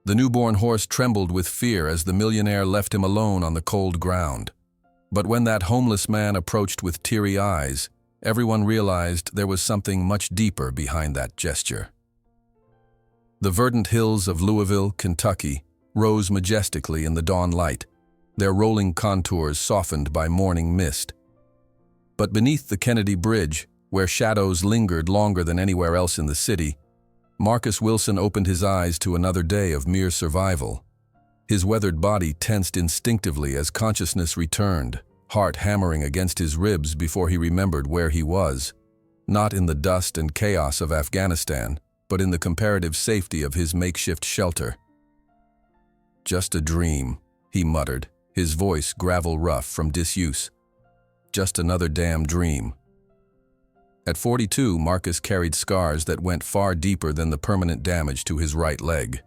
The newborn horse trembled with fear as the millionaire left him alone on the cold ground. But when that homeless man approached with teary eyes, everyone realized there was something much deeper behind that gesture. The verdant hills of Louisville, Kentucky, rose majestically in the dawn light, their rolling contours softened by morning mist. But beneath the Kennedy Bridge, where shadows lingered longer than anywhere else in the city, Marcus Wilson opened his eyes to another day of mere survival. His weathered body tensed instinctively as consciousness returned, heart hammering against his ribs before he remembered where he was, not in the dust and chaos of Afghanistan, but in the comparative safety of his makeshift shelter. "Just a dream," he muttered, his voice gravel-rough from disuse. "Just another damn dream." At 42, Marcus carried scars that went far deeper than the permanent damage to his right leg.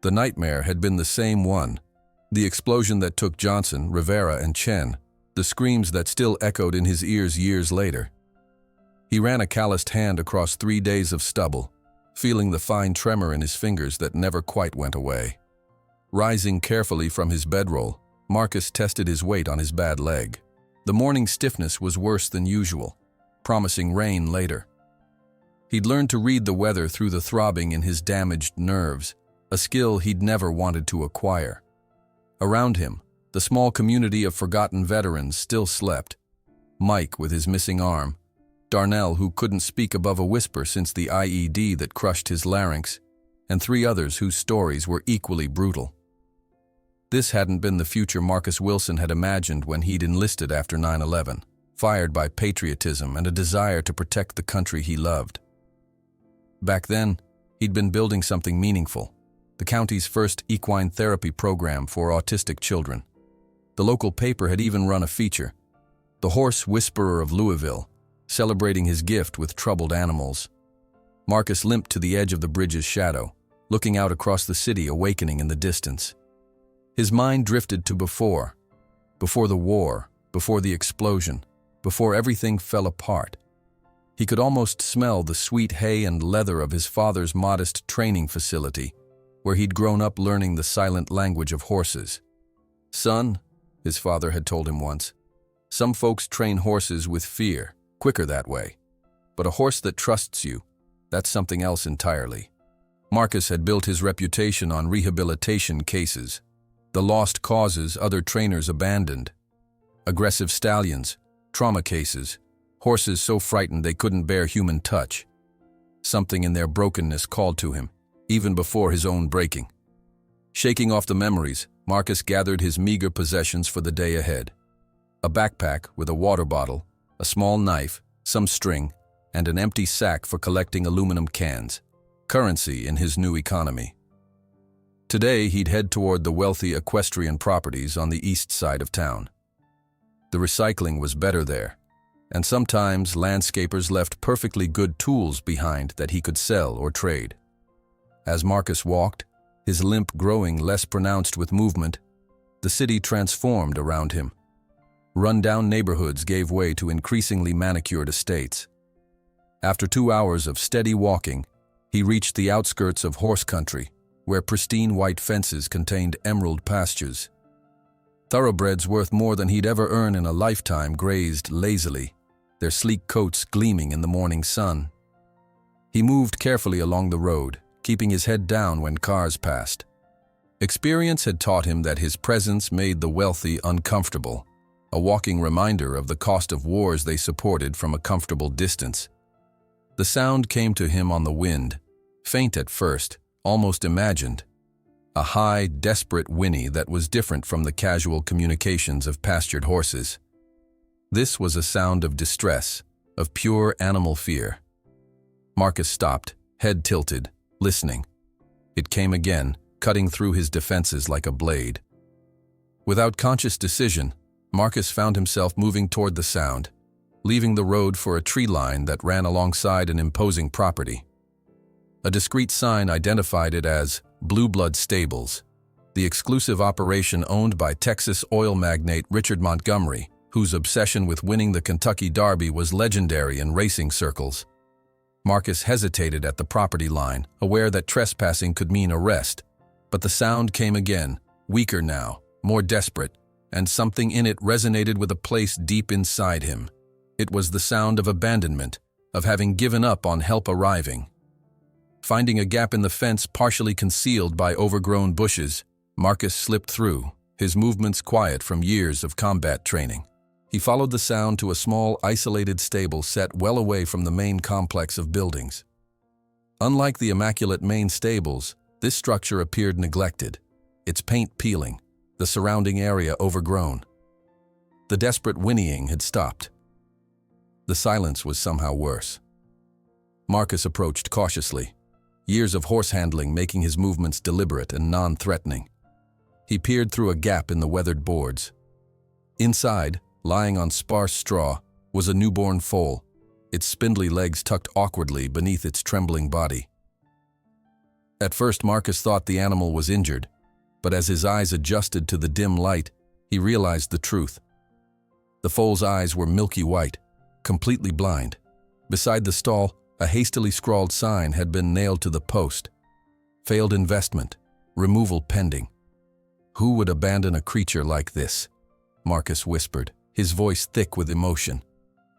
The nightmare had been the same one, the explosion that took Johnson, Rivera, and Chen, the screams that still echoed in his ears years later. He ran a calloused hand across 3 days of stubble, feeling the fine tremor in his fingers that never quite went away. Rising carefully from his bedroll, Marcus tested his weight on his bad leg. The morning stiffness was worse than usual, promising rain later. He'd learned to read the weather through the throbbing in his damaged nerves, a skill he'd never wanted to acquire. Around him, the small community of forgotten veterans still slept. Mike with his missing arm, Darnell who couldn't speak above a whisper since the IED that crushed his larynx, and 3 others whose stories were equally brutal. This hadn't been the future Marcus Wilson had imagined when he'd enlisted after 9/11. Fired by patriotism and a desire to protect the country he loved. Back then, he'd been building something meaningful, the county's first equine therapy program for autistic children. The local paper had even run a feature, The Horse Whisperer of Louisville, celebrating his gift with troubled animals. Marcus limped to the edge of the bridge's shadow, looking out across the city awakening in the distance. His mind drifted to before the war, before the explosion, before everything fell apart. He could almost smell the sweet hay and leather of his father's modest training facility, where he'd grown up learning the silent language of horses. "Son," his father had told him once, "some folks train horses with fear, quicker that way. But a horse that trusts you, that's something else entirely." Marcus had built his reputation on rehabilitation cases, the lost causes other trainers abandoned. Aggressive stallions, trauma cases, horses so frightened they couldn't bear human touch. Something in their brokenness called to him, even before his own breaking. Shaking off the memories, Marcus gathered his meager possessions for the day ahead. A backpack with a water bottle, a small knife, some string, and an empty sack for collecting aluminum cans, currency in his new economy. Today, he'd head toward the wealthy equestrian properties on the east side of town. The recycling was better there, and sometimes landscapers left perfectly good tools behind that he could sell or trade. As Marcus walked, his limp growing less pronounced with movement, the city transformed around him. Run-down neighborhoods gave way to increasingly manicured estates. After 2 hours of steady walking, he reached the outskirts of horse country, where pristine white fences contained emerald pastures. Thoroughbreds worth more than he'd ever earn in a lifetime grazed lazily, their sleek coats gleaming in the morning sun. He moved carefully along the road, keeping his head down when cars passed. Experience had taught him that his presence made the wealthy uncomfortable, a walking reminder of the cost of wars they supported from a comfortable distance. The sound came to him on the wind, faint at first, almost imagined. A high, desperate whinny that was different from the casual communications of pastured horses. This was a sound of distress, of pure animal fear. Marcus stopped, head tilted, listening. It came again, cutting through his defenses like a blade. Without conscious decision, Marcus found himself moving toward the sound, leaving the road for a tree line that ran alongside an imposing property. A discreet sign identified it as Blue Blood Stables, the exclusive operation owned by Texas oil magnate Richard Montgomery, whose obsession with winning the Kentucky Derby was legendary in racing circles. Marcus hesitated at the property line, aware that trespassing could mean arrest. But the sound came again, weaker now, more desperate, and something in it resonated with a place deep inside him. It was the sound of abandonment, of having given up on help arriving. Finding a gap in the fence partially concealed by overgrown bushes, Marcus slipped through, his movements quiet from years of combat training. He followed the sound to a small, isolated stable set well away from the main complex of buildings. Unlike the immaculate main stables, this structure appeared neglected, its paint peeling, the surrounding area overgrown. The desperate whinnying had stopped. The silence was somehow worse. Marcus approached cautiously, years of horse handling making his movements deliberate and non-threatening. He peered through a gap in the weathered boards. Inside, lying on sparse straw, was a newborn foal, its spindly legs tucked awkwardly beneath its trembling body. At first, Marcus thought the animal was injured, but as his eyes adjusted to the dim light, he realized the truth. The foal's eyes were milky white, completely blind. Beside the stall, a hastily scrawled sign had been nailed to the post. Failed investment, removal pending. Who would abandon a creature like this? Marcus whispered, his voice thick with emotion.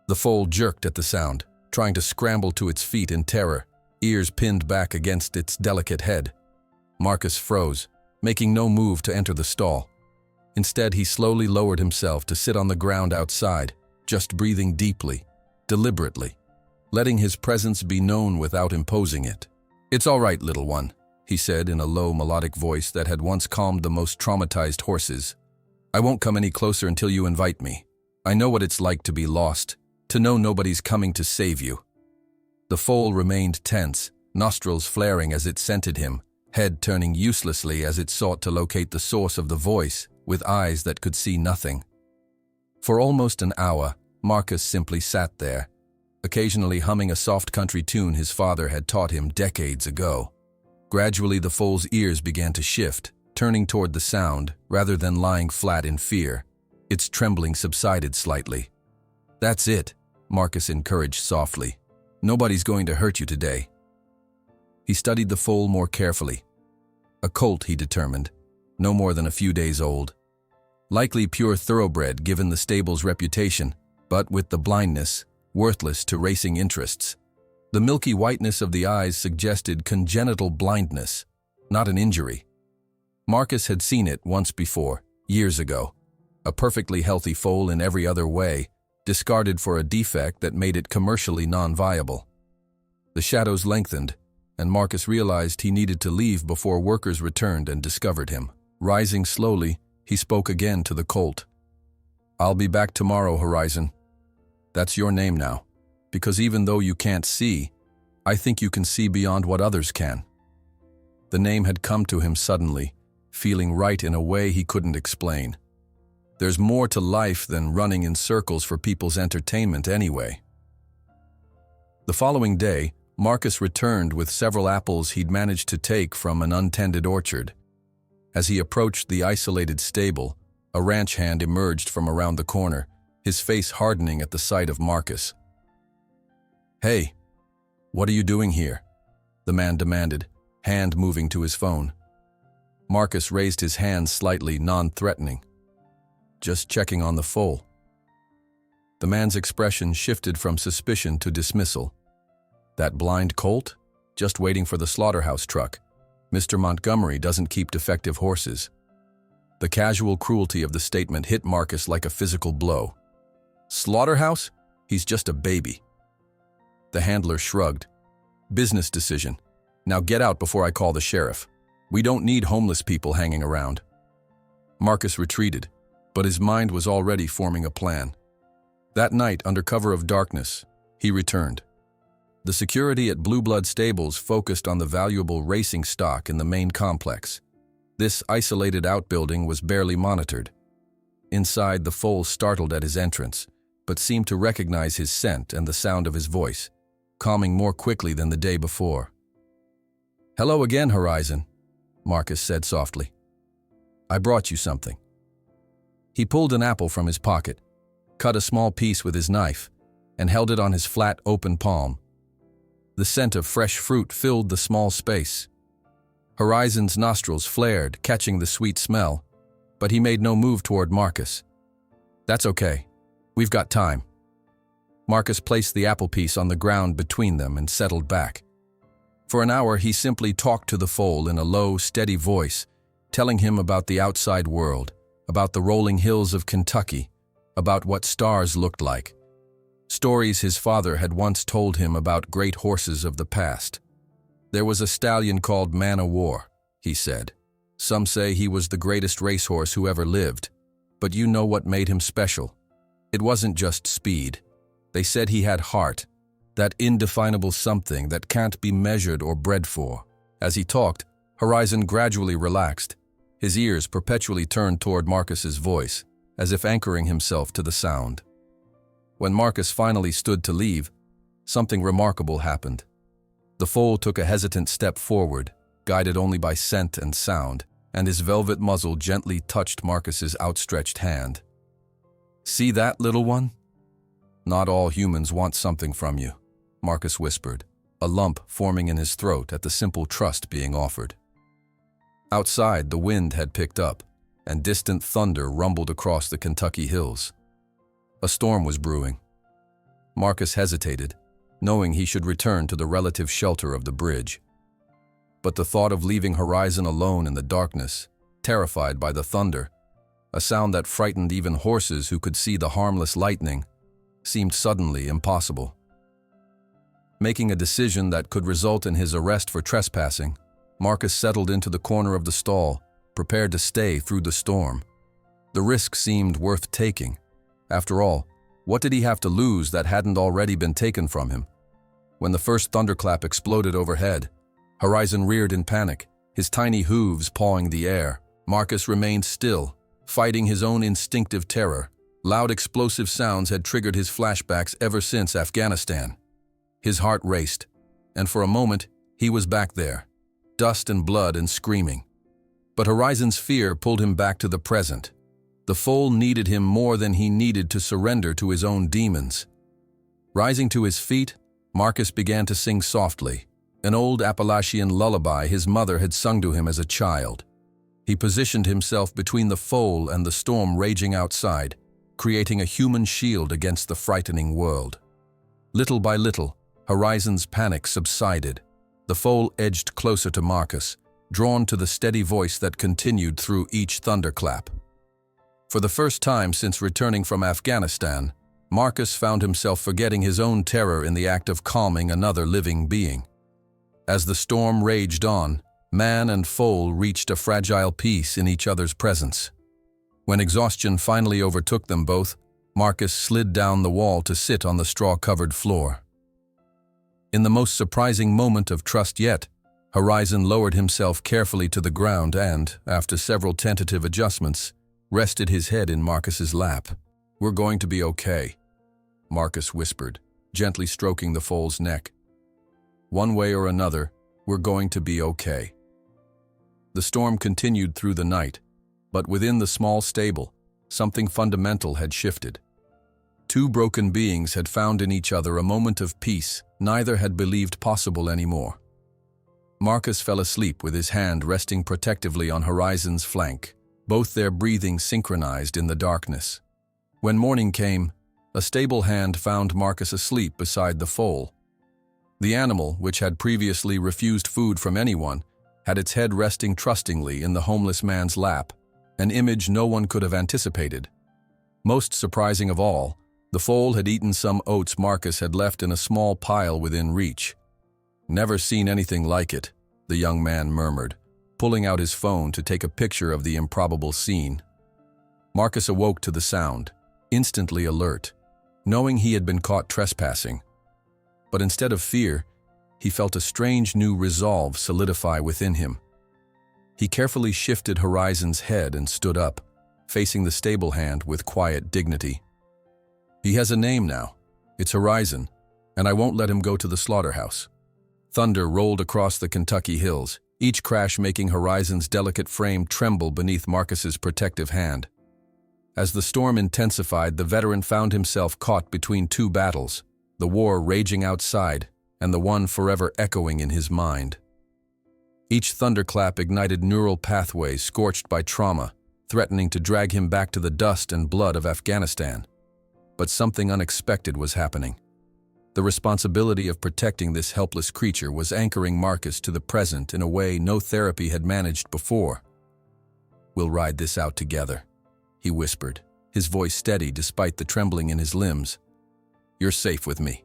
The foal jerked at the sound, trying to scramble to its feet in terror, ears pinned back against its delicate head. Marcus froze, making no move to enter the stall. Instead, he slowly lowered himself to sit on the ground outside, just breathing deeply, deliberately, letting his presence be known without imposing it. "It's all right, little one," he said in a low, melodic voice that had once calmed the most traumatized horses. "I won't come any closer until you invite me. I know what it's like to be lost, to know nobody's coming to save you." The foal remained tense, nostrils flaring as it scented him, head turning uselessly as it sought to locate the source of the voice, with eyes that could see nothing. For almost an hour, Marcus simply sat there, occasionally humming a soft country tune his father had taught him decades ago. Gradually, the foal's ears began to shift, turning toward the sound rather than lying flat in fear. Its trembling subsided slightly. "That's it," Marcus encouraged softly. "Nobody's going to hurt you today." He studied the foal more carefully. A colt, he determined, no more than a few days old. Likely pure thoroughbred given the stable's reputation, but with the blindness, worthless to racing interests. The milky whiteness of the eyes suggested congenital blindness, not an injury. Marcus had seen it once before, years ago. A perfectly healthy foal in every other way, discarded for a defect that made it commercially non-viable. The shadows lengthened, and Marcus realized he needed to leave before workers returned and discovered him. Rising slowly, he spoke again to the colt. "I'll be back tomorrow, Horizon. That's your name now, because even though you can't see, I think you can see beyond what others can." The name had come to him suddenly, feeling right in a way he couldn't explain. There's more to life than running in circles for people's entertainment anyway. The following day, Marcus returned with several apples he'd managed to take from an untended orchard. As he approached the isolated stable, a ranch hand emerged from around the corner, his face hardening at the sight of Marcus. "Hey, what are you doing here?" the man demanded, hand moving to his phone. Marcus raised his hand slightly, non-threatening. "Just checking on the foal." The man's expression shifted from suspicion to dismissal. "That blind colt? Just waiting for the slaughterhouse truck. Mr. Montgomery doesn't keep defective horses." The casual cruelty of the statement hit Marcus like a physical blow. "Slaughterhouse? He's just a baby." The handler shrugged. "Business decision. Now get out before I call the sheriff. We don't need homeless people hanging around." Marcus retreated, but his mind was already forming a plan. That night, under cover of darkness, he returned. The security at Blue Blood Stables focused on the valuable racing stock in the main complex. This isolated outbuilding was barely monitored. Inside, the foal startled at his entrance, but seemed to recognize his scent and the sound of his voice, calming more quickly than the day before. "Hello again, Horizon," Marcus said softly. "I brought you something." He pulled an apple from his pocket, cut a small piece with his knife, and held it on his flat, open palm. The scent of fresh fruit filled the small space. Horizon's nostrils flared, catching the sweet smell, but he made no move toward Marcus. "That's okay. We've got time." Marcus placed the apple piece on the ground between them and settled back. For an hour, he simply talked to the foal in a low, steady voice, telling him about the outside world, about the rolling hills of Kentucky, about what stars looked like. Stories his father had once told him about great horses of the past. "There was a stallion called Man-o'-War," he said. "Some say he was the greatest racehorse who ever lived, but you know what made him special? It wasn't just speed. They said he had heart, that indefinable something that can't be measured or bred for." As he talked, Horizon gradually relaxed, his ears perpetually turned toward Marcus's voice, as if anchoring himself to the sound. When Marcus finally stood to leave, something remarkable happened. The foal took a hesitant step forward, guided only by scent and sound, and his velvet muzzle gently touched Marcus's outstretched hand. "See that, little one? Not all humans want something from you," Marcus whispered, a lump forming in his throat at the simple trust being offered. Outside, the wind had picked up, and distant thunder rumbled across the Kentucky hills. A storm was brewing. Marcus hesitated, knowing he should return to the relative shelter of the bridge. But the thought of leaving Horizon alone in the darkness, terrified by the thunder, a sound that frightened even horses who could see the harmless lightning, seemed suddenly impossible. Making a decision that could result in his arrest for trespassing, Marcus settled into the corner of the stall, prepared to stay through the storm. The risk seemed worth taking. After all, what did he have to lose that hadn't already been taken from him? When the first thunderclap exploded overhead, Horizon reared in panic, his tiny hooves pawing the air. Marcus remained still, fighting his own instinctive terror. Loud explosive sounds had triggered his flashbacks ever since Afghanistan. His heart raced, and for a moment, he was back there, dust and blood and screaming. But Horizon's fear pulled him back to the present. The foal needed him more than he needed to surrender to his own demons. Rising to his feet, Marcus began to sing softly, an old Appalachian lullaby his mother had sung to him as a child. He positioned himself between the foal and the storm raging outside, creating a human shield against the frightening world. Little by little, Horizon's panic subsided. The foal edged closer to Marcus, drawn to the steady voice that continued through each thunderclap. For the first time since returning from Afghanistan, Marcus found himself forgetting his own terror in the act of calming another living being. As the storm raged on, man and foal reached a fragile peace in each other's presence. When exhaustion finally overtook them both, Marcus slid down the wall to sit on the straw-covered floor. In the most surprising moment of trust yet, Horizon lowered himself carefully to the ground and, after several tentative adjustments, rested his head in Marcus's lap. "We're going to be okay," Marcus whispered, gently stroking the foal's neck. "One way or another, we're going to be okay." The storm continued through the night, but within the small stable, something fundamental had shifted. Two broken beings had found in each other a moment of peace neither had believed possible anymore. Marcus fell asleep with his hand resting protectively on Horizon's flank, both their breathing synchronized in the darkness. When morning came, a stable hand found Marcus asleep beside the foal. The animal, which had previously refused food from anyone, had its head resting trustingly in the homeless man's lap, an image no one could have anticipated. Most surprising of all, the foal had eaten some oats Marcus had left in a small pile within reach. "Never seen anything like it," the young man murmured, pulling out his phone to take a picture of the improbable scene. Marcus awoke to the sound, instantly alert, knowing he had been caught trespassing. But instead of fear, he felt a strange new resolve solidify within him. He carefully shifted Horizon's head and stood up, facing the stable hand with quiet dignity. "He has a name now. It's Horizon, and I won't let him go to the slaughterhouse." Thunder rolled across the Kentucky hills, each crash making Horizon's delicate frame tremble beneath Marcus's protective hand. As the storm intensified, the veteran found himself caught between two battles, the war raging outside and the one forever echoing in his mind. Each thunderclap ignited neural pathways scorched by trauma, threatening to drag him back to the dust and blood of Afghanistan. But something unexpected was happening. The responsibility of protecting this helpless creature was anchoring Marcus to the present in a way no therapy had managed before. "We'll ride this out together," he whispered, his voice steady despite the trembling in his limbs. "You're safe with me."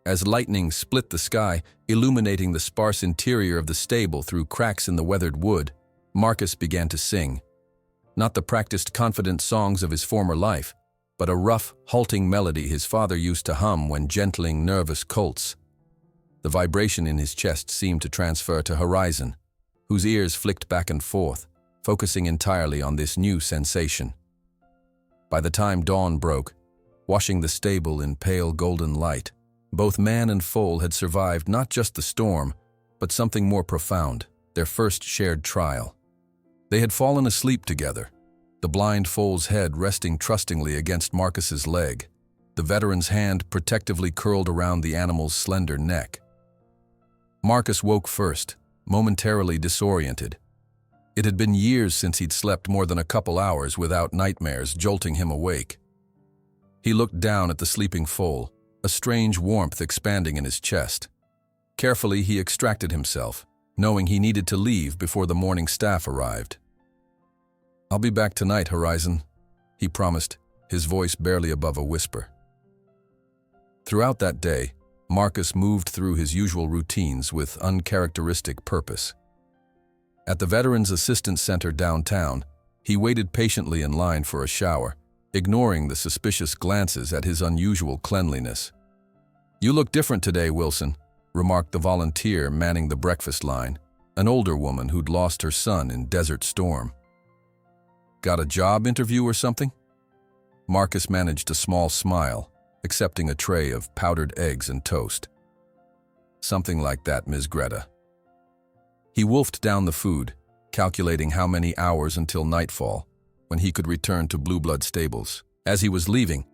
As lightning split the sky, illuminating the sparse interior of the stable through cracks in the weathered wood, Marcus began to sing. Not the practiced, confident songs of his former life, but a rough, halting melody his father used to hum when gentling nervous colts. The vibration in his chest seemed to transfer to Horizon, whose ears flicked back and forth, focusing entirely on this new sensation. By the time dawn broke, washing the stable in pale golden light, both man and foal had survived not just the storm, but something more profound, their first shared trial. They had fallen asleep together, the blind foal's head resting trustingly against Marcus's leg, the veteran's hand protectively curled around the animal's slender neck. Marcus woke first, momentarily disoriented. It had been years since he'd slept more than a couple hours without nightmares jolting him awake. He looked down at the sleeping foal, a strange warmth expanding in his chest. Carefully, he extracted himself, knowing he needed to leave before the morning staff arrived. "I'll be back tonight, Horizon," he promised, his voice barely above a whisper. Throughout that day, Marcus moved through his usual routines with uncharacteristic purpose. At the Veterans Assistance Center downtown, he waited patiently in line for a shower, ignoring the suspicious glances at his unusual cleanliness. "You look different today, Wilson," remarked the volunteer manning the breakfast line, an older woman who'd lost her son in Desert Storm. "Got a job interview or something?" Marcus managed a small smile, accepting a tray of powdered eggs and toast. "Something like that, Ms. Greta." He wolfed down the food, calculating how many hours until nightfall, when he could return to Blue Blood Stables. As he was leaving,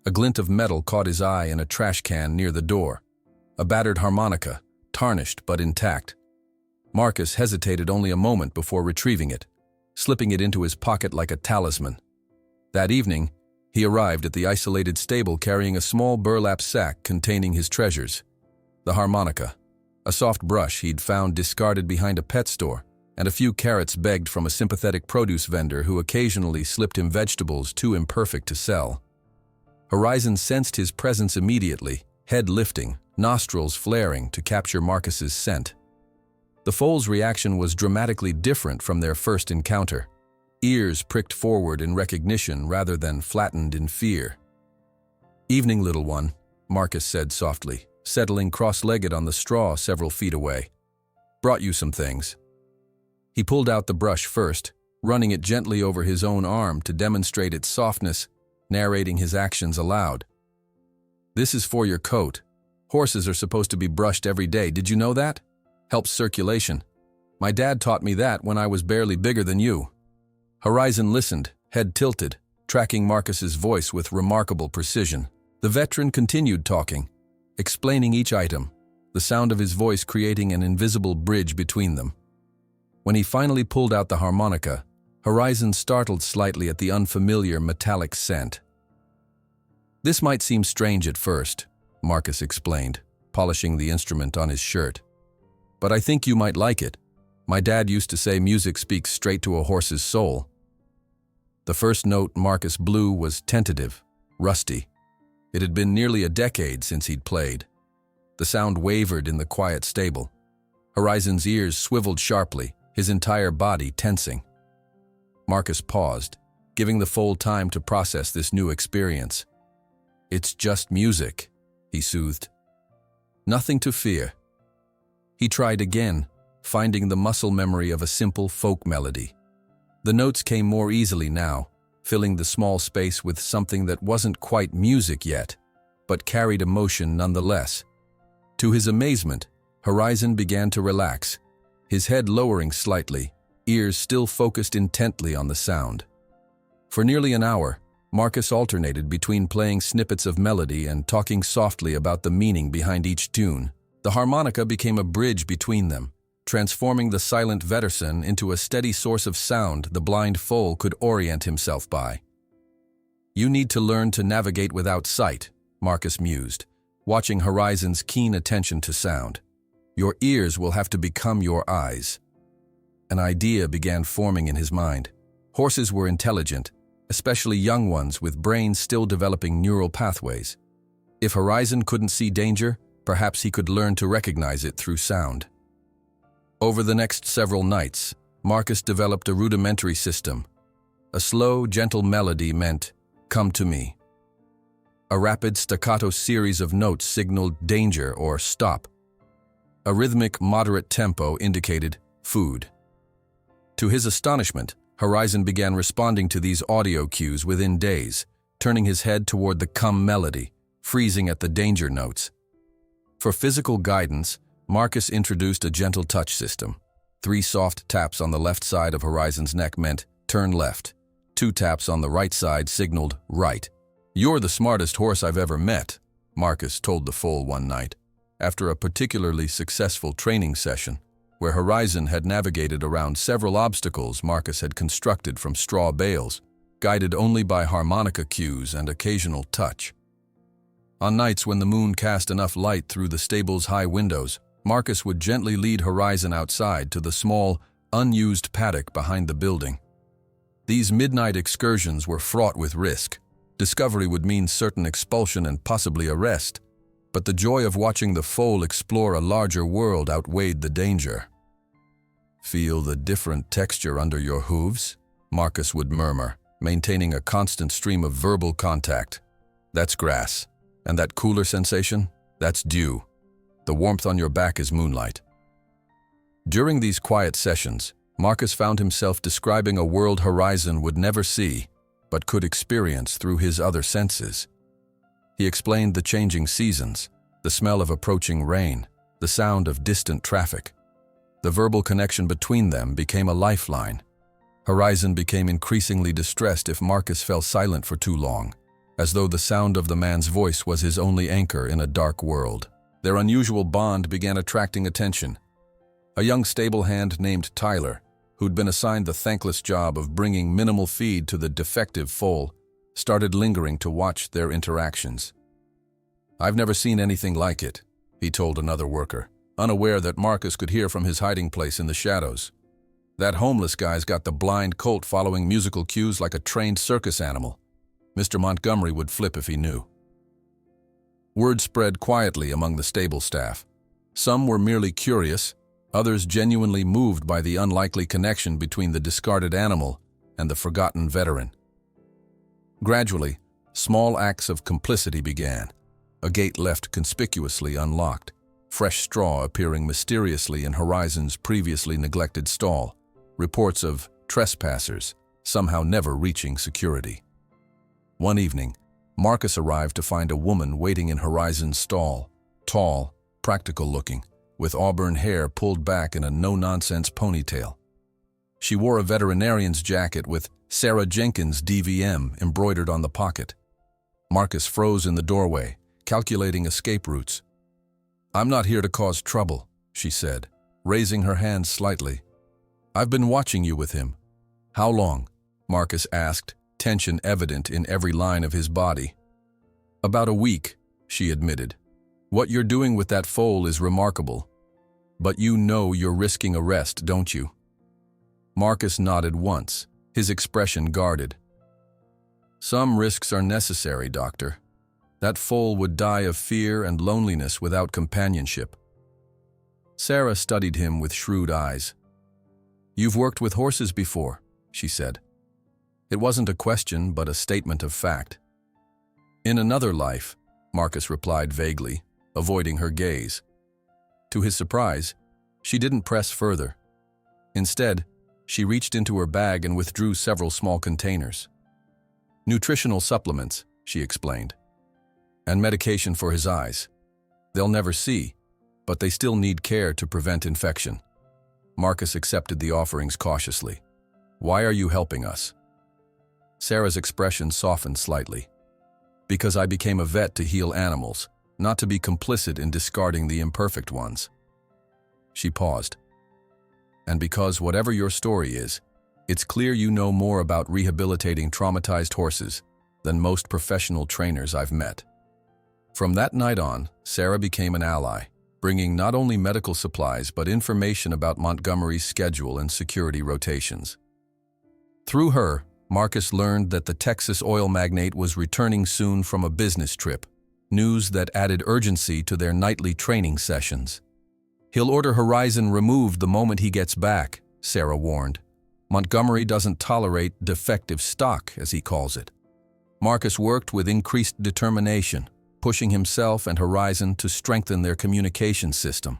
a glint of metal caught his eye in a trash can near the door, a battered harmonica, tarnished but intact. Marcus hesitated only a moment before retrieving it, slipping it into his pocket like a talisman. That evening, he arrived at the isolated stable carrying a small burlap sack containing his treasures. The harmonica, a soft brush he'd found discarded behind a pet store, and a few carrots begged from a sympathetic produce vendor who occasionally slipped him vegetables too imperfect to sell. Horizon sensed his presence immediately, head lifting, nostrils flaring to capture Marcus's scent. The foal's reaction was dramatically different from their first encounter. Ears pricked forward in recognition rather than flattened in fear. "Evening, little one," Marcus said softly, settling cross-legged on the straw several feet away. "Brought you some things." He pulled out the brush first, running it gently over his own arm to demonstrate its softness, narrating his actions aloud. "This is for your coat. Horses are supposed to be brushed every day, did you know that? Helps circulation. My dad taught me that when I was barely bigger than you." Horizon listened, head tilted, tracking Marcus's voice with remarkable precision. The veteran continued talking, explaining each item, the sound of his voice creating an invisible bridge between them. When he finally pulled out the harmonica, Horizon startled slightly at the unfamiliar metallic scent. "This might seem strange at first," Marcus explained, polishing the instrument on his shirt. "But I think you might like it. My dad used to say music speaks straight to a horse's soul." The first note Marcus blew was tentative, rusty. It had been nearly a decade since he'd played. The sound wavered in the quiet stable. Horizon's ears swiveled sharply, his entire body tensing. Marcus paused, giving the foal time to process this new experience. "It's just music," he soothed. "Nothing to fear." He tried again, finding the muscle memory of a simple folk melody. The notes came more easily now, filling the small space with something that wasn't quite music yet, but carried emotion nonetheless. To his amazement, Horizon began to relax, his head lowering slightly, ears still focused intently on the sound. For nearly an hour, Marcus alternated between playing snippets of melody and talking softly about the meaning behind each tune, The harmonica became a bridge between them, transforming the silent Vetterson into a steady source of sound the blind foal could orient himself by. "You need to learn to navigate without sight," Marcus mused, watching Horizon's keen attention to sound. "Your ears will have to become your eyes." An idea began forming in his mind. Horses were intelligent, especially young ones with brains still developing neural pathways. If Horizon couldn't see danger, perhaps he could learn to recognize it through sound. Over the next several nights, Marcus developed a rudimentary system. A slow, gentle melody meant, "Come to me." A rapid, staccato series of notes signaled danger or stop. A rhythmic, moderate tempo indicated food. To his astonishment, Horizon began responding to these audio cues within days, turning his head toward the come melody, freezing at the danger notes. For physical guidance, Marcus introduced a gentle touch system. 3 soft taps on the left side of Horizon's neck meant turn left. 2 taps on the right side signaled right. "You're the smartest horse I've ever met," Marcus told the foal one night, after a particularly successful training session, where Horizon had navigated around several obstacles Marcus had constructed from straw bales, guided only by harmonica cues and occasional touch. On nights when the moon cast enough light through the stable's high windows, Marcus would gently lead Horizon outside to the small, unused paddock behind the building. These midnight excursions were fraught with risk. Discovery would mean certain expulsion and possibly arrest, but the joy of watching the foal explore a larger world outweighed the danger. "Feel the different texture under your hooves?" Marcus would murmur, maintaining a constant stream of verbal contact. "That's grass. And that cooler sensation? That's dew. The warmth on your back is moonlight." During these quiet sessions, Marcus found himself describing a world Horizon would never see, but could experience through his other senses. He explained the changing seasons, the smell of approaching rain, the sound of distant traffic. The verbal connection between them became a lifeline. Horizon became increasingly distressed if Marcus fell silent for too long, as though the sound of the man's voice was his only anchor in a dark world. Their unusual bond began attracting attention. A young stable hand named Tyler, who'd been assigned the thankless job of bringing minimal feed to the defective foal, started lingering to watch their interactions. "I've never seen anything like it," he told another worker, unaware that Marcus could hear from his hiding place in the shadows. "That homeless guy's got the blind colt following musical cues like a trained circus animal. Mr. Montgomery would flip if he knew." Word spread quietly among the stable staff. Some were merely curious, others genuinely moved by the unlikely connection between the discarded animal and the forgotten veteran. Gradually, small acts of complicity began. A gate left conspicuously unlocked, fresh straw appearing mysteriously in Horizon's previously neglected stall, reports of trespassers somehow never reaching security. One evening, Marcus arrived to find a woman waiting in Horizon's stall, tall, practical-looking, with auburn hair pulled back in a no-nonsense ponytail. She wore a veterinarian's jacket with Sarah Jenkins DVM embroidered on the pocket. Marcus froze in the doorway, calculating escape routes. "I'm not here to cause trouble," she said, raising her hand slightly. "I've been watching you with him." "How long?" Marcus asked, tension evident in every line of his body. "About a week," she admitted. "What you're doing with that foal is remarkable. But you know you're risking arrest, don't you?" Marcus nodded once, his expression guarded. "Some risks are necessary, Doctor. That foal would die of fear and loneliness without companionship." Sarah studied him with shrewd eyes. "You've worked with horses before," she said. It wasn't a question, but a statement of fact. "In another life," Marcus replied vaguely, avoiding her gaze. To his surprise, she didn't press further. Instead, she reached into her bag and withdrew several small containers. "Nutritional supplements," she explained. "And medication for his eyes. They'll never see, but they still need care to prevent infection." Marcus accepted the offerings cautiously. "Why are you helping us?" Sarah's expression softened slightly. "Because I became a vet to heal animals. not to be complicit in discarding the imperfect ones. She paused. And because whatever your story is, it's clear you know more about rehabilitating traumatized horses than most professional trainers I've met. From that night on, Sarah became an ally, bringing not only medical supplies but information about Montgomery's schedule and security rotations. Through her, Marcus learned that the Texas oil magnate was returning soon from a business trip, news that added urgency to their nightly training sessions. "He'll order Horizon removed the moment he gets back," Sarah warned. "Montgomery doesn't tolerate defective stock, as he calls it." Marcus worked with increased determination, pushing himself and Horizon to strengthen their communication system.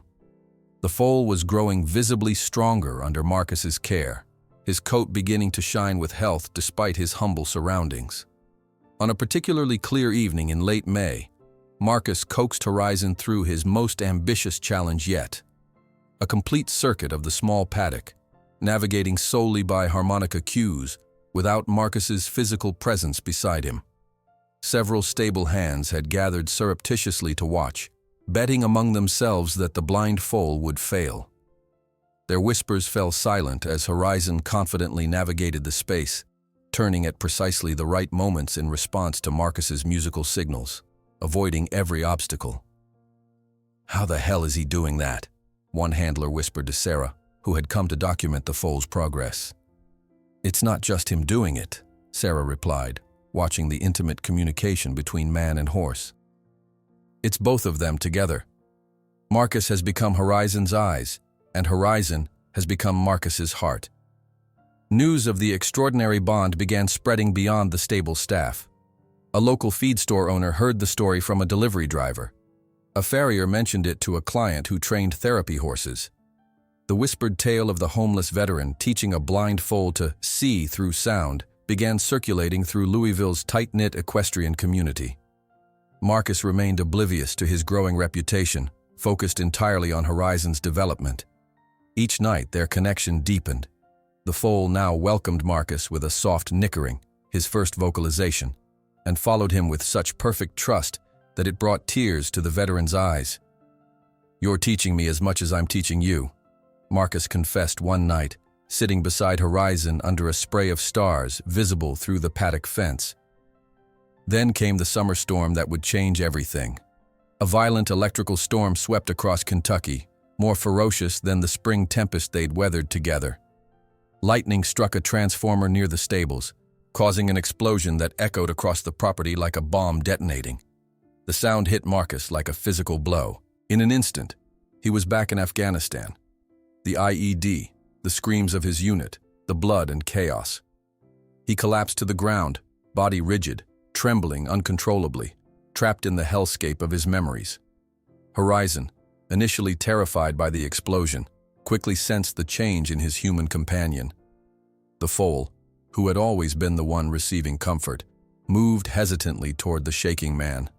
The foal was growing visibly stronger under Marcus's care, his coat beginning to shine with health despite his humble surroundings. On a particularly clear evening in late May, Marcus coaxed Horizon through his most ambitious challenge yet, a complete circuit of the small paddock, navigating solely by harmonica cues without Marcus's physical presence beside him. Several stable hands had gathered surreptitiously to watch, betting among themselves that the blind foal would fail. Their whispers fell silent as Horizon confidently navigated the space, turning at precisely the right moments in response to Marcus's musical signals, avoiding every obstacle. "How the hell is he doing that?" one handler whispered to Sarah, who had come to document the foal's progress. "It's not just him doing it," Sarah replied, watching the intimate communication between man and horse. "It's both of them together. Marcus has become Horizon's eyes, and Horizon has become Marcus's heart." News of the extraordinary bond began spreading beyond the stable staff. A local feed store owner heard the story from a delivery driver. A farrier mentioned it to a client who trained therapy horses. The whispered tale of the homeless veteran teaching a blind foal to see through sound began circulating through Louisville's tight-knit equestrian community. Marcus remained oblivious to his growing reputation, focused entirely on Horizon's development. Each night their connection deepened. The foal now welcomed Marcus with a soft nickering, his first vocalization, and followed him with such perfect trust that it brought tears to the veteran's eyes. "You're teaching me as much as I'm teaching you," Marcus confessed one night, sitting beside Horizon under a spray of stars visible through the paddock fence. Then came the summer storm that would change everything. A violent electrical storm swept across Kentucky, more ferocious than the spring tempest they'd weathered together. Lightning struck a transformer near the stables, causing an explosion that echoed across the property like a bomb detonating. The sound hit Marcus like a physical blow. In an instant, he was back in Afghanistan. The IED, the screams of his unit, the blood and chaos. He collapsed to the ground, body rigid, trembling uncontrollably, trapped in the hellscape of his memories. Horizon, initially terrified by the explosion, quickly sensed the change in his human companion. The foal, who had always been the one receiving comfort, moved hesitantly toward the shaking man.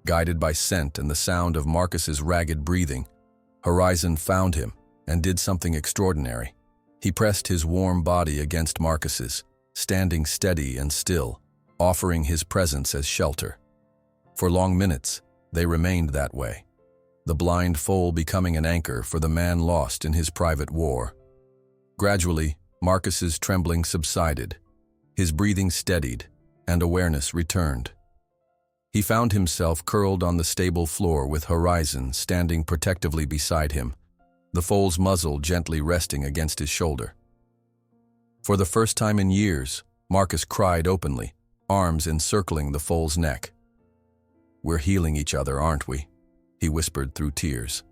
Guided by scent and the sound of Marcus's ragged breathing, Horizon found him and did something extraordinary. He pressed his warm body against Marcus's, standing steady and still, offering his presence as shelter. For long minutes, they remained that way, the blind foal becoming an anchor for the man lost in his private war. Gradually, Marcus's trembling subsided, his breathing steadied, and awareness returned. He found himself curled on the stable floor with Horizon standing protectively beside him, the foal's muzzle gently resting against his shoulder. For the first time in years, Marcus cried openly, arms encircling the foal's neck. "We're healing each other, aren't we?" he whispered through tears.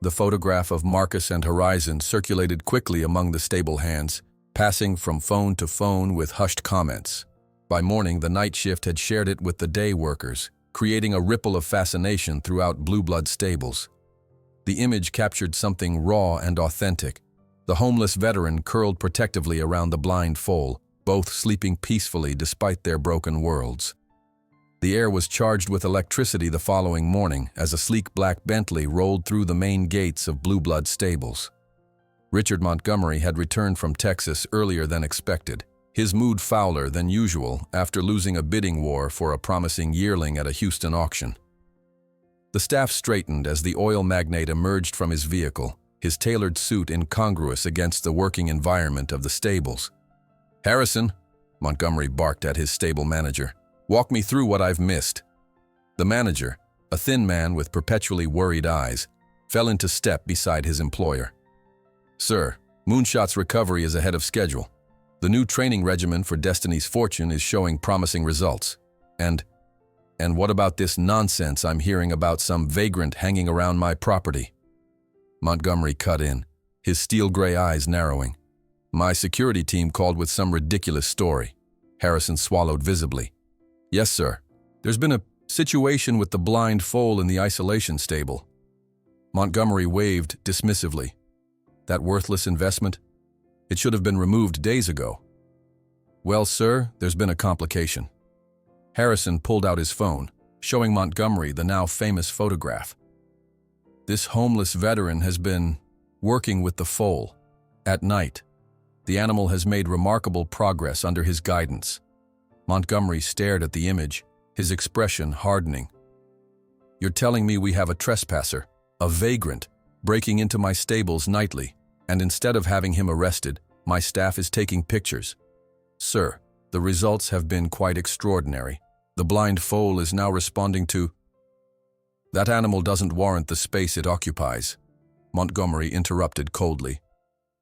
The photograph of Marcus and Horizon circulated quickly among the stable hands, passing from phone to phone with hushed comments. By morning, the night shift had shared it with the day workers, creating a ripple of fascination throughout Blue Blood stables. The image captured something raw and authentic. The homeless veteran curled protectively around the blind foal, both sleeping peacefully despite their broken worlds. The air was charged with electricity the following morning as a sleek black Bentley rolled through the main gates of Blue Blood stables. Richard Montgomery had returned from Texas earlier than expected, his mood fouler than usual after losing a bidding war for a promising yearling at a Houston auction. The staff straightened as the oil magnate emerged from his vehicle, his tailored suit incongruous against the working environment of the stables. "Harrison," Montgomery barked at his stable manager, "walk me through what I've missed." The manager, a thin man with perpetually worried eyes, fell into step beside his employer. "Sir, Moonshot's recovery is ahead of schedule. The new training regimen for Destiny's Fortune is showing promising results. And what about this nonsense I'm hearing about some vagrant hanging around my property?" Montgomery cut in, his steel-gray eyes narrowing. "My security team called with some ridiculous story." Harrison swallowed visibly. "Yes, sir. There's been a situation with the blind foal in the isolation stable." Montgomery waved dismissively. "That worthless investment? It should have been removed days ago." "Well, sir, there's been a complication." Harrison pulled out his phone, showing Montgomery the now famous photograph. "This homeless veteran has been working with the foal. At night, the animal has made remarkable progress under his guidance." Montgomery stared at the image, his expression hardening. "You're telling me we have a trespasser, a vagrant, breaking into my stables nightly, and instead of having him arrested, my staff is taking pictures. Sir, the results have been quite extraordinary. The blind foal is now responding to—" "That animal doesn't warrant the space it occupies," Montgomery interrupted coldly.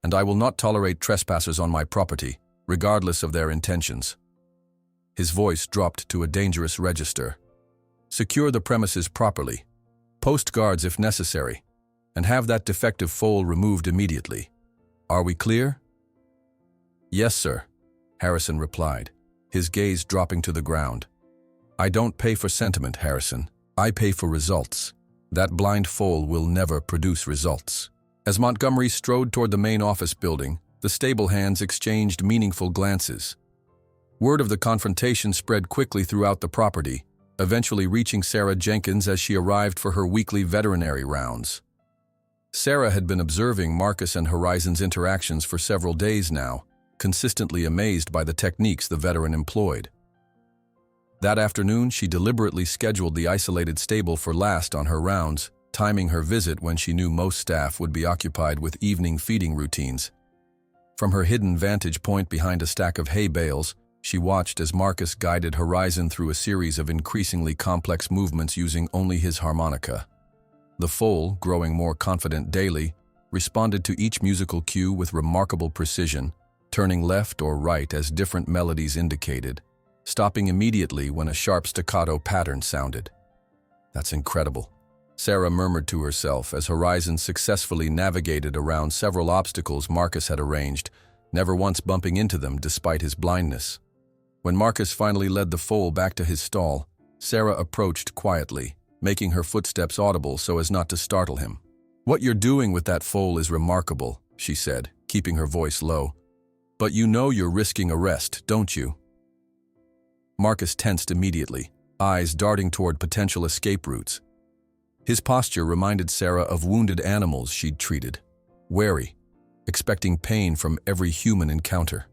"And I will not tolerate trespassers on my property, regardless of their intentions." His voice dropped to a dangerous register. "Secure the premises properly, post guards if necessary, and have that defective foal removed immediately. Are we clear?" "Yes, sir," Harrison replied, his gaze dropping to the ground. "I don't pay for sentiment, Harrison. I pay for results. That blind foal will never produce results." As Montgomery strode toward the main office building, the stable hands exchanged meaningful glances. Word of the confrontation spread quickly throughout the property, eventually reaching Sarah Jenkins as she arrived for her weekly veterinary rounds. Sarah had been observing Marcus and Horizon's interactions for several days now, consistently amazed by the techniques the veteran employed. That afternoon, she deliberately scheduled the isolated stable for last on her rounds, timing her visit when she knew most staff would be occupied with evening feeding routines. From her hidden vantage point behind a stack of hay bales, she watched as Marcus guided Horizon through a series of increasingly complex movements using only his harmonica. The foal, growing more confident daily, responded to each musical cue with remarkable precision, turning left or right as different melodies indicated, stopping immediately when a sharp staccato pattern sounded. "That's incredible," Sarah murmured to herself as Horizon successfully navigated around several obstacles Marcus had arranged, never once bumping into them despite his blindness. When Marcus finally led the foal back to his stall, Sarah approached quietly, making her footsteps audible so as not to startle him. "What you're doing with that foal is remarkable," she said, keeping her voice low. "But you know you're risking arrest, don't you?" Marcus tensed immediately, eyes darting toward potential escape routes. His posture reminded Sarah of wounded animals she'd treated, wary, expecting pain from every human encounter.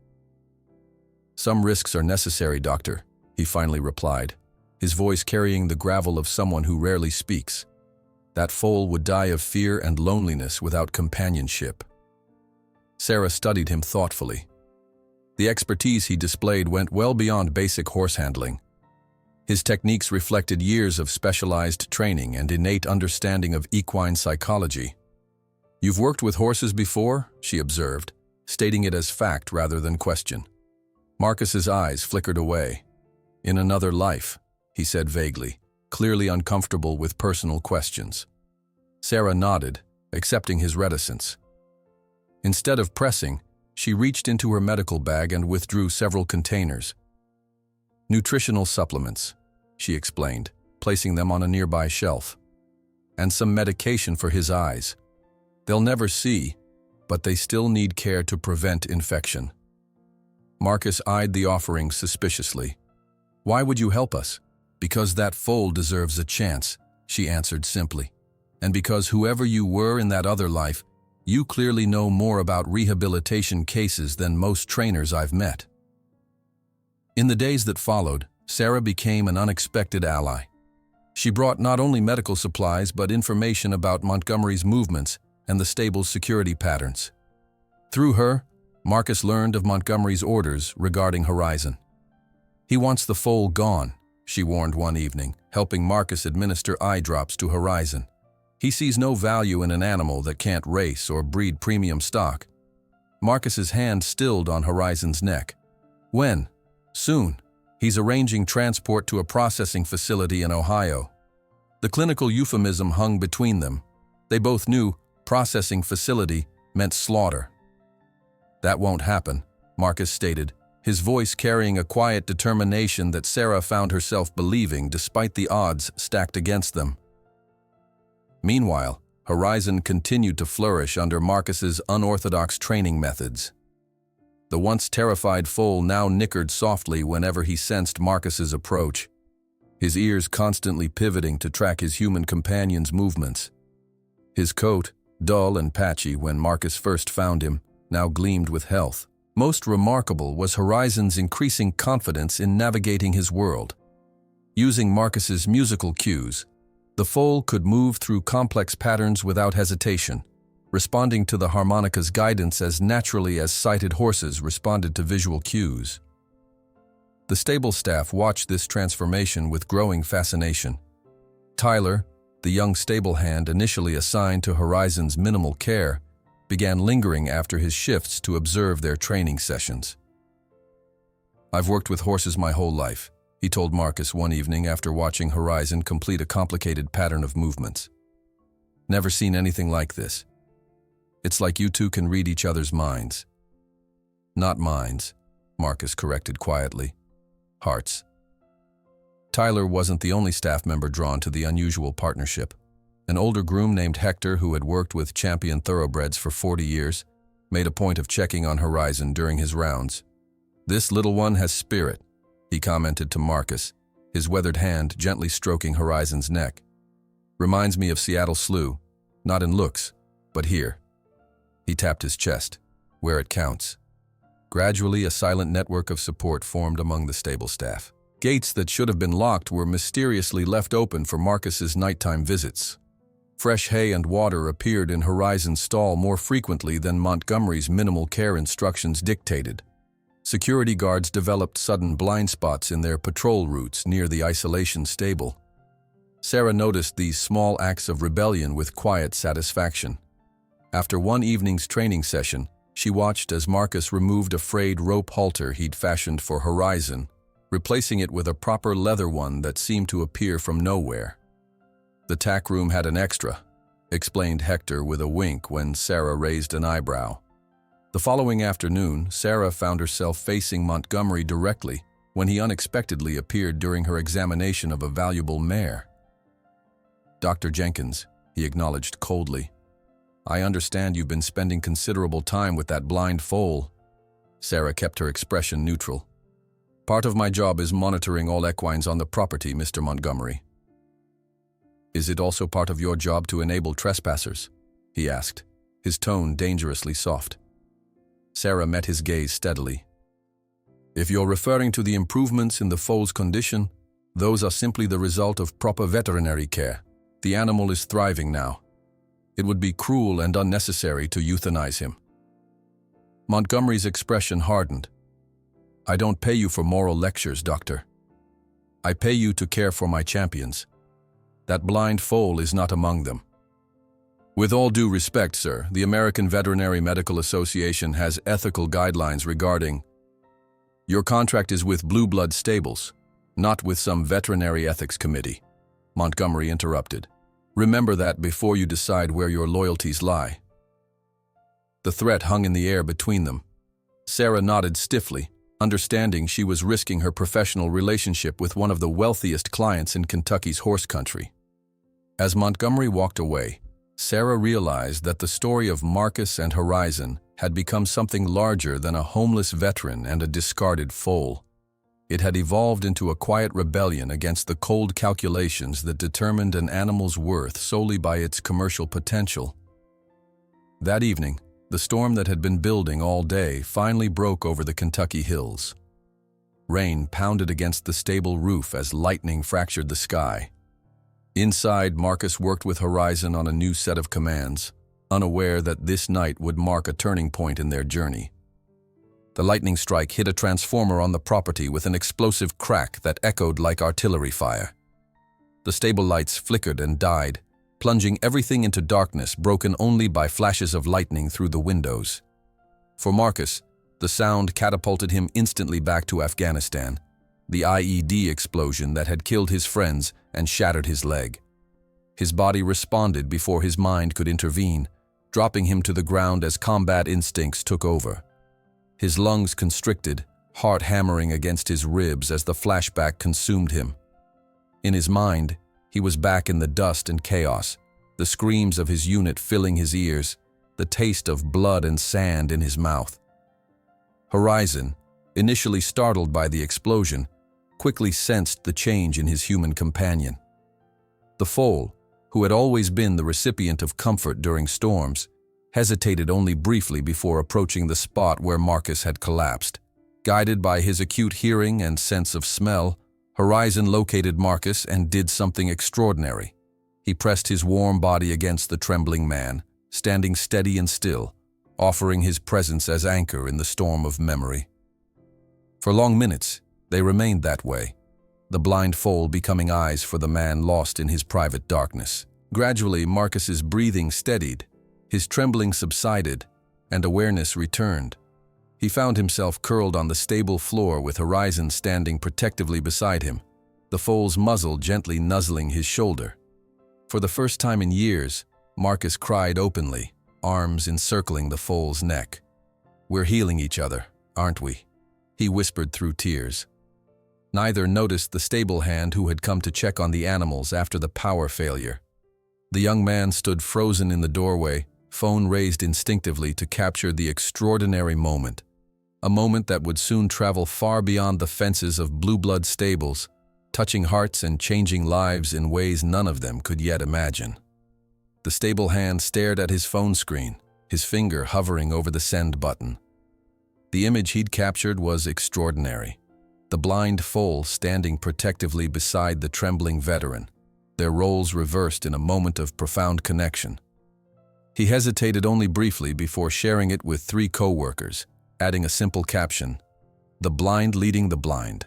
"Some risks are necessary, Doctor," he finally replied, his voice carrying the gravel of someone who rarely speaks. "That foal would die of fear and loneliness without companionship." Sarah studied him thoughtfully. The expertise he displayed went well beyond basic horse handling. His techniques reflected years of specialized training and innate understanding of equine psychology. "You've worked with horses before?" she observed, stating it as fact rather than question. Marcus's eyes flickered away. "In another life," he said vaguely, clearly uncomfortable with personal questions. Sarah nodded, accepting his reticence. Instead of pressing, she reached into her medical bag and withdrew several containers. "Nutritional supplements," she explained, placing them on a nearby shelf. "And some medication for his eyes. They'll never see, but they still need care to prevent infection." Marcus eyed the offering suspiciously. "Why would you help us?" "Because that foal deserves a chance," she answered simply. "And because whoever you were in that other life, you clearly know more about rehabilitation cases than most trainers I've met." In the days that followed, Sarah became an unexpected ally. She brought not only medical supplies but information about Montgomery's movements and the stable's security patterns. Through her, Marcus learned of Montgomery's orders regarding Horizon. "He wants the foal gone," she warned one evening, helping Marcus administer eye drops to Horizon. "He sees no value in an animal that can't race or breed premium stock." Marcus's hand stilled on Horizon's neck. "When?" "Soon. He's arranging transport to a processing facility in Ohio." The clinical euphemism hung between them. They both knew processing facility meant slaughter. "That won't happen," Marcus stated, his voice carrying a quiet determination that Sarah found herself believing despite the odds stacked against them. Meanwhile, Horizon continued to flourish under Marcus's unorthodox training methods. The once terrified foal now nickered softly whenever he sensed Marcus's approach, his ears constantly pivoting to track his human companion's movements. His coat, dull and patchy when Marcus first found him, now gleamed with health. Most remarkable was Horizon's increasing confidence in navigating his world. Using Marcus's musical cues, the foal could move through complex patterns without hesitation, responding to the harmonica's guidance as naturally as sighted horses responded to visual cues. The stable staff watched this transformation with growing fascination. Tyler, the young stable hand initially assigned to Horizon's minimal care, began lingering after his shifts to observe their training sessions. "I've worked with horses my whole life," he told Marcus one evening after watching Horizon complete a complicated pattern of movements. "Never seen anything like this. It's like you two can read each other's minds." "Not minds," Marcus corrected quietly. "Hearts." Tyler wasn't the only staff member drawn to the unusual partnership. An older groom named Hector, who had worked with champion thoroughbreds for 40 years, made a point of checking on Horizon during his rounds. "This little one has spirit," he commented to Marcus, his weathered hand gently stroking Horizon's neck. "Reminds me of Seattle Slew, not in looks, but here." He tapped his chest, where it counts. Gradually, a silent network of support formed among the stable staff. Gates that should have been locked were mysteriously left open for Marcus's nighttime visits. Fresh hay and water appeared in Horizon's stall more frequently than Montgomery's minimal care instructions dictated. Security guards developed sudden blind spots in their patrol routes near the isolation stable. Sarah noticed these small acts of rebellion with quiet satisfaction. After one evening's training session, she watched as Marcus removed a frayed rope halter he'd fashioned for Horizon, replacing it with a proper leather one that seemed to appear from nowhere. "The tack room had an extra," explained Hector with a wink when Sarah raised an eyebrow. The following afternoon, Sarah found herself facing Montgomery directly when he unexpectedly appeared during her examination of a valuable mare. "Dr. Jenkins," he acknowledged coldly. "I understand you've been spending considerable time with that blind foal." Sarah kept her expression neutral. "Part of my job is monitoring all equines on the property, Mr. Montgomery." "Is it also part of your job to enable trespassers?" he asked, his tone dangerously soft. Sarah met his gaze steadily. "If you're referring to the improvements in the foal's condition, those are simply the result of proper veterinary care. The animal is thriving now. It would be cruel and unnecessary to euthanize him." Montgomery's expression hardened. "I don't pay you for moral lectures, Doctor. I pay you to care for my champions. That blind foal is not among them." "With all due respect, sir, the American Veterinary Medical Association has ethical guidelines regarding—" "Your contract is with Blue Blood Stables, not with some veterinary ethics committee," Montgomery interrupted. "Remember that before you decide where your loyalties lie." The threat hung in the air between them. Sarah nodded stiffly, understanding she was risking her professional relationship with one of the wealthiest clients in Kentucky's horse country. As Montgomery walked away, Sarah realized that the story of Marcus and Horizon had become something larger than a homeless veteran and a discarded foal. It had evolved into a quiet rebellion against the cold calculations that determined an animal's worth solely by its commercial potential. That evening, the storm that had been building all day finally broke over the Kentucky hills. Rain pounded against the stable roof as lightning fractured the sky. Inside, Marcus worked with Horizon on a new set of commands, unaware that this night would mark a turning point in their journey. The lightning strike hit a transformer on the property with an explosive crack that echoed like artillery fire. The stable lights flickered and died, plunging everything into darkness broken only by flashes of lightning through the windows. For Marcus, the sound catapulted him instantly back to Afghanistan, the IED explosion that had killed his friends and shattered his leg. His body responded before his mind could intervene, dropping him to the ground as combat instincts took over. His lungs constricted, heart hammering against his ribs as the flashback consumed him. In his mind, he was back in the dust and chaos, the screams of his unit filling his ears, the taste of blood and sand in his mouth. Horizon, initially startled by the explosion, quickly sensed the change in his human companion. The foal, who had always been the recipient of comfort during storms, hesitated only briefly before approaching the spot where Marcus had collapsed. Guided by his acute hearing and sense of smell, Horizon located Marcus and did something extraordinary. He pressed his warm body against the trembling man, standing steady and still, offering his presence as anchor in the storm of memory. For long minutes, they remained that way, the blind foal becoming eyes for the man lost in his private darkness. Gradually, Marcus's breathing steadied, his trembling subsided, and awareness returned. He found himself curled on the stable floor with Horizon standing protectively beside him, the foal's muzzle gently nuzzling his shoulder. For the first time in years, Marcus cried openly, arms encircling the foal's neck. "We're healing each other, aren't we?" he whispered through tears. Neither noticed the stable hand who had come to check on the animals after the power failure. The young man stood frozen in the doorway, phone raised instinctively to capture the extraordinary moment. A moment that would soon travel far beyond the fences of blue blood stables, touching hearts and changing lives in ways none of them could yet imagine. The stable hand stared at his phone screen, his finger hovering over the send button. The image he'd captured was extraordinary. The blind foal standing protectively beside the trembling veteran, their roles reversed in a moment of profound connection. He hesitated only briefly before sharing it with 3 co-workers, adding a simple caption, "The blind leading the blind."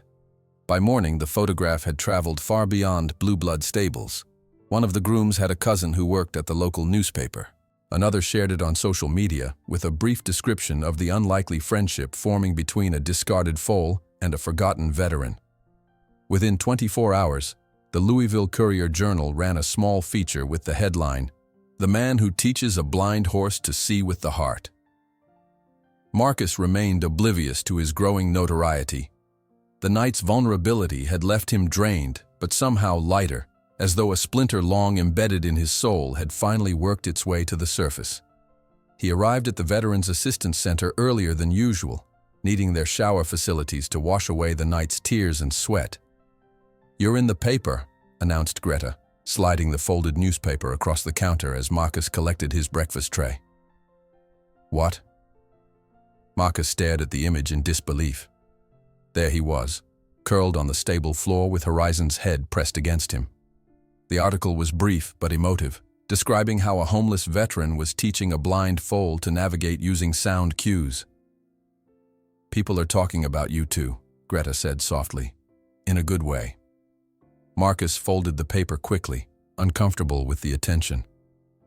By morning, the photograph had traveled far beyond blue blood stables. One of the grooms had a cousin who worked at the local newspaper. Another shared it on social media with a brief description of the unlikely friendship forming between a discarded foal and a forgotten veteran. Within 24 hours, the Louisville Courier-Journal ran a small feature with the headline, "The Man Who Teaches a Blind Horse to See with the Heart." Marcus remained oblivious to his growing notoriety. The night's vulnerability had left him drained, but somehow lighter, as though a splinter long embedded in his soul had finally worked its way to the surface. He arrived at the Veterans Assistance Center earlier than usual, needing their shower facilities to wash away the night's tears and sweat. "You're in the paper," announced Greta, sliding the folded newspaper across the counter as Marcus collected his breakfast tray. "What?" Marcus stared at the image in disbelief. There he was, curled on the stable floor with Horizon's head pressed against him. The article was brief but emotive, describing how a homeless veteran was teaching a blind foal to navigate using sound cues. "People are talking about you too," Greta said softly, "in a good way." Marcus folded the paper quickly, uncomfortable with the attention.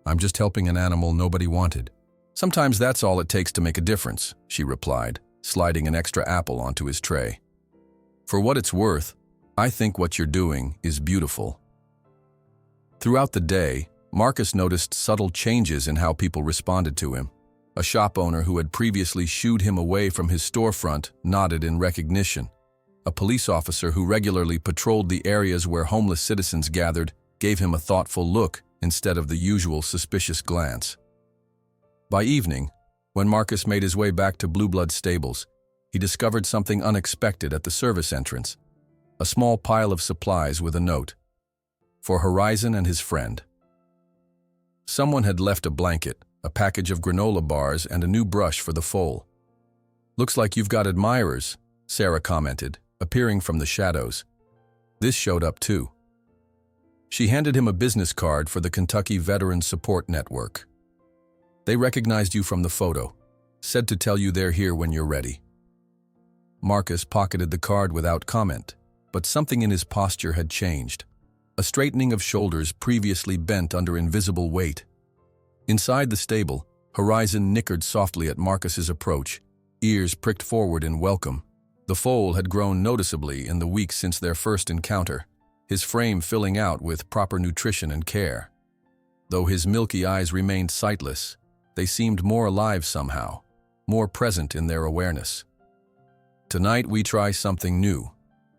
"I'm just helping an animal nobody wanted." "Sometimes that's all it takes to make a difference," she replied, sliding an extra apple onto his tray. "For what it's worth, I think what you're doing is beautiful." Throughout the day, Marcus noticed subtle changes in how people responded to him. A shop owner who had previously shooed him away from his storefront nodded in recognition. A police officer who regularly patrolled the areas where homeless citizens gathered gave him a thoughtful look instead of the usual suspicious glance. By evening, when Marcus made his way back to Blue Blood Stables, he discovered something unexpected at the service entrance. A small pile of supplies with a note. For Horizon and his friend. Someone had left a blanket, a package of granola bars, and a new brush for the foal. "Looks like you've got admirers," Sarah commented, appearing from the shadows. This showed up too. She handed him a business card for the Kentucky Veteran Support Network. "They recognized you from the photo. Said to tell you they're here when you're ready." Marcus pocketed the card without comment, but something in his posture had changed. A straightening of shoulders previously bent under invisible weight. Inside the stable, Horizon nickered softly at Marcus's approach, ears pricked forward in welcome. The foal had grown noticeably in the weeks since their first encounter, his frame filling out with proper nutrition and care. Though his milky eyes remained sightless, they seemed more alive somehow, more present in their awareness. "Tonight we try something new,"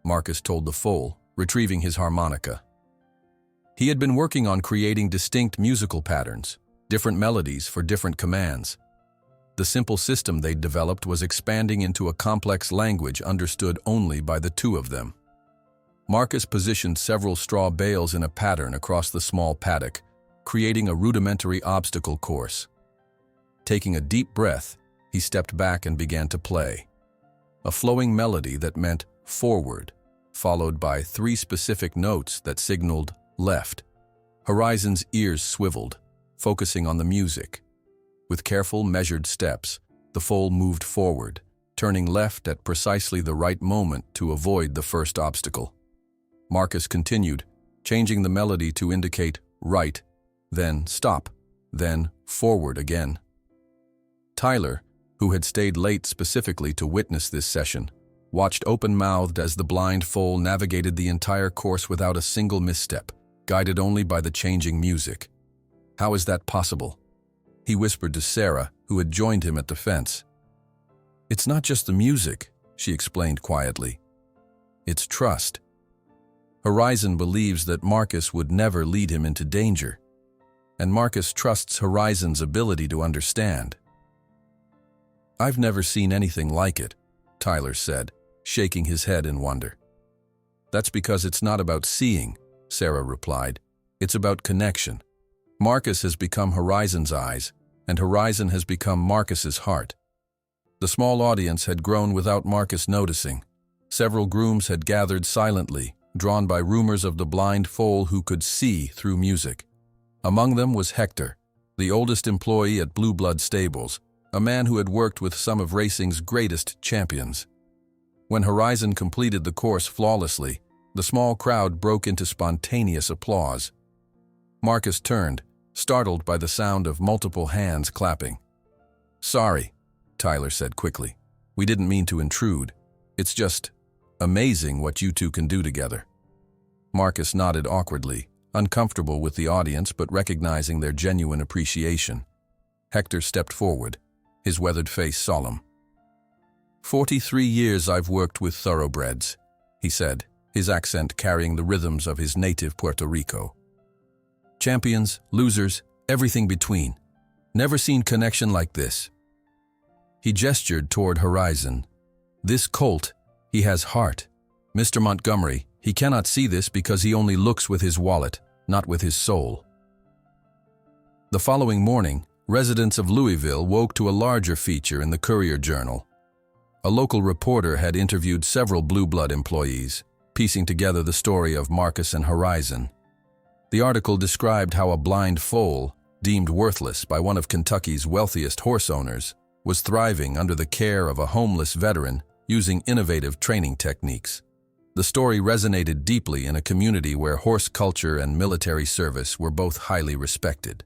Marcus told the foal, retrieving his harmonica. He had been working on creating distinct musical patterns, different melodies for different commands. The simple system they'd developed was expanding into a complex language understood only by the two of them. Marcus positioned several straw bales in a pattern across the small paddock, creating a rudimentary obstacle course. Taking a deep breath, he stepped back and began to play. A flowing melody that meant forward, followed by 3 specific notes that signaled left. Horizon's ears swiveled, focusing on the music. With careful, measured steps, the foal moved forward, turning left at precisely the right moment to avoid the first obstacle. Marcus continued, changing the melody to indicate right, then stop, then forward again. Tyler, who had stayed late specifically to witness this session, watched open-mouthed as the blind foal navigated the entire course without a single misstep, guided only by the changing music. "How is that possible?" he whispered to Sarah, who had joined him at the fence. "It's not just the music," she explained quietly. "It's trust. Horizon believes that Marcus would never lead him into danger, and Marcus trusts Horizon's ability to understand." "I've never seen anything like it," Tyler said, shaking his head in wonder. "That's because it's not about seeing," Sarah replied. "It's about connection. Marcus has become Horizon's eyes, and Horizon has become Marcus's heart." The small audience had grown without Marcus noticing. Several grooms had gathered silently, drawn by rumors of the blind foal who could see through music. Among them was Hector, the oldest employee at Blue Blood Stables, a man who had worked with some of racing's greatest champions. When Horizon completed the course flawlessly, the small crowd broke into spontaneous applause. Marcus turned, startled by the sound of multiple hands clapping. "Sorry," Tyler said quickly. "We didn't mean to intrude. It's just amazing what you two can do together." Marcus nodded awkwardly, uncomfortable with the audience but recognizing their genuine appreciation. Hector stepped forward, his weathered face solemn. 43 years I've worked with thoroughbreds," he said, his accent carrying the rhythms of his native Puerto Rico. "Champions, losers, everything between. Never seen connection like this." He gestured toward Horizon. "This colt, he has heart. Mr. Montgomery, he cannot see this because he only looks with his wallet, not with his soul." The following morning, residents of Louisville woke to a larger feature in the Courier-Journal. A local reporter had interviewed several Blue Blood employees, piecing together the story of Marcus and Horizon. The article described how a blind foal, deemed worthless by one of Kentucky's wealthiest horse owners, was thriving under the care of a homeless veteran using innovative training techniques. The story resonated deeply in a community where horse culture and military service were both highly respected.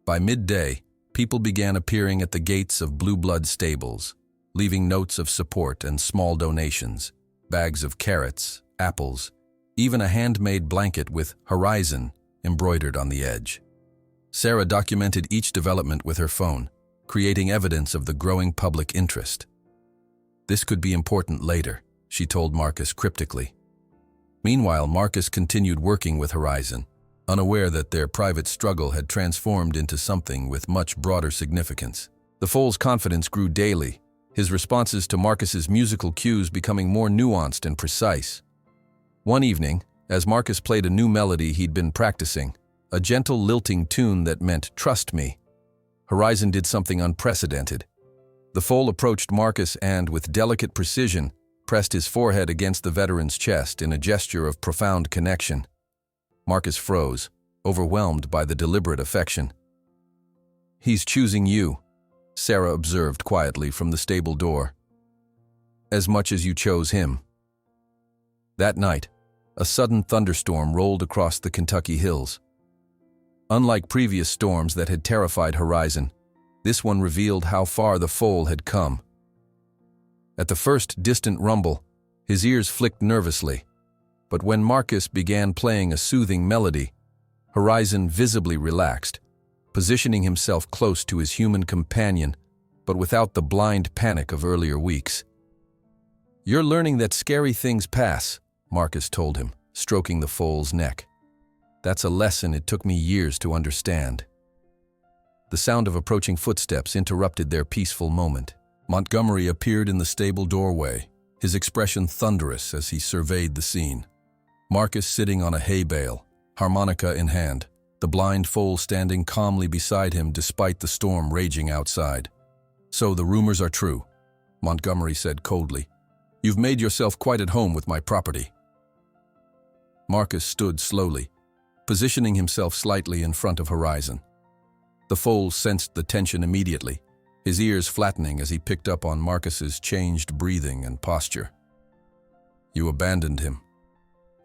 By midday, people began appearing at the gates of Blue Blood Stables, leaving notes of support and small donations, bags of carrots, apples, even a handmade blanket with Horizon embroidered on the edge. Sarah documented each development with her phone, creating evidence of the growing public interest. "This could be important later," she told Marcus cryptically. Meanwhile, Marcus continued working with Horizon, unaware that their private struggle had transformed into something with much broader significance. The foal's confidence grew daily, his responses to Marcus's musical cues becoming more nuanced and precise. One evening, as Marcus played a new melody he'd been practicing, a gentle lilting tune that meant "trust me," Horizon did something unprecedented. The foal approached Marcus and, with delicate precision, pressed his forehead against the veteran's chest in a gesture of profound connection. Marcus froze, overwhelmed by the deliberate affection. "He's choosing you," Sarah observed quietly from the stable door. "As much as you chose him." That night, a sudden thunderstorm rolled across the Kentucky hills. Unlike previous storms that had terrified Horizon, this one revealed how far the foal had come. At the first distant rumble, his ears flicked nervously, but when Marcus began playing a soothing melody, Horizon visibly relaxed, positioning himself close to his human companion, but without the blind panic of earlier weeks. "You're learning that scary things pass," Marcus told him, stroking the foal's neck. "That's a lesson it took me years to understand." The sound of approaching footsteps interrupted their peaceful moment. Montgomery appeared in the stable doorway, his expression thunderous as he surveyed the scene. Marcus sitting on a hay bale, harmonica in hand, the blind foal standing calmly beside him despite the storm raging outside. "So the rumors are true," Montgomery said coldly. "You've made yourself quite at home with my property." Marcus stood slowly, positioning himself slightly in front of Horizon. The foal sensed the tension immediately, his ears flattening as he picked up on Marcus's changed breathing and posture. "You abandoned him,"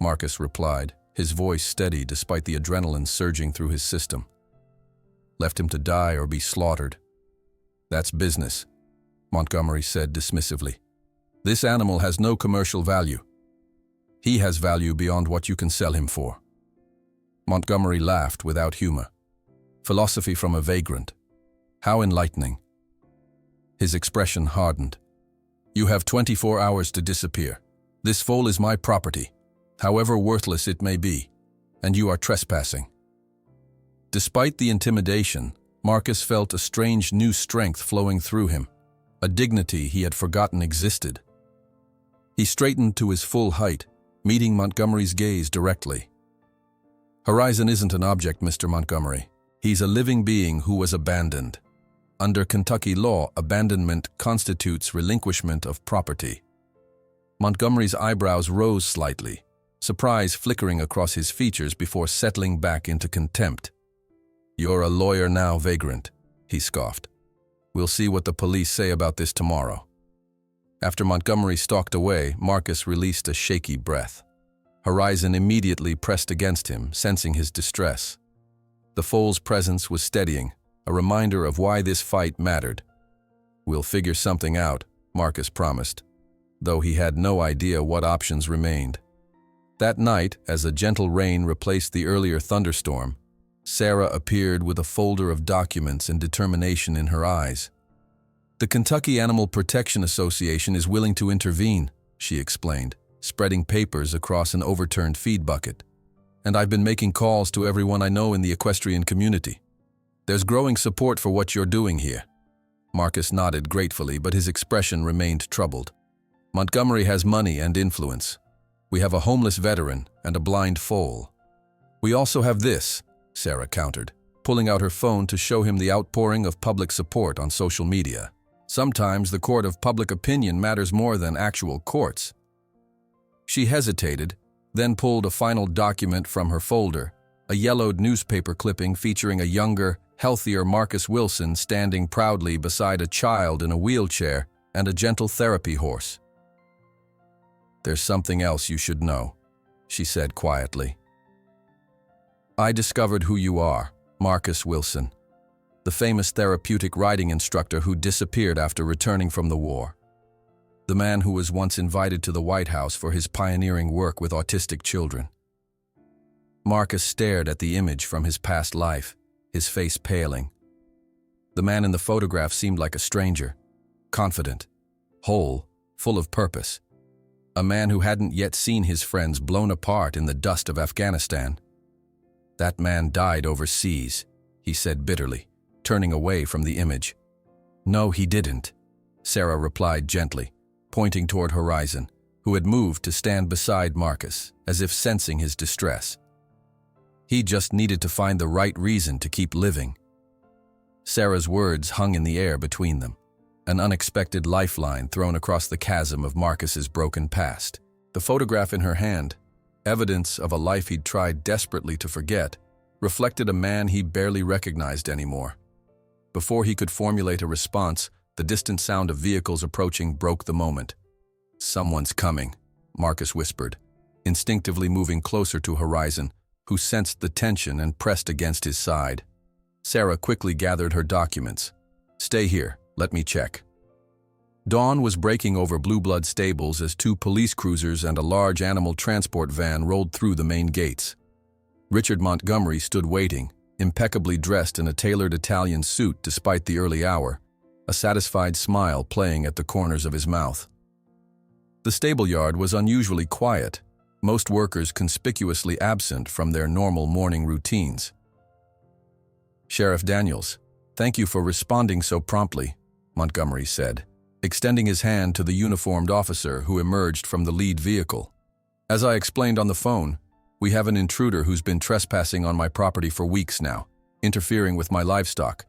Marcus replied, his voice steady despite the adrenaline surging through his system. "Left him to die or be slaughtered. That's business," Montgomery said dismissively. "This animal has no commercial value. He has value beyond what you can sell him for." Montgomery laughed without humor. Philosophy from a vagrant. How enlightening. His expression hardened. "You have 24 hours to disappear. This foal is my property, however worthless it may be, and you are trespassing." Despite the intimidation, Marcus felt a strange new strength flowing through him, a dignity he had forgotten existed. He straightened to his full height, meeting Montgomery's gaze directly. "Horizon isn't an object, Mr. Montgomery. He's a living being who was abandoned. Under Kentucky law, abandonment constitutes relinquishment of property." Montgomery's eyebrows rose slightly, surprise flickering across his features before settling back into contempt. "You're a lawyer now, vagrant," he scoffed. "We'll see what the police say about this tomorrow." After Montgomery stalked away, Marcus released a shaky breath. Horizon immediately pressed against him, sensing his distress. The foal's presence was steadying, a reminder of why this fight mattered. "We'll figure something out," Marcus promised, though he had no idea what options remained. That night, as a gentle rain replaced the earlier thunderstorm, Sarah appeared with a folder of documents and determination in her eyes. "The Kentucky Animal Protection Association is willing to intervene," she explained, spreading papers across an overturned feed bucket. "And I've been making calls to everyone I know in the equestrian community. There's growing support for what you're doing here." Marcus nodded gratefully, but his expression remained troubled. "Montgomery has money and influence. We have a homeless veteran and a blind foal." "We also have this," Sarah countered, pulling out her phone to show him the outpouring of public support on social media. "Sometimes the court of public opinion matters more than actual courts." She hesitated, then pulled a final document from her folder, a yellowed newspaper clipping featuring a younger, healthier Marcus Wilson standing proudly beside a child in a wheelchair and a gentle therapy horse. "There's something else you should know," she said quietly. "I discovered who you are, Marcus Wilson, the famous therapeutic riding instructor who disappeared after returning from the war. The man who was once invited to the White House for his pioneering work with autistic children." Marcus stared at the image from his past life, his face paling. The man in the photograph seemed like a stranger, confident, whole, full of purpose. A man who hadn't yet seen his friends blown apart in the dust of Afghanistan. "That man died overseas," he said bitterly, turning away from the image. "No, he didn't," Sarah replied gently, pointing toward Horizon, who had moved to stand beside Marcus, as if sensing his distress. "He just needed to find the right reason to keep living." Sarah's words hung in the air between them, an unexpected lifeline thrown across the chasm of Marcus's broken past. The photograph in her hand, evidence of a life he'd tried desperately to forget, reflected a man he barely recognized anymore. Before he could formulate a response, the distant sound of vehicles approaching broke the moment. "Someone's coming," Marcus whispered, instinctively moving closer to Horizon, who sensed the tension and pressed against his side. Sarah quickly gathered her documents. "Stay here, let me check." Dawn was breaking over Blue Blood stables as two police cruisers and a large animal transport van rolled through the main gates. Richard Montgomery stood waiting, impeccably dressed in a tailored Italian suit despite the early hour, a satisfied smile playing at the corners of his mouth. The stable yard was unusually quiet, most workers conspicuously absent from their normal morning routines. "Sheriff Daniels, thank you for responding so promptly," Montgomery said, extending his hand to the uniformed officer who emerged from the lead vehicle. "As I explained on the phone, we have an intruder who's been trespassing on my property for weeks now, interfering with my livestock."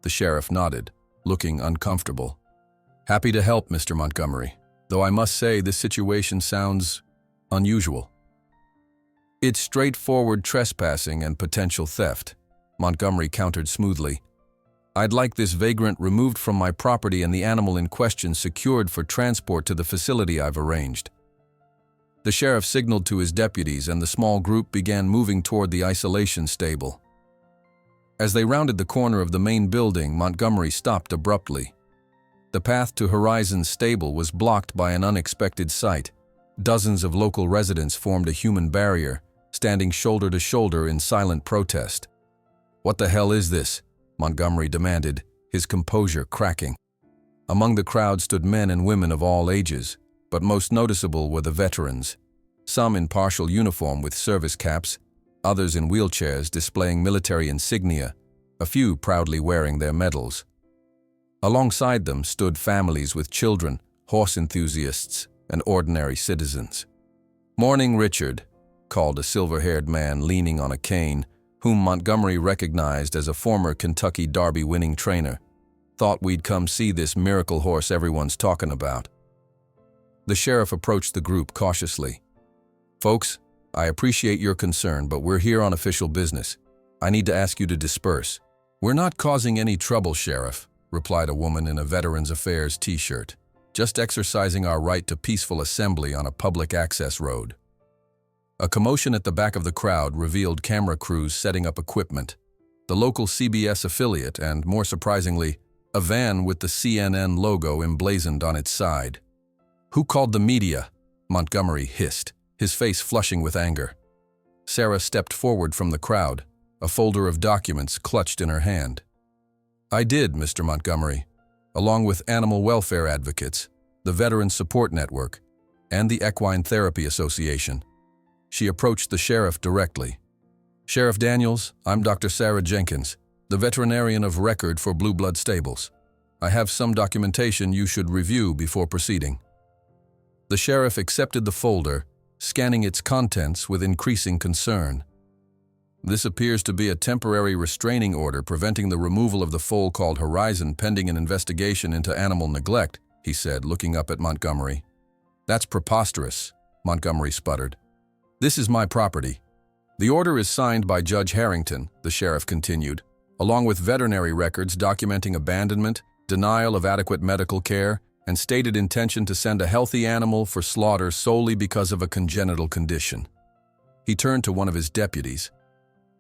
The sheriff nodded, looking uncomfortable. "Happy to help, Mr. Montgomery, though I must say this situation sounds unusual." "It's straightforward trespassing and potential theft," Montgomery countered smoothly. "I'd like this vagrant removed from my property and the animal in question secured for transport to the facility I've arranged." The sheriff signaled to his deputies and the small group began moving toward the isolation stable. As they rounded the corner of the main building, Montgomery stopped abruptly. The path to Horizon's stable was blocked by an unexpected sight. Dozens of local residents formed a human barrier, standing shoulder to shoulder in silent protest. "What the hell is this?" Montgomery demanded, his composure cracking. Among the crowd stood men and women of all ages, but most noticeable were the veterans, some in partial uniform with service caps, others in wheelchairs displaying military insignia, a few proudly wearing their medals. Alongside them stood families with children, horse enthusiasts, and ordinary citizens. "Morning, Richard," called a silver-haired man leaning on a cane, whom Montgomery recognized as a former Kentucky Derby-winning trainer. "Thought we'd come see this miracle horse everyone's talking about." The sheriff approached the group cautiously. "Folks, I appreciate your concern, but we're here on official business. I need to ask you to disperse." "We're not causing any trouble, Sheriff," replied a woman in a Veterans Affairs t-shirt. "Just exercising our right to peaceful assembly on a public access road." A commotion at the back of the crowd revealed camera crews setting up equipment, the local CBS affiliate, and, more surprisingly, a van with the CNN logo emblazoned on its side. "Who called the media?" Montgomery hissed, his face flushing with anger. Sarah stepped forward from the crowd, a folder of documents clutched in her hand. "I did, Mr. Montgomery, along with animal welfare advocates, the Veteran Support Network, and the Equine Therapy Association." She approached the sheriff directly. "Sheriff Daniels, I'm Dr. Sarah Jenkins, the veterinarian of record for Blue Blood Stables. I have some documentation you should review before proceeding." The sheriff accepted the folder, scanning its contents with increasing concern. "This appears to be a temporary restraining order preventing the removal of the foal called Horizon pending an investigation into animal neglect," he said, looking up at Montgomery. "That's preposterous," Montgomery sputtered. "This is my property. The order is signed by Judge Harrington," the sheriff continued, "along with veterinary records documenting abandonment, denial of adequate medical care, and stated intention to send a healthy animal for slaughter solely because of a congenital condition." He turned to one of his deputies.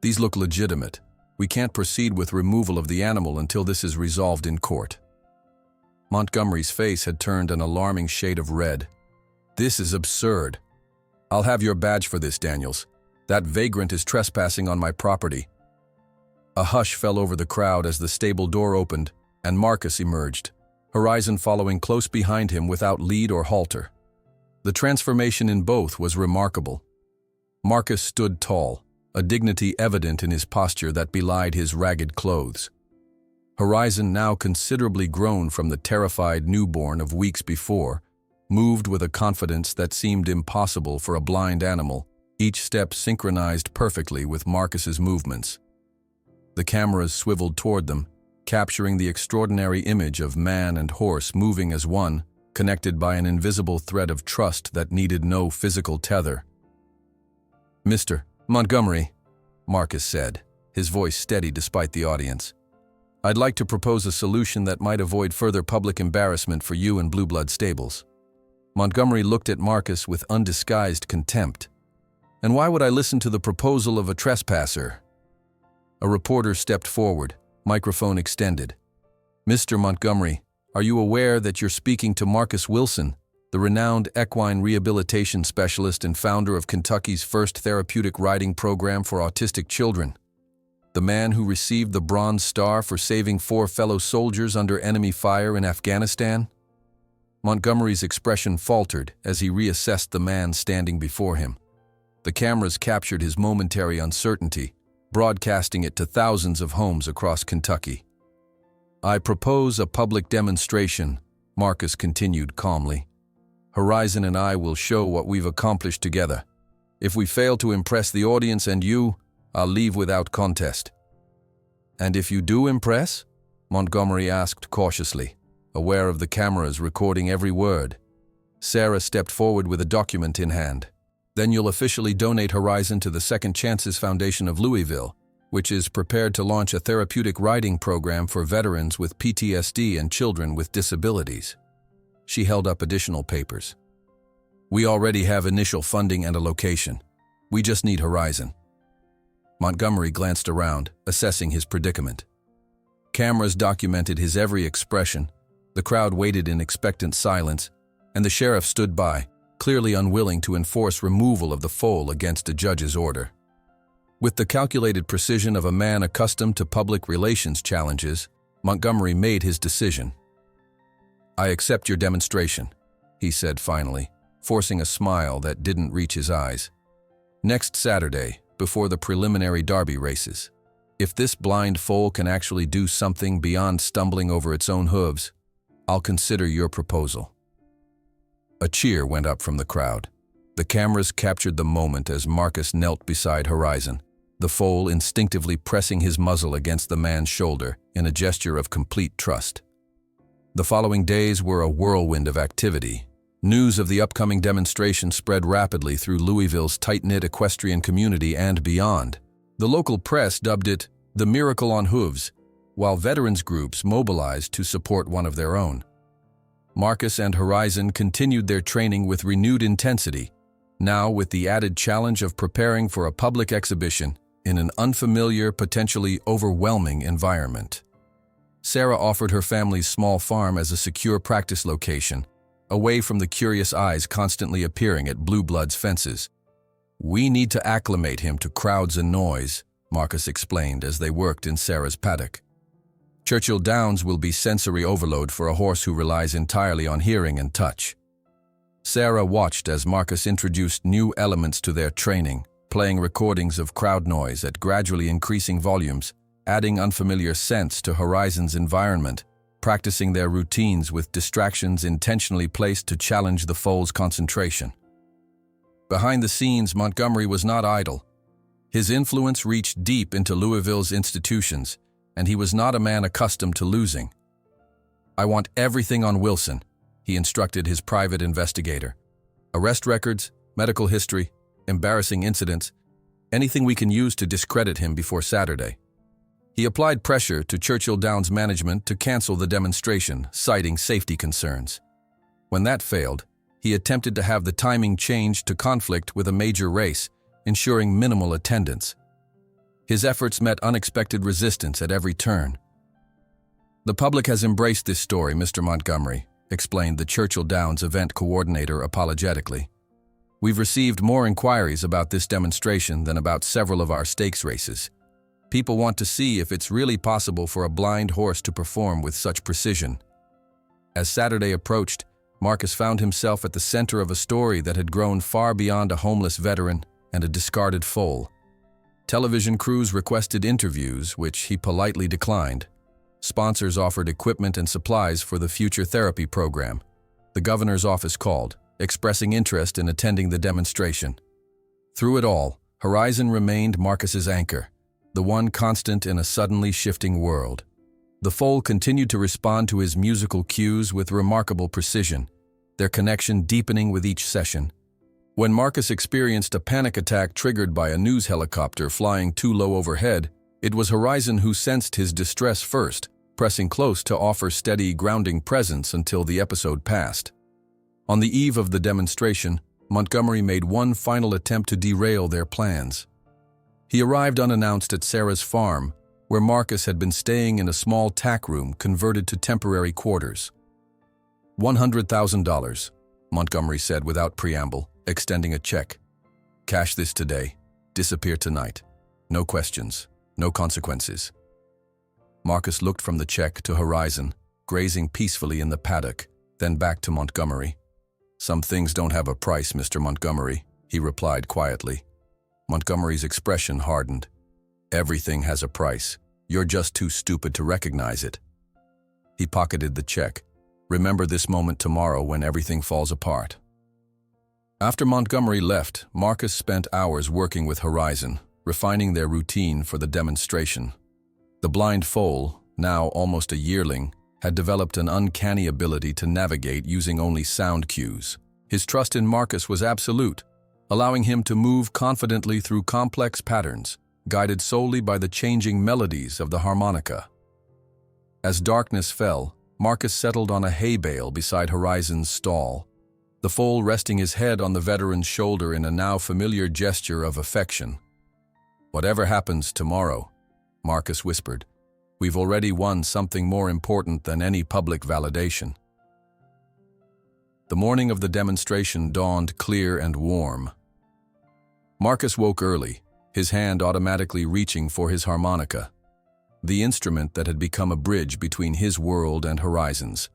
"These look legitimate. We can't proceed with removal of the animal until this is resolved in court." Montgomery's face had turned an alarming shade of red. "This is absurd. I'll have your badge for this, Daniels. That vagrant is trespassing on my property." A hush fell over the crowd as the stable door opened and Marcus emerged, Horizon following close behind him without lead or halter. The transformation in both was remarkable. Marcus stood tall, a dignity evident in his posture that belied his ragged clothes. Horizon, now considerably grown from the terrified newborn of weeks before, moved with a confidence that seemed impossible for a blind animal, each step synchronized perfectly with Marcus's movements. The cameras swiveled toward them, capturing the extraordinary image of man and horse moving as one, connected by an invisible thread of trust that needed no physical tether. Mr. Montgomery, Marcus said, his voice steady despite the audience. I'd like to propose a solution that might avoid further public embarrassment for you and Blue Blood Stables. Montgomery looked at Marcus with undisguised contempt. And why would I listen to the proposal of a trespasser? A reporter stepped forward, microphone extended. Mr. Montgomery, are you aware that you're speaking to Marcus Wilson, the renowned equine rehabilitation specialist and founder of Kentucky's first therapeutic riding program for autistic children? The man who received the Bronze Star for saving 4 fellow soldiers under enemy fire in Afghanistan? Montgomery's expression faltered as he reassessed the man standing before him. The cameras captured his momentary uncertainty, broadcasting it to thousands of homes across Kentucky. I propose a public demonstration, Marcus continued calmly. Horizon and I will show what we've accomplished together. If we fail to impress the audience and you, I'll leave without contest. And if you do impress? Montgomery asked cautiously, aware of the cameras recording every word. Sarah stepped forward with a document in hand. Then you'll officially donate Horizon to the Second Chances Foundation of Louisville, which is prepared to launch a therapeutic riding program for veterans with PTSD and children with disabilities. She held up additional papers. We already have initial funding and a location. We just need Horizon. Montgomery glanced around, assessing his predicament. Cameras documented his every expression. The crowd waited in expectant silence, and the sheriff stood by, clearly unwilling to enforce removal of the foal against a judge's order. With the calculated precision of a man accustomed to public relations challenges, Montgomery made his decision. I accept your demonstration, he said finally, forcing a smile that didn't reach his eyes. Next Saturday, before the preliminary Derby races, if this blind foal can actually do something beyond stumbling over its own hooves, I'll consider your proposal. A cheer went up from the crowd. The cameras captured the moment as Marcus knelt beside Horizon, the foal instinctively pressing his muzzle against the man's shoulder in a gesture of complete trust. The following days were a whirlwind of activity. News of the upcoming demonstration spread rapidly through Louisville's tight-knit equestrian community and beyond. The local press dubbed it the Miracle on Hooves, while veterans groups mobilized to support one of their own. Marcus and Horizon continued their training with renewed intensity, now with the added challenge of preparing for a public exhibition in an unfamiliar, potentially overwhelming environment. Sarah offered her family's small farm as a secure practice location, away from the curious eyes constantly appearing at Blue Blood's fences. We need to acclimate him to crowds and noise, Marcus explained as they worked in Sarah's paddock. Churchill Downs will be sensory overload for a horse who relies entirely on hearing and touch. Sarah watched as Marcus introduced new elements to their training, playing recordings of crowd noise at gradually increasing volumes, adding unfamiliar scents to Horizon's environment, practicing their routines with distractions intentionally placed to challenge the foal's concentration. Behind the scenes, Montgomery was not idle. His influence reached deep into Louisville's institutions, and he was not a man accustomed to losing. I want everything on Wilson, he instructed his private investigator. Arrest records, medical history, embarrassing incidents, anything we can use to discredit him before Saturday. He applied pressure to Churchill Downs management to cancel the demonstration, citing safety concerns. When that failed, he attempted to have the timing changed to conflict with a major race, ensuring minimal attendance. His efforts met unexpected resistance at every turn. The public has embraced this story, Mr. Montgomery, explained the Churchill Downs event coordinator apologetically. We've received more inquiries about this demonstration than about several of our stakes races. People want to see if it's really possible for a blind horse to perform with such precision. As Saturday approached, Marcus found himself at the center of a story that had grown far beyond a homeless veteran and a discarded foal. Television crews requested interviews, which he politely declined. Sponsors offered equipment and supplies for the future therapy program. The governor's office called, expressing interest in attending the demonstration. Through it all, Horizon remained Marcus's anchor, the one constant in a suddenly shifting world. The foal continued to respond to his musical cues with remarkable precision, their connection deepening with each session. When Marcus experienced a panic attack triggered by a news helicopter flying too low overhead, it was Horizon who sensed his distress first, pressing close to offer steady, grounding presence until the episode passed. On the eve of the demonstration, Montgomery made one final attempt to derail their plans. He arrived unannounced at Sarah's farm, where Marcus had been staying in a small tack room converted to temporary quarters. $100,000, Montgomery said without preamble, extending a check. Cash this today. Disappear tonight. No questions. No consequences. Marcus looked from the check to Horizon, grazing peacefully in the paddock, then back to Montgomery. Some things don't have a price, Mr. Montgomery, he replied quietly. Montgomery's expression hardened. Everything has a price. You're just too stupid to recognize it. He pocketed the check. Remember this moment tomorrow when everything falls apart. After Montgomery left, Marcus spent hours working with Horizon, refining their routine for the demonstration. The blind foal, now almost a yearling, had developed an uncanny ability to navigate using only sound cues. His trust in Marcus was absolute, allowing him to move confidently through complex patterns, guided solely by the changing melodies of the harmonica. As darkness fell, Marcus settled on a hay bale beside Horizon's stall, the foal resting his head on the veteran's shoulder in a now familiar gesture of affection. Whatever happens tomorrow, Marcus whispered, we've already won something more important than any public validation. The morning of the demonstration dawned clear and warm. Marcus woke early, his hand automatically reaching for his harmonica, the instrument that had become a bridge between his world and Horizon's.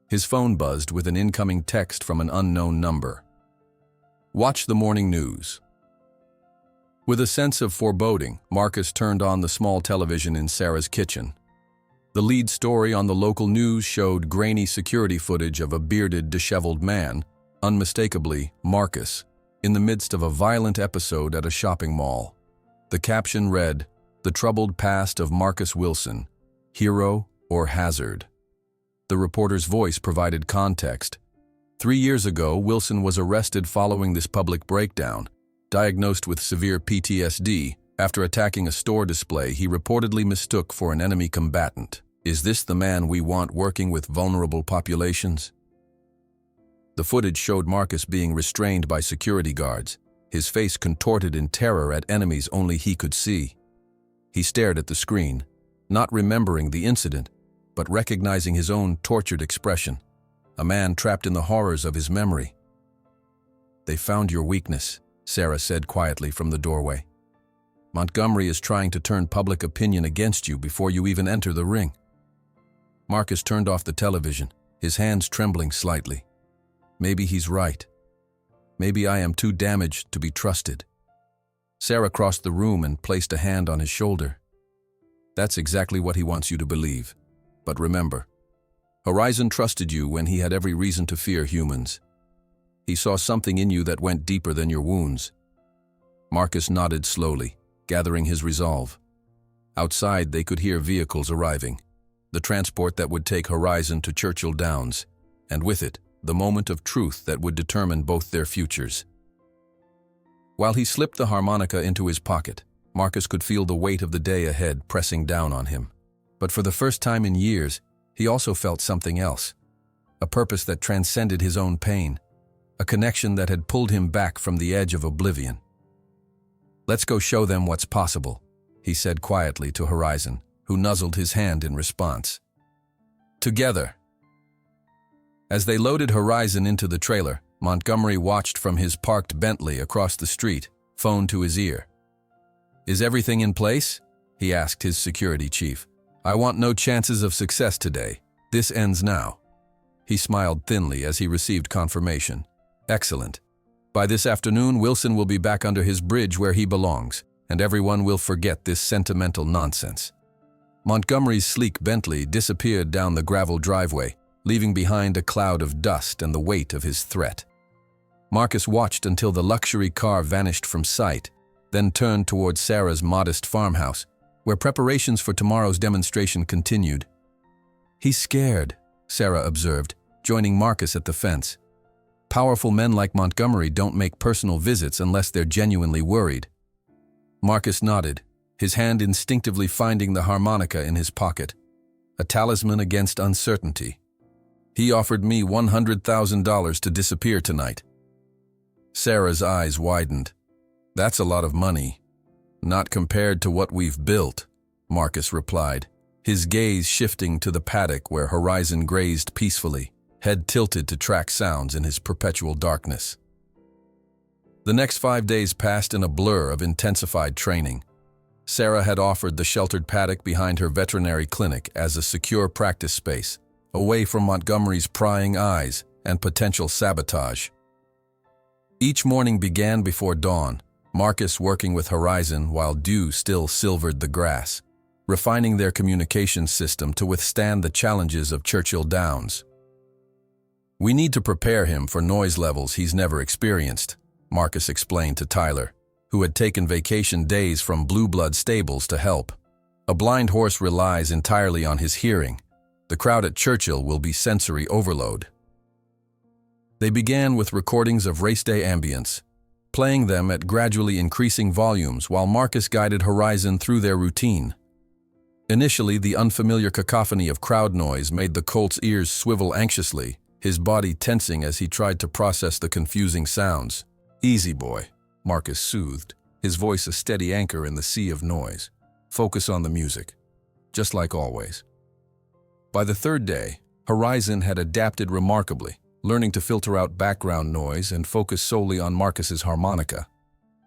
His phone buzzed with an incoming text from an unknown number. Watch the morning news. With a sense of foreboding, Marcus turned on the small television in Sarah's kitchen. The lead story on the local news showed grainy security footage of a bearded, disheveled man, unmistakably Marcus, in the midst of a violent episode at a shopping mall. The caption read, "The troubled past of Marcus Wilson, hero or hazard." The reporter's voice provided context. 3 years ago, Wilson was arrested following this public breakdown. Diagnosed with severe PTSD, after attacking a store display he reportedly mistook for an enemy combatant. Is this the man we want working with vulnerable populations? The footage showed Marcus being restrained by security guards, his face contorted in terror at enemies only he could see. He stared at the screen, not remembering the incident, but recognizing his own tortured expression, a man trapped in the horrors of his memory. They found your weakness, Sarah said quietly from the doorway. Montgomery is trying to turn public opinion against you before you even enter the ring. Marcus turned off the television, his hands trembling slightly. Maybe he's right. Maybe I am too damaged to be trusted. Sarah crossed the room and placed a hand on his shoulder. That's exactly what he wants you to believe. But remember, Horizon trusted you when he had every reason to fear humans. He saw something in you that went deeper than your wounds. Marcus nodded slowly, gathering his resolve. Outside, they could hear vehicles arriving, the transport that would take Horizon to Churchill Downs, and with it, the moment of truth that would determine both their futures. While he slipped the harmonica into his pocket, Marcus could feel the weight of the day ahead pressing down on him. But for the first time in years, he also felt something else, a purpose that transcended his own pain, a connection that had pulled him back from the edge of oblivion. Let's go show them what's possible, he said quietly to Horizon, who nuzzled his hand in response. Together. As they loaded Horizon into the trailer, Montgomery watched from his parked Bentley across the street, phone to his ear. Is everything in place? He asked his security chief. I want no chances of success today. This ends now. He smiled thinly as he received confirmation. Excellent. By this afternoon, Wilson will be back under his bridge where he belongs, and everyone will forget this sentimental nonsense. Montgomery's sleek Bentley disappeared down the gravel driveway, leaving behind a cloud of dust and the weight of his threat. Marcus watched until the luxury car vanished from sight, then turned toward Sarah's modest farmhouse, where preparations for tomorrow's demonstration continued. He's scared, Sarah observed, joining Marcus at the fence. Powerful men like Montgomery don't make personal visits unless they're genuinely worried. Marcus nodded, his hand instinctively finding the harmonica in his pocket, a talisman against uncertainty. He offered me $100,000 to disappear tonight. Sarah's eyes widened. That's a lot of money. Not compared to what we've built, Marcus replied, his gaze shifting to the paddock where Horizon grazed peacefully, head tilted to track sounds in his perpetual darkness. The next 5 days passed in a blur of intensified training. Sarah had offered the sheltered paddock behind her veterinary clinic as a secure practice space, away from Montgomery's prying eyes and potential sabotage. Each morning began before dawn, Marcus working with Horizon while dew still silvered the grass, refining their communication system to withstand the challenges of Churchill Downs. We need to prepare him for noise levels he's never experienced, Marcus explained to Tyler, who had taken vacation days from Blue Blood Stables to help. A blind horse relies entirely on his hearing. The crowd at Churchill will be sensory overload. They began with recordings of race day ambience, playing them at gradually increasing volumes while Marcus guided Horizon through their routine. Initially, the unfamiliar cacophony of crowd noise made the colt's ears swivel anxiously, his body tensing as he tried to process the confusing sounds. "Easy, boy," Marcus soothed, his voice a steady anchor in the sea of noise. "Focus on the music, just like always." By the third day, Horizon had adapted remarkably, learning to filter out background noise and focus solely on Marcus's harmonica.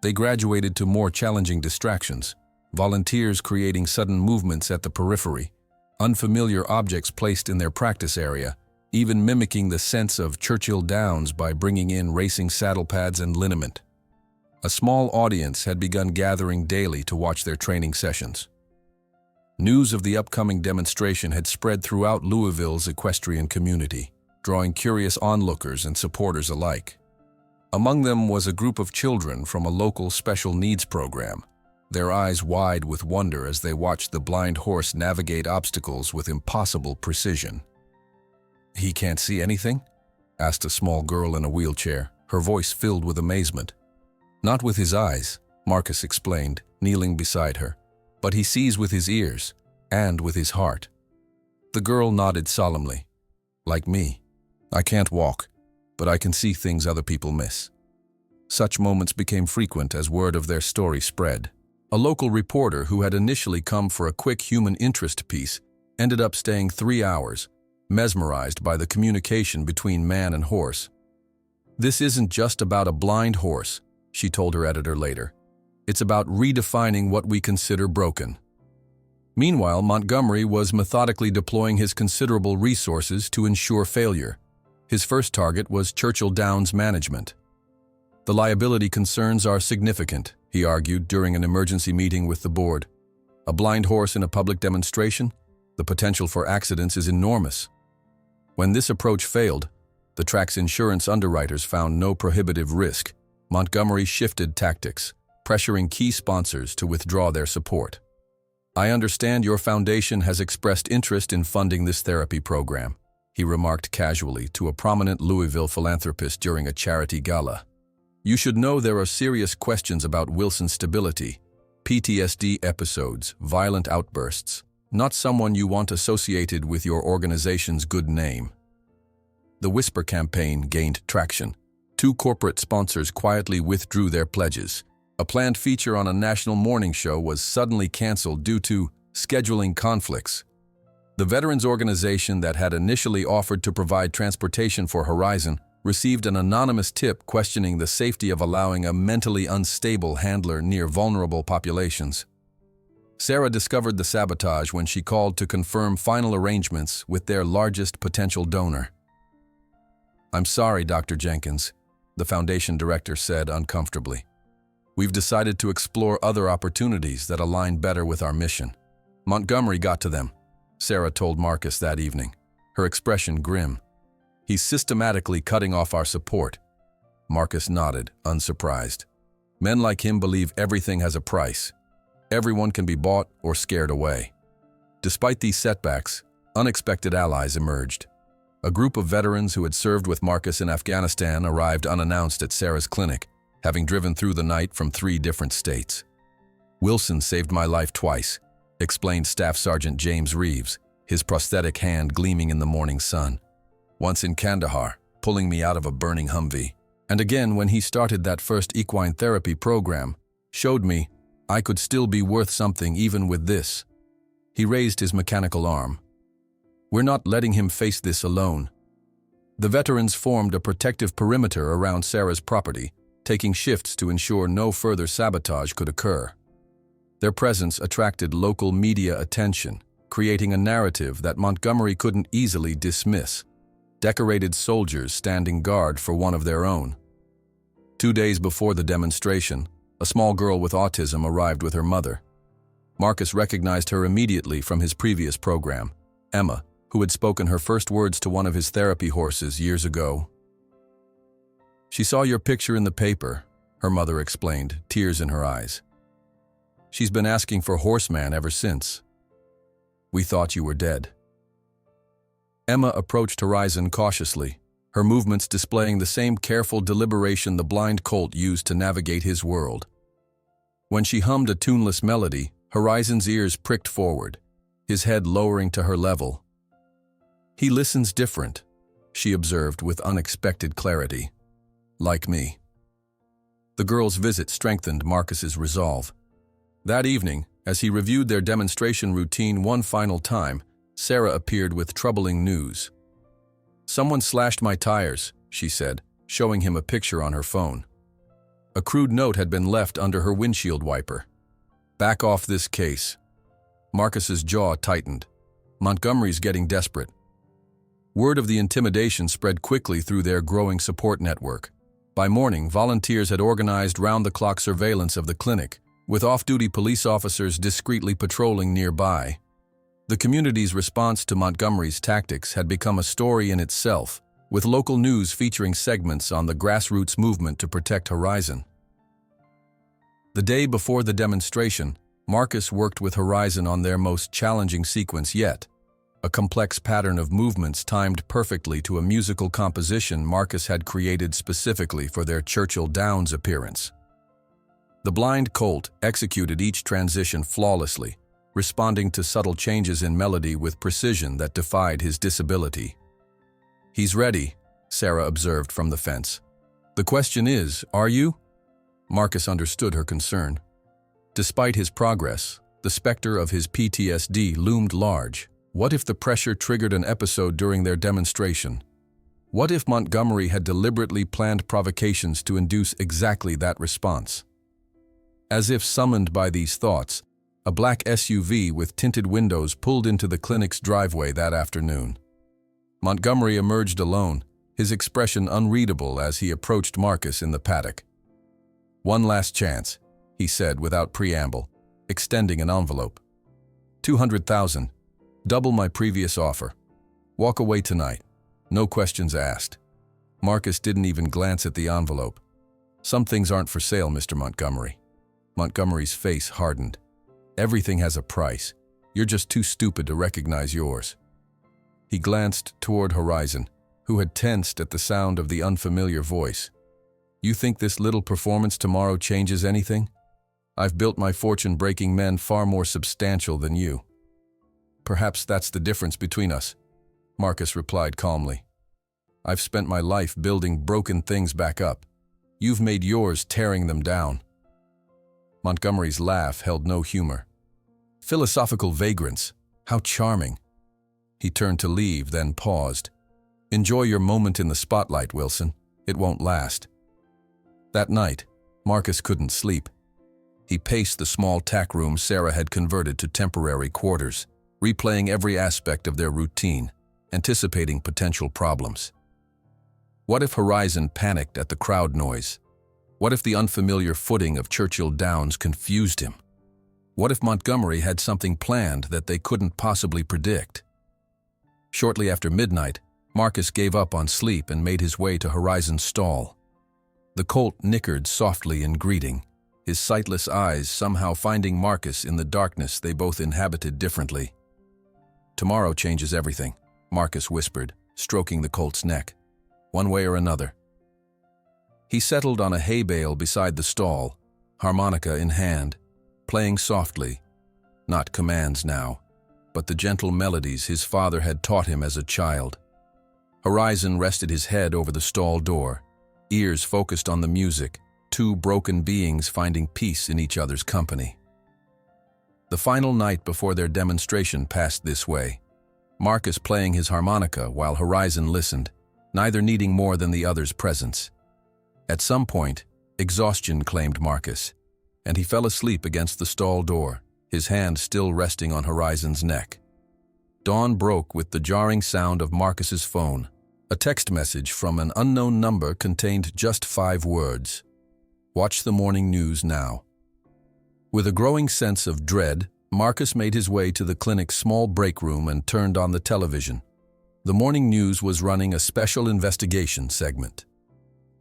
They graduated to more challenging distractions, volunteers creating sudden movements at the periphery, unfamiliar objects placed in their practice area, even mimicking the sense of Churchill Downs by bringing in racing saddle pads and liniment. A small audience had begun gathering daily to watch their training sessions. News of the upcoming demonstration had spread throughout Louisville's equestrian community, drawing curious onlookers and supporters alike. Among them was a group of children from a local special needs program, their eyes wide with wonder as they watched the blind horse navigate obstacles with impossible precision. "He can't see anything?" asked a small girl in a wheelchair, her voice filled with amazement. "Not with his eyes," Marcus explained, kneeling beside her, "but he sees with his ears and with his heart." The girl nodded solemnly. "Like me. I can't walk, but I can see things other people miss." Such moments became frequent as word of their story spread. A local reporter who had initially come for a quick human interest piece ended up staying 3 hours, mesmerized by the communication between man and horse. "This isn't just about a blind horse," she told her editor later. "It's about redefining what we consider broken." Meanwhile, Montgomery was methodically deploying his considerable resources to ensure failure. His first target was Churchill Downs management. "The liability concerns are significant," he argued during an emergency meeting with the board. "A blind horse in a public demonstration? The potential for accidents is enormous." When this approach failed, the track's insurance underwriters found no prohibitive risk. Montgomery shifted tactics, pressuring key sponsors to withdraw their support. "I understand your foundation has expressed interest in funding this therapy program," he remarked casually to a prominent Louisville philanthropist during a charity gala. "You should know there are serious questions about Wilson's stability, PTSD episodes, violent outbursts. Not someone you want associated with your organization's good name." The Whisper campaign gained traction. 2 corporate sponsors quietly withdrew their pledges. A planned feature on a national morning show was suddenly canceled due to scheduling conflicts. The veterans organization that had initially offered to provide transportation for Horizon received an anonymous tip questioning the safety of allowing a mentally unstable handler near vulnerable populations. Sarah discovered the sabotage when she called to confirm final arrangements with their largest potential donor. "I'm sorry, Dr. Jenkins," the foundation director said uncomfortably. "We've decided to explore other opportunities that align better with our mission." "Montgomery got to them," Sarah told Marcus that evening, her expression grim. "He's systematically cutting off our support." Marcus nodded, unsurprised. Men like him believe everything has a price. Everyone can be bought or scared away. Despite these setbacks, unexpected allies emerged. A group of veterans who had served with Marcus in Afghanistan arrived unannounced at Sarah's clinic, having driven through the night from 3 different states. "Wilson saved my life twice," explained Staff Sergeant James Reeves, his prosthetic hand gleaming in the morning sun. "Once in Kandahar, pulling me out of a burning Humvee. And again when he started that first equine therapy program, showed me I could still be worth something even with this." He raised his mechanical arm. "We're not letting him face this alone." The veterans formed a protective perimeter around Sarah's property, taking shifts to ensure no further sabotage could occur. Their presence attracted local media attention, creating a narrative that Montgomery couldn't easily dismiss. Decorated soldiers standing guard for one of their own. 2 days before the demonstration, a small girl with autism arrived with her mother. Marcus recognized her immediately from his previous program, Emma, who had spoken her first words to one of his therapy horses years ago. "She saw your picture in the paper," her mother explained, tears in her eyes. "She's been asking for Horseman ever since. We thought you were dead." Emma approached Horizon cautiously, her movements displaying the same careful deliberation the blind colt used to navigate his world. When she hummed a tuneless melody, Horizon's ears pricked forward, his head lowering to her level. "He listens different," she observed with unexpected clarity. "Like me." The girl's visit strengthened Marcus's resolve. That evening, as he reviewed their demonstration routine one final time, Sarah appeared with troubling news. "Someone slashed my tires," she said, showing him a picture on her phone. A crude note had been left under her windshield wiper. "Back off this case." Marcus's jaw tightened. Montgomery's getting desperate. Word of the intimidation spread quickly through their growing support network. By morning, volunteers had organized round-the-clock surveillance of the clinic, with off-duty police officers discreetly patrolling nearby. The community's response to Montgomery's tactics had become a story in itself, with local news featuring segments on the grassroots movement to protect Horizon. The day before the demonstration, Marcus worked with Horizon on their most challenging sequence yet, a complex pattern of movements timed perfectly to a musical composition Marcus had created specifically for their Churchill Downs appearance. The blind colt executed each transition flawlessly, responding to subtle changes in melody with precision that defied his disability. "He's ready," Sarah observed from the fence. "The question is, are you?" Marcus understood her concern. Despite his progress, the specter of his PTSD loomed large. What if the pressure triggered an episode during their demonstration? What if Montgomery had deliberately planned provocations to induce exactly that response? As if summoned by these thoughts, a black SUV with tinted windows pulled into the clinic's driveway that afternoon. Montgomery emerged alone, his expression unreadable as he approached Marcus in the paddock. "One last chance," he said without preamble, extending an envelope. 200,000, double my previous offer. Walk away tonight, no questions asked. Marcus didn't even glance at the envelope. "Some things aren't for sale, Mr. Montgomery." Montgomery's face hardened. "Everything has a price. You're just too stupid to recognize yours." He glanced toward Horizon, who had tensed at the sound of the unfamiliar voice. "You think this little performance tomorrow changes anything? I've built my fortune breaking men far more substantial than you." "Perhaps that's the difference between us," Marcus replied calmly. "I've spent my life building broken things back up. You've made yours tearing them down." Montgomery's laugh held no humor. "Philosophical vagrants, how charming." He turned to leave, then paused. "Enjoy your moment in the spotlight, Wilson. It won't last." That night, Marcus couldn't sleep. He paced the small tack room Sarah had converted to temporary quarters, replaying every aspect of their routine, anticipating potential problems. What if Horizon panicked at the crowd noise? What if the unfamiliar footing of Churchill Downs confused him? What if Montgomery had something planned that they couldn't possibly predict? Shortly after midnight, Marcus gave up on sleep and made his way to Horizon's stall. The colt nickered softly in greeting, his sightless eyes somehow finding Marcus in the darkness they both inhabited differently. "Tomorrow changes everything," Marcus whispered, stroking the colt's neck, one way or another. He settled on a hay bale beside the stall, harmonica in hand, playing softly, not commands now, but the gentle melodies his father had taught him as a child. Horizon rested his head over the stall door, ears focused on the music, two broken beings finding peace in each other's company. The final night before their demonstration passed this way, Marcus playing his harmonica while Horizon listened, neither needing more than the other's presence. At some point, exhaustion claimed Marcus, and he fell asleep against the stall door, his hand still resting on Horizon's neck. Dawn broke with the jarring sound of Marcus's phone. A text message from an unknown number contained just 5 words. "Watch the morning news now." With a growing sense of dread, Marcus made his way to the clinic's small break room and turned on the television. The morning news was running a special investigation segment.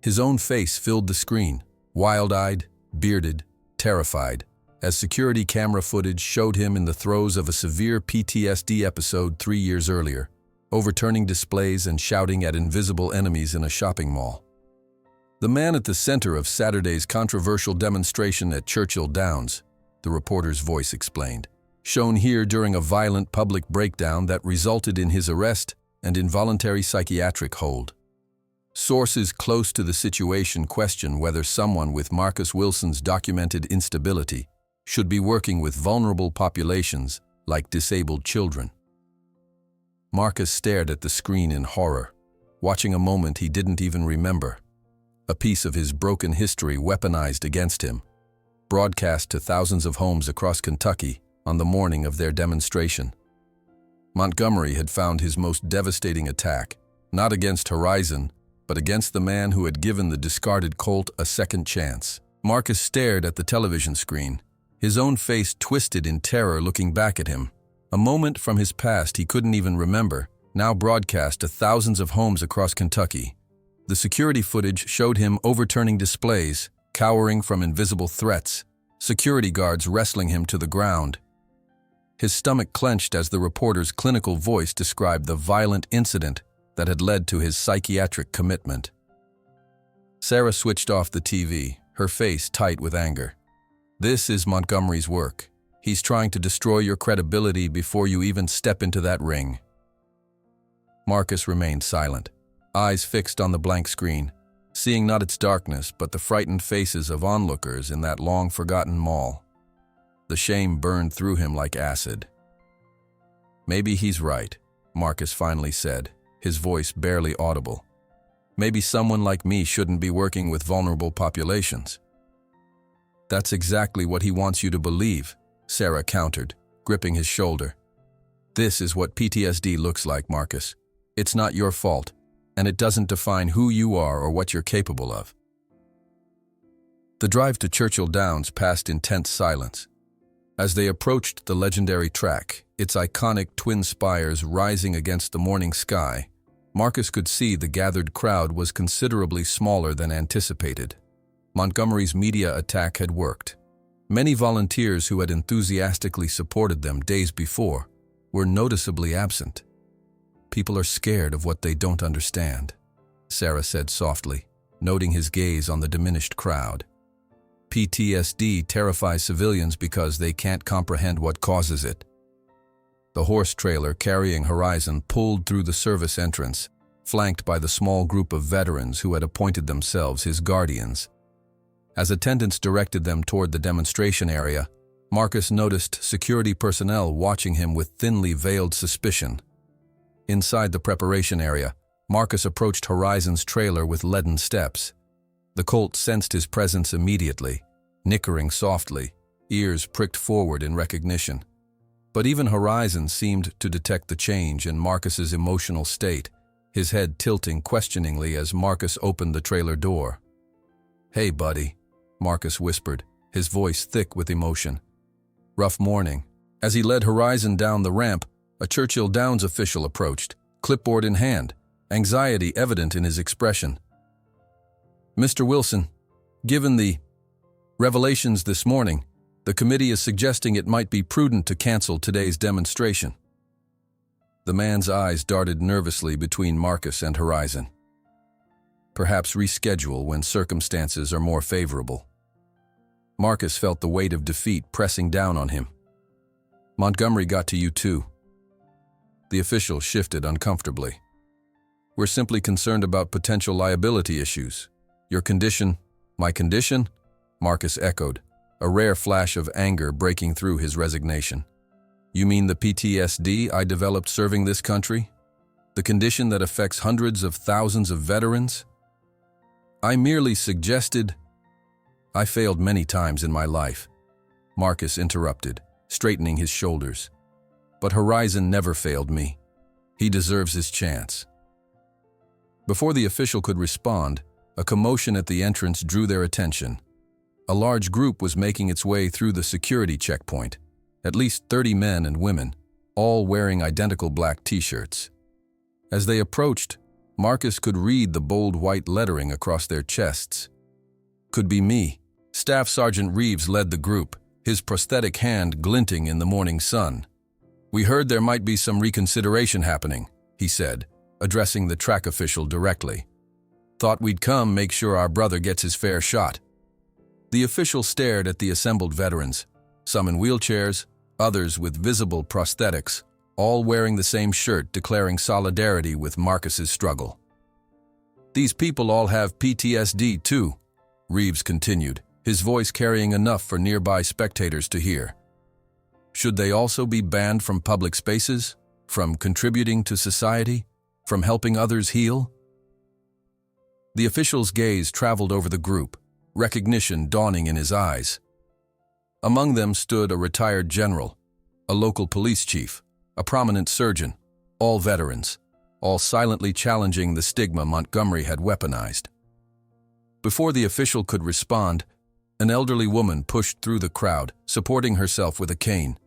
His own face filled the screen, wild-eyed, bearded, terrified, as security camera footage showed him in the throes of a severe PTSD episode 3 years earlier, overturning displays and shouting at invisible enemies in a shopping mall. The man at the center of Saturday's controversial demonstration at Churchill Downs, the reporter's voice explained, shown here during a violent public breakdown that resulted in his arrest and involuntary psychiatric hold. Sources close to the situation question whether someone with Marcus Wilson's documented instability should be working with vulnerable populations like disabled children. Marcus stared at the screen in horror, watching a moment he didn't even remember. A piece of his broken history weaponized against him, broadcast to thousands of homes across Kentucky on the morning of their demonstration. Montgomery had found his most devastating attack, not against Horizon, but against the man who had given the discarded colt a second chance. Marcus stared at the television screen, his own face twisted in terror looking back at him. A moment from his past he couldn't even remember, now broadcast to thousands of homes across Kentucky. The security footage showed him overturning displays, cowering from invisible threats, security guards wrestling him to the ground. His stomach clenched as the reporter's clinical voice described the violent incident that had led to his psychiatric commitment. Sarah switched off the TV, her face tight with anger. "This is Montgomery's work. He's trying to destroy your credibility before you even step into that ring." Marcus remained silent, eyes fixed on the blank screen, seeing not its darkness but the frightened faces of onlookers in that long-forgotten mall. The shame burned through him like acid. "Maybe he's right," Marcus finally said, his voice barely audible. "Maybe someone like me shouldn't be working with vulnerable populations." "That's exactly what he wants you to believe," Sarah countered, gripping his shoulder. "This is what PTSD looks like, Marcus. It's not your fault, and it doesn't define who you are or what you're capable of." The drive to Churchill Downs passed in tense silence. As they approached the legendary track, its iconic twin spires rising against the morning sky, Marcus could see the gathered crowd was considerably smaller than anticipated. Montgomery's media attack had worked. Many volunteers who had enthusiastically supported them days before were noticeably absent. "People are scared of what they don't understand," Sarah said softly, noting his gaze on the diminished crowd. "PTSD terrifies civilians because they can't comprehend what causes it." The horse trailer carrying Horizon pulled through the service entrance, flanked by the small group of veterans who had appointed themselves his guardians. As attendants directed them toward the demonstration area, Marcus noticed security personnel watching him with thinly veiled suspicion. Inside the preparation area, Marcus approached Horizon's trailer with leaden steps. The colt sensed his presence immediately, nickering softly, ears pricked forward in recognition. But even Horizon seemed to detect the change in Marcus's emotional state, his head tilting questioningly as Marcus opened the trailer door. "Hey, buddy," Marcus whispered, his voice thick with emotion. "Rough morning." As he led Horizon down the ramp, a Churchill Downs official approached, clipboard in hand, anxiety evident in his expression. "Mr. Wilson, given the revelations this morning, the committee is suggesting it might be prudent to cancel today's demonstration." The man's eyes darted nervously between Marcus and Horizon. Perhaps reschedule when circumstances are more favorable. Marcus felt the weight of defeat pressing down on him. Montgomery got to you too. The official shifted uncomfortably. We're simply concerned about potential liability issues. Your condition, my condition? Marcus echoed, a rare flash of anger breaking through his resignation. You mean the PTSD I developed serving this country? The condition that affects hundreds of thousands of veterans? I merely suggested. I failed many times in my life. Marcus interrupted, straightening his shoulders. But Horizon never failed me. He deserves his chance. Before the official could respond, a commotion at the entrance drew their attention. A large group was making its way through the security checkpoint, at least 30 men and women, all wearing identical black t-shirts. As they approached, Marcus could read the bold white lettering across their chests. Could be me. Staff Sergeant Reeves led the group, his prosthetic hand glinting in the morning sun. We heard there might be some reconsideration happening, he said, addressing the track official directly. Thought we'd come make sure our brother gets his fair shot. The official stared at the assembled veterans, some in wheelchairs, others with visible prosthetics, all wearing the same shirt declaring solidarity with Marcus's struggle. These people all have PTSD too, Reeves continued, his voice carrying enough for nearby spectators to hear. Should they also be banned from public spaces, from contributing to society, from helping others heal? The official's gaze traveled over the group, recognition dawning in his eyes. Among them stood a retired general, a local police chief, a prominent surgeon, all veterans, all silently challenging the stigma Montgomery had weaponized. Before the official could respond, an elderly woman pushed through the crowd, supporting herself with a cane.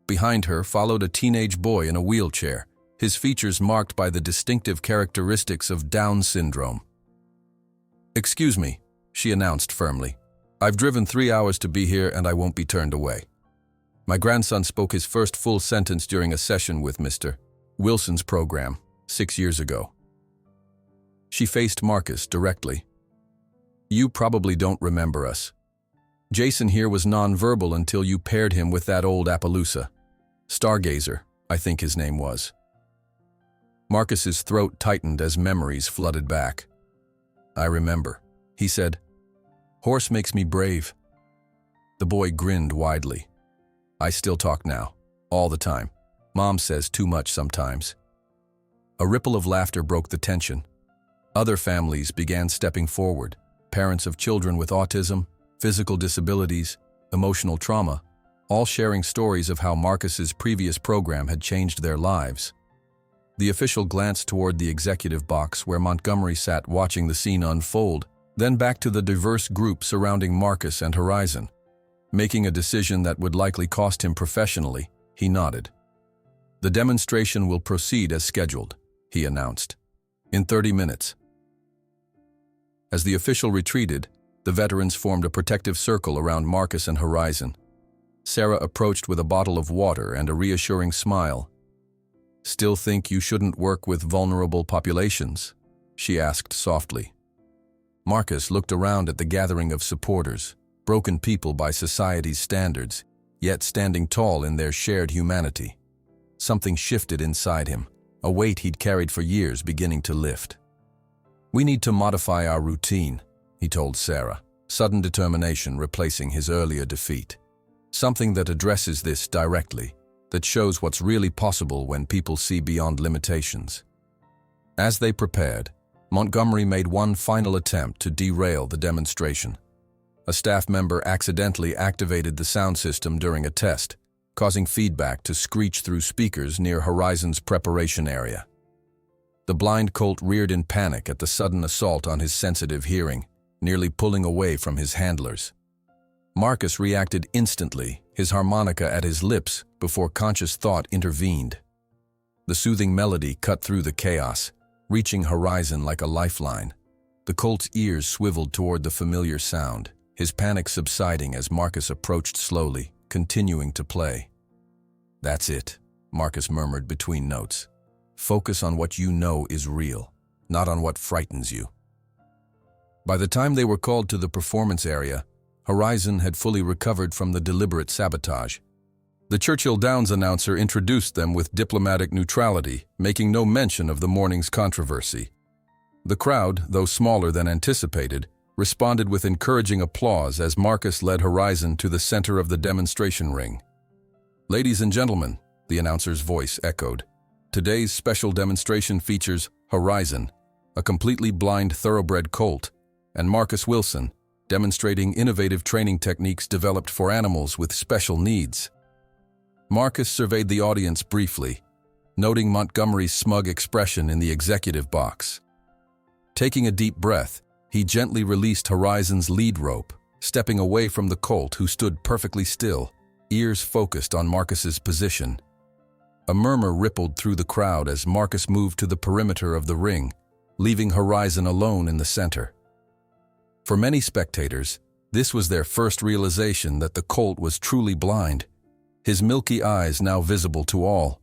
Behind her followed a teenage boy in a wheelchair, his features marked by the distinctive characteristics of Down syndrome. "Excuse me," she announced firmly. "I've driven 3 hours to be here and I won't be turned away." My grandson spoke his first full sentence during a session with Mr. Wilson's program 6 years ago. She faced Marcus directly. "You probably don't remember us. Jason here was nonverbal until you paired him with that old Appaloosa. Stargazer, I think his name was." Marcus's throat tightened as memories flooded back. "I remember," he said. "Horse makes me brave." The boy grinned widely. "I still talk now, all the time. Mom says too much sometimes." A ripple of laughter broke the tension. Other families began stepping forward, parents of children with autism, physical disabilities, emotional trauma, all sharing stories of how Marcus's previous program had changed their lives. The official glanced toward the executive box where Montgomery sat watching the scene unfold, then back to the diverse group surrounding Marcus and Horizon. Making a decision that would likely cost him professionally, he nodded. "The demonstration will proceed as scheduled," he announced. "In 30 minutes. As the official retreated, the veterans formed a protective circle around Marcus and Horizon. Sarah approached with a bottle of water and a reassuring smile. "Still think you shouldn't work with vulnerable populations?" she asked softly. Marcus looked around at the gathering of supporters, broken people by society's standards, yet standing tall in their shared humanity. Something shifted inside him, a weight he'd carried for years beginning to lift. "We need to modify our routine," he told Sarah, sudden determination replacing his earlier defeat. "Something that addresses this directly, that shows what's really possible when people see beyond limitations." As they prepared, Montgomery made one final attempt to derail the demonstration. A staff member accidentally activated the sound system during a test, causing feedback to screech through speakers near Horizon's preparation area. The blind colt reared in panic at the sudden assault on his sensitive hearing, nearly pulling away from his handlers. Marcus reacted instantly, his harmonica at his lips before conscious thought intervened. The soothing melody cut through the chaos, reaching Horizon like a lifeline. The colt's ears swiveled toward the familiar sound, his panic subsiding as Marcus approached slowly, continuing to play. "That's it," Marcus murmured between notes. Focus on what you know is real, not on what frightens you. By the time they were called to the performance area, Horizon had fully recovered from the deliberate sabotage. The Churchill Downs announcer introduced them with diplomatic neutrality, making no mention of the morning's controversy. The crowd, though smaller than anticipated, responded with encouraging applause as Marcus led Horizon to the center of the demonstration ring. "Ladies and gentlemen," the announcer's voice echoed, "today's special demonstration features Horizon, a completely blind thoroughbred colt, and Marcus Wilson, demonstrating innovative training techniques developed for animals with special needs." Marcus surveyed the audience briefly, noting Montgomery's smug expression in the executive box. Taking a deep breath, he gently released Horizon's lead rope, stepping away from the colt who stood perfectly still, ears focused on Marcus's position. A murmur rippled through the crowd as Marcus moved to the perimeter of the ring, leaving Horizon alone in the center. For many spectators, this was their first realization that the colt was truly blind, his milky eyes now visible to all.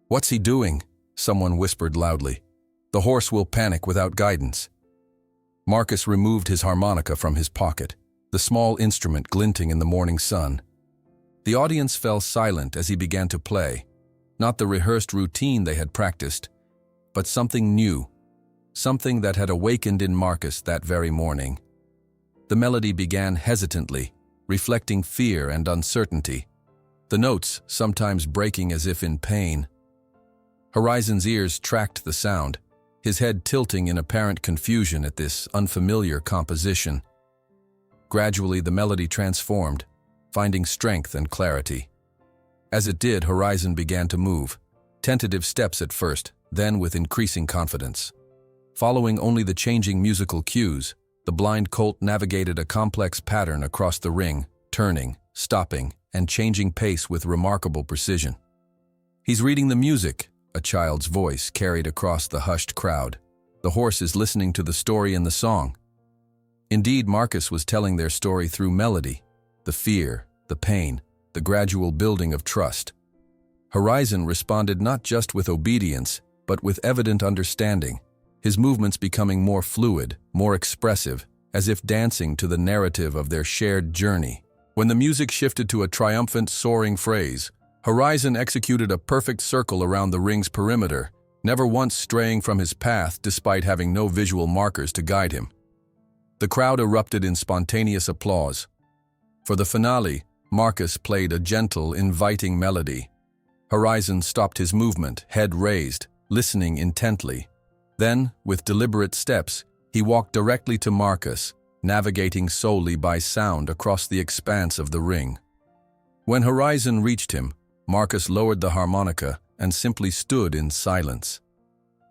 "What's he doing?" someone whispered loudly. "The horse will panic without guidance." Marcus removed his harmonica from his pocket, the small instrument glinting in the morning sun. The audience fell silent as he began to play, not the rehearsed routine they had practiced, but something new, something that had awakened in Marcus that very morning. The melody began hesitantly, reflecting fear and uncertainty, the notes sometimes breaking as if in pain. Horizon's ears tracked the sound, his head tilting in apparent confusion at this unfamiliar composition. Gradually, the melody transformed, finding strength and clarity. As it did, Horizon began to move, tentative steps at first, then with increasing confidence. Following only the changing musical cues, the blind colt navigated a complex pattern across the ring, turning, stopping, and changing pace with remarkable precision. "He's reading the music," a child's voice carried across the hushed crowd. "The horse is listening to the story in the song." Indeed, Marcus was telling their story through melody, the fear, the pain, the gradual building of trust. Horizon responded not just with obedience, but with evident understanding, his movements becoming more fluid, more expressive, as if dancing to the narrative of their shared journey. When the music shifted to a triumphant, soaring phrase, Horizon executed a perfect circle around the ring's perimeter, never once straying from his path despite having no visual markers to guide him. The crowd erupted in spontaneous applause. For the finale, Marcus played a gentle, inviting melody. Horizon stopped his movement, head raised, listening intently. Then, with deliberate steps, he walked directly to Marcus, navigating solely by sound across the expanse of the ring. When Horizon reached him, Marcus lowered the harmonica and simply stood in silence.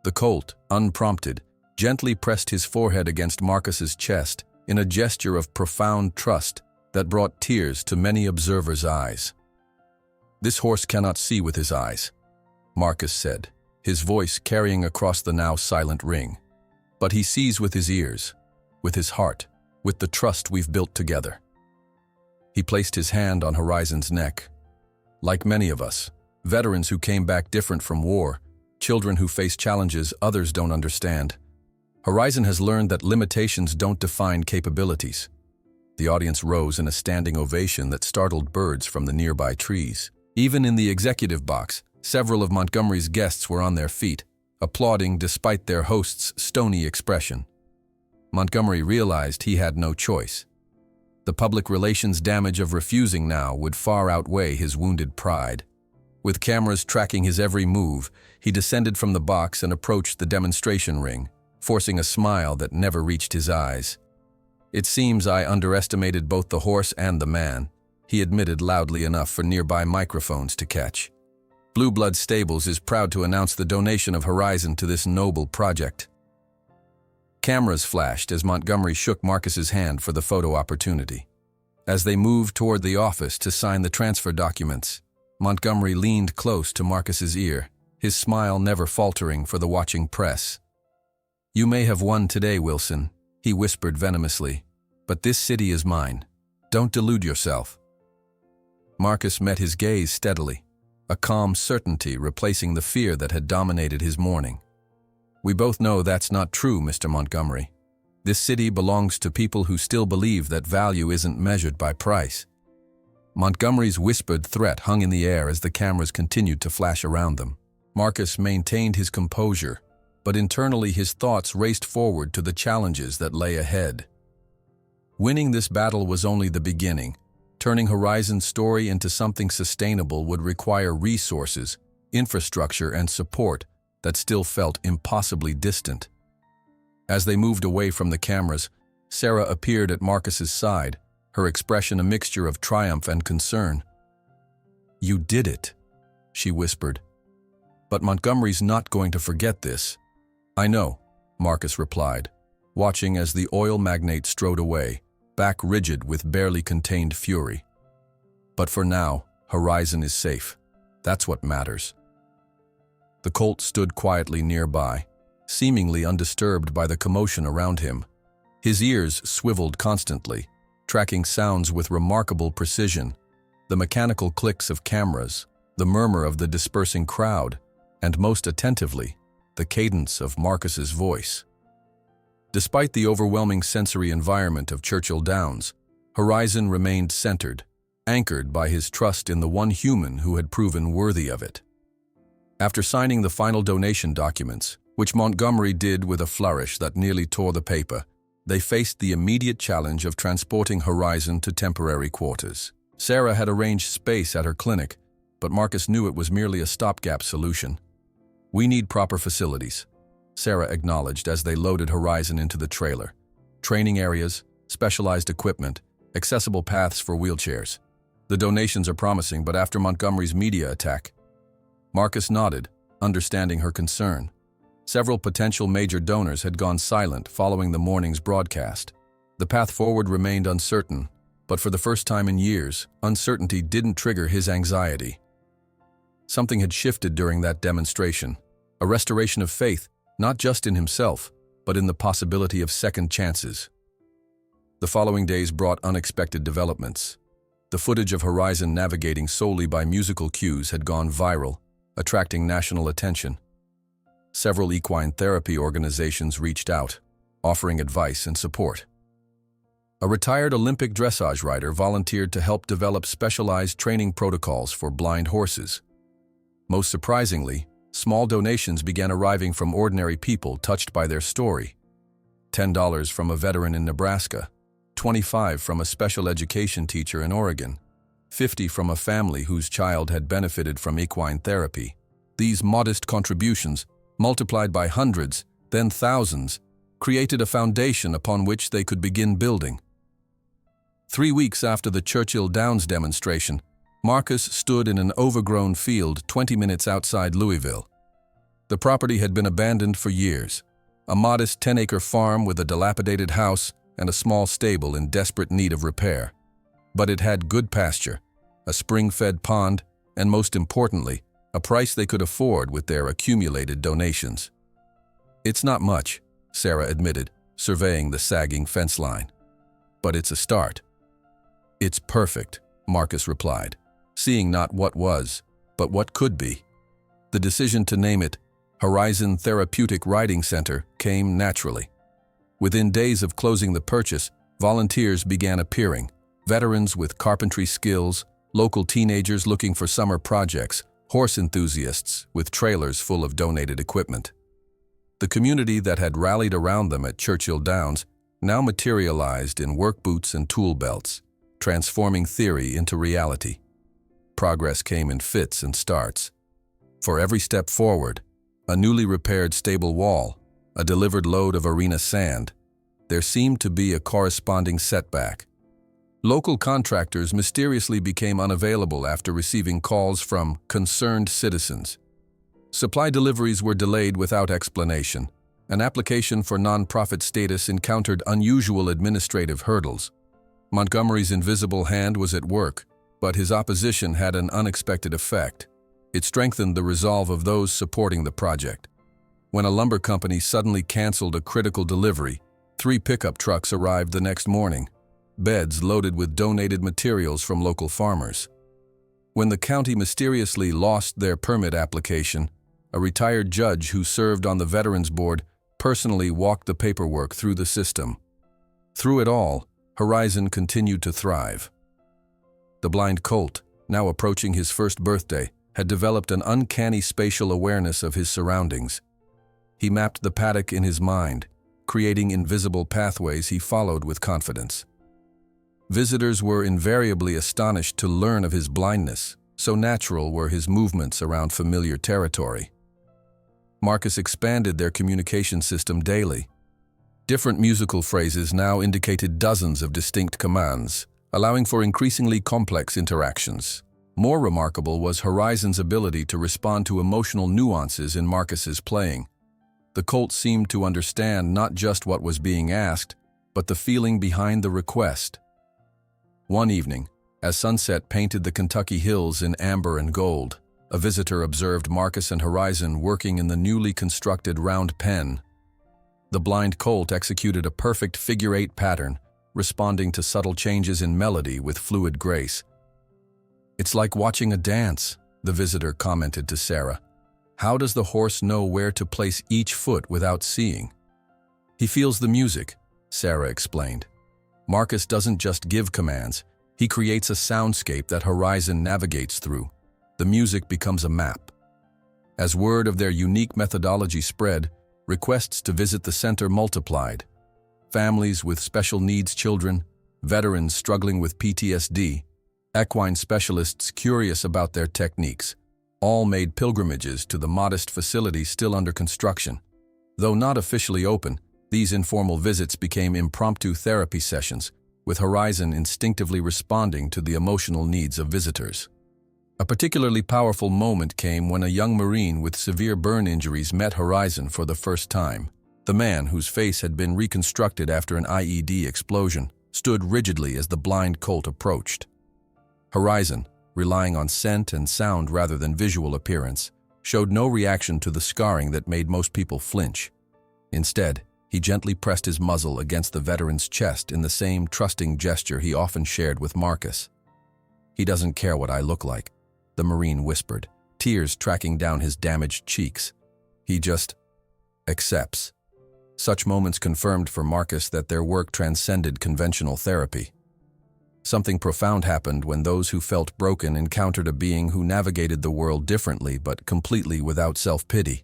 The colt, unprompted, gently pressed his forehead against Marcus's chest in a gesture of profound trust that brought tears to many observers' eyes. "This horse cannot see with his eyes," Marcus said, his voice carrying across the now silent ring. "But he sees with his ears, with his heart, with the trust we've built together." He placed his hand on Horizon's neck. Like many of us, veterans who came back different from war, children who face challenges others don't understand, Horizon has learned that limitations don't define capabilities. The audience rose in a standing ovation that startled birds from the nearby trees. Even in the executive box, several of Montgomery's guests were on their feet, applauding despite their host's stony expression. Montgomery realized he had no choice. The public relations damage of refusing now would far outweigh his wounded pride. With cameras tracking his every move, he descended from the box and approached the demonstration ring, forcing a smile that never reached his eyes. "It seems I underestimated both the horse and the man," he admitted loudly enough for nearby microphones to catch. "Blue Blood Stables is proud to announce the donation of Horizon to this noble project." Cameras flashed as Montgomery shook Marcus's hand for the photo opportunity. As they moved toward the office to sign the transfer documents, Montgomery leaned close to Marcus's ear, his smile never faltering for the watching press. "You may have won today, Wilson," he whispered venomously, "but this city is mine. Don't delude yourself." Marcus met his gaze steadily, a calm certainty replacing the fear that had dominated his morning. "We both know that's not true, Mr. Montgomery. This city belongs to people who still believe that value isn't measured by price." Montgomery's whispered threat hung in the air as the cameras continued to flash around them. Marcus maintained his composure, but internally his thoughts raced forward to the challenges that lay ahead. Winning this battle was only the beginning. Turning Horizon's story into something sustainable would require resources, infrastructure, and support that still felt impossibly distant. As they moved away from the cameras, Sarah appeared at Marcus's side, her expression a mixture of triumph and concern. "You did it," she whispered. "But Montgomery's not going to forget this." "I know," Marcus replied, watching as the oil magnate strode away, back rigid with barely contained fury. "But for now, Horizon is safe. That's what matters." The Colt stood quietly nearby, seemingly undisturbed by the commotion around him. His ears swiveled constantly, tracking sounds with remarkable precision, the mechanical clicks of cameras, the murmur of the dispersing crowd, and most attentively, the cadence of Marcus's voice. Despite the overwhelming sensory environment of Churchill Downs, Horizon remained centered, anchored by his trust in the one human who had proven worthy of it. After signing the final donation documents, which Montgomery did with a flourish that nearly tore the paper, they faced the immediate challenge of transporting Horizon to temporary quarters. Sarah had arranged space at her clinic, but Marcus knew it was merely a stopgap solution. "We need proper facilities," Sarah acknowledged as they loaded Horizon into the trailer. "Training areas, specialized equipment, accessible paths for wheelchairs. The donations are promising, but after Montgomery's media attack..." Marcus nodded, understanding her concern. Several potential major donors had gone silent following the morning's broadcast. The path forward remained uncertain, but for the first time in years, uncertainty didn't trigger his anxiety. Something had shifted during that demonstration, a restoration of faith, not just in himself, but in the possibility of second chances. The following days brought unexpected developments. The footage of Horizon navigating solely by musical cues had gone viral, attracting national attention. Several equine therapy organizations reached out, offering advice and support. A retired Olympic dressage rider volunteered to help develop specialized training protocols for blind horses. Most surprisingly, small donations began arriving from ordinary people touched by their story. $10 from a veteran in Nebraska, $25 from a special education teacher in Oregon, $50 from a family whose child had benefited from equine therapy. These modest contributions, multiplied by hundreds, then thousands, created a foundation upon which they could begin building. 3 weeks after the Churchill Downs demonstration, Marcus stood in an overgrown field 20 minutes outside Louisville. The property had been abandoned for years, a modest 10-acre farm with a dilapidated house and a small stable in desperate need of repair. But it had good pasture, a spring-fed pond, and most importantly, a price they could afford with their accumulated donations. "It's not much," Sarah admitted, surveying the sagging fence line. "But it's a start." "It's perfect," Marcus replied, seeing not what was, but what could be. The decision to name it Horizon Therapeutic Riding Center came naturally. Within days of closing the purchase, volunteers began appearing, veterans with carpentry skills, local teenagers looking for summer projects, horse enthusiasts with trailers full of donated equipment. The community that had rallied around them at Churchill Downs now materialized in work boots and tool belts, transforming theory into reality. Progress came in fits and starts. For every step forward, a newly repaired stable wall, a delivered load of arena sand, there seemed to be a corresponding setback. Local contractors mysteriously became unavailable after receiving calls from concerned citizens. Supply deliveries were delayed without explanation. An application for nonprofit status encountered unusual administrative hurdles. Montgomery's invisible hand was at work, but his opposition had an unexpected effect. It strengthened the resolve of those supporting the project. When a lumber company suddenly canceled a critical delivery, 3 pickup trucks arrived the next morning, beds loaded with donated materials from local farmers. When the county mysteriously lost their permit application, a retired judge who served on the Veterans Board personally walked the paperwork through the system. Through it all, Horizon continued to thrive. The blind colt, now approaching his first birthday, had developed an uncanny spatial awareness of his surroundings. He mapped the paddock in his mind, creating invisible pathways he followed with confidence. Visitors were invariably astonished to learn of his blindness, so natural were his movements around familiar territory. Marcus expanded their communication system daily. Different musical phrases now indicated dozens of distinct commands, allowing for increasingly complex interactions. More remarkable was Horizon's ability to respond to emotional nuances in Marcus's playing. The colt seemed to understand not just what was being asked, but the feeling behind the request. One evening, as sunset painted the Kentucky hills in amber and gold, a visitor observed Marcus and Horizon working in the newly constructed round pen. The blind colt executed a perfect figure-8 pattern, responding to subtle changes in melody with fluid grace. "It's like watching a dance," the visitor commented to Sarah. "How does the horse know where to place each foot without seeing?" "He feels the music," Sarah explained. "Marcus doesn't just give commands, he creates a soundscape that Horizon navigates through. The music becomes a map." As word of their unique methodology spread, requests to visit the center multiplied. Families with special needs children, veterans struggling with PTSD, equine specialists curious about their techniques, all made pilgrimages to the modest facility still under construction. Though not officially open, these informal visits became impromptu therapy sessions, with Horizon instinctively responding to the emotional needs of visitors. A particularly powerful moment came when a young Marine with severe burn injuries met Horizon for the first time. The man, whose face had been reconstructed after an IED explosion, stood rigidly as the blind colt approached. Horizon, relying on scent and sound rather than visual appearance, showed no reaction to the scarring that made most people flinch. Instead, he gently pressed his muzzle against the veteran's chest in the same trusting gesture he often shared with Marcus. "He doesn't care what I look like," the Marine whispered, tears tracking down his damaged cheeks. "He just accepts." Such moments confirmed for Marcus that their work transcended conventional therapy. Something profound happened when those who felt broken encountered a being who navigated the world differently but completely without self-pity.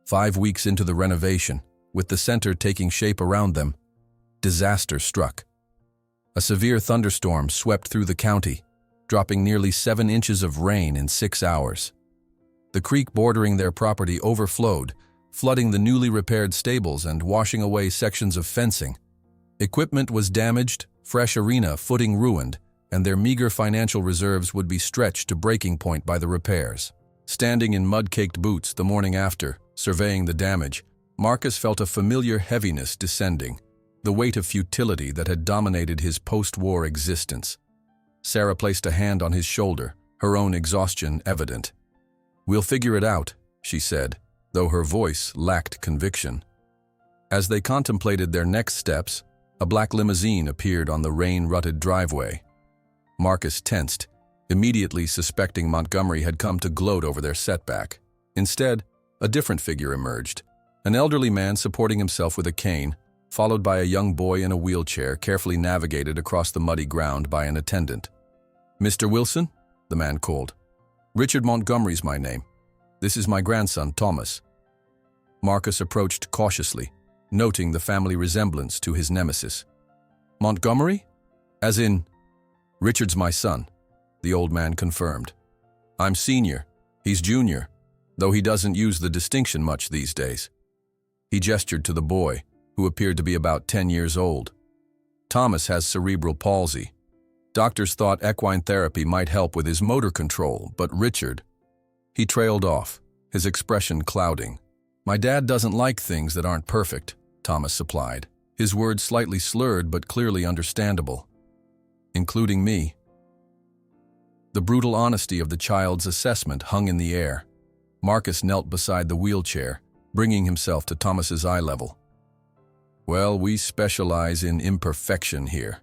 5 weeks into the renovation, with the center taking shape around them, disaster struck. A severe thunderstorm swept through the county, dropping nearly 7 inches of rain in 6 hours. The creek bordering their property overflowed, flooding the newly repaired stables and washing away sections of fencing. Equipment was damaged, fresh arena footing ruined, and their meager financial reserves would be stretched to breaking point by the repairs. Standing in mud-caked boots the morning after, surveying the damage, Marcus felt a familiar heaviness descending, the weight of futility that had dominated his post-war existence. Sarah placed a hand on his shoulder, her own exhaustion evident. "We'll figure it out," she said, though her voice lacked conviction. As they contemplated their next steps, a black limousine appeared on the rain-rutted driveway. Marcus tensed, immediately suspecting Montgomery had come to gloat over their setback. Instead, a different figure emerged, an elderly man supporting himself with a cane, followed by a young boy in a wheelchair carefully navigated across the muddy ground by an attendant. "Mr. Wilson?" the man called. "Richard Montgomery's my name. This is my grandson, Thomas." Marcus approached cautiously, noting the family resemblance to his nemesis. "Montgomery? As in—" "Richard's my son," the old man confirmed. "I'm senior, he's junior, though he doesn't use the distinction much these days." He gestured to the boy, who appeared to be about 10 years old. "Thomas has cerebral palsy. Doctors thought equine therapy might help with his motor control, but Richard—" He trailed off, his expression clouding. "My dad doesn't like things that aren't perfect," Thomas supplied, his words slightly slurred but clearly understandable. "Including me." The brutal honesty of the child's assessment hung in the air. Marcus knelt beside the wheelchair, bringing himself to Thomas's eye level. "Well, we specialize in imperfection here,"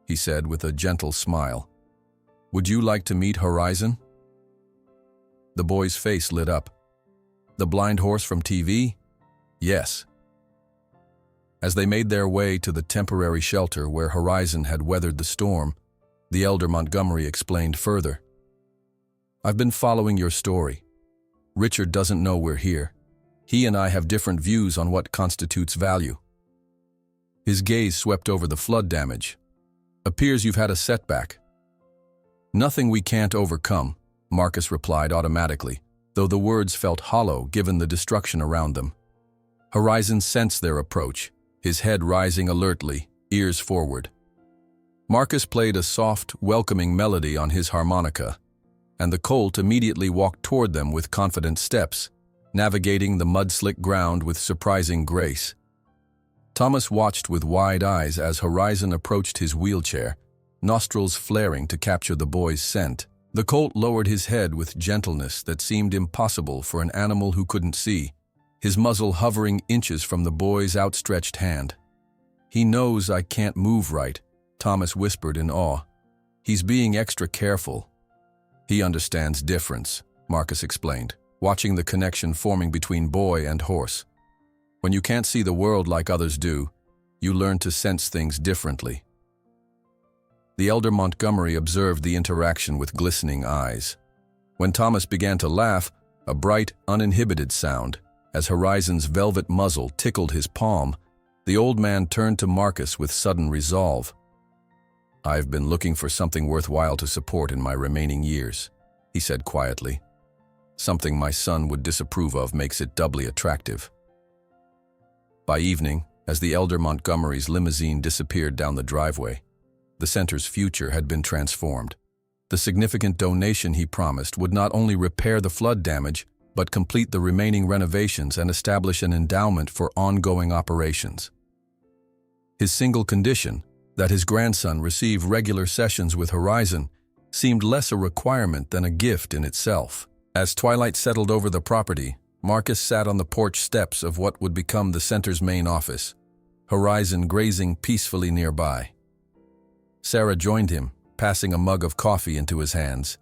he said with a gentle smile. Would you like to meet Horizon? The boy's face lit up. The blind horse from TV? Yes. As they made their way to the temporary shelter where Horizon had weathered the storm, the elder Montgomery explained further. I've been following your story. Richard doesn't know we're here. He and I have different views on what constitutes value. His gaze swept over the flood damage. Appears you've had a setback. Nothing we can't overcome, Marcus replied automatically, though the words felt hollow given the destruction around them. Horizon sensed their approach, his head rising alertly, ears forward. Marcus played a soft, welcoming melody on his harmonica, and the colt immediately walked toward them with confident steps, navigating the mud-slick ground with surprising grace. Thomas watched with wide eyes as Horizon approached his wheelchair, nostrils flaring to capture the boy's scent. The colt lowered his head with gentleness that seemed impossible for an animal who couldn't see, his muzzle hovering inches from the boy's outstretched hand. He knows I can't move right, Thomas whispered in awe. He's being extra careful. He understands difference, Marcus explained, watching the connection forming between boy and horse. When you can't see the world like others do, you learn to sense things differently. The elder Montgomery observed the interaction with glistening eyes. When Thomas began to laugh, a bright, uninhibited sound, as Horizon's velvet muzzle tickled his palm, the old man turned to Marcus with sudden resolve. I've been looking for something worthwhile to support in my remaining years, he said quietly. Something my son would disapprove of makes it doubly attractive. By evening, as the elder Montgomery's limousine disappeared down the driveway, the center's future had been transformed. The significant donation he promised would not only repair the flood damage, but complete the remaining renovations and establish an endowment for ongoing operations. His single condition, that his grandson receive regular sessions with Horizon, seemed less a requirement than a gift in itself. As twilight settled over the property, Marcus sat on the porch steps of what would become the center's main office, Horizon grazing peacefully nearby. Sarah joined him, passing a mug of coffee into his hands.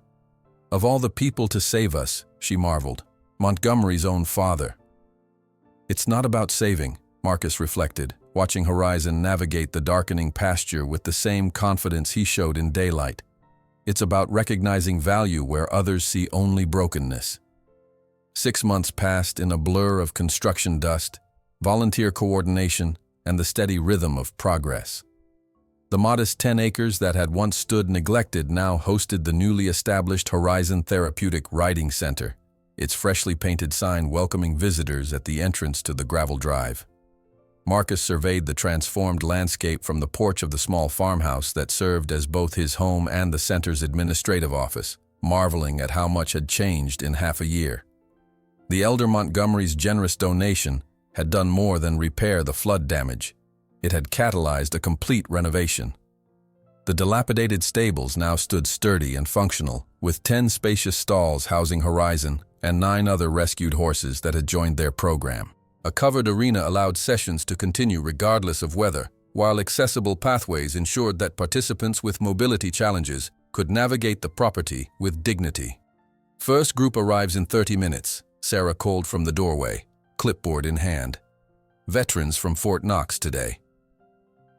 Of all the people to save us, she marveled, Montgomery's own father. It's not about saving, Marcus reflected, watching Horizon navigate the darkening pasture with the same confidence he showed in daylight. It's about recognizing value where others see only brokenness. 6 months passed in a blur of construction dust, volunteer coordination, and the steady rhythm of progress. The modest 10 acres that had once stood neglected now hosted the newly established Horizon Therapeutic Riding Center, its freshly painted sign welcoming visitors at the entrance to the gravel drive. Marcus surveyed the transformed landscape from the porch of the small farmhouse that served as both his home and the center's administrative office, marveling at how much had changed in half a year. The elder Montgomery's generous donation had done more than repair the flood damage. It had catalyzed a complete renovation. The dilapidated stables now stood sturdy and functional, with 10 spacious stalls housing Horizon and 9 other rescued horses that had joined their program. A covered arena allowed sessions to continue regardless of weather, while accessible pathways ensured that participants with mobility challenges could navigate the property with dignity. First group arrives in 30 minutes, Sarah called from the doorway, clipboard in hand. Veterans from Fort Knox today.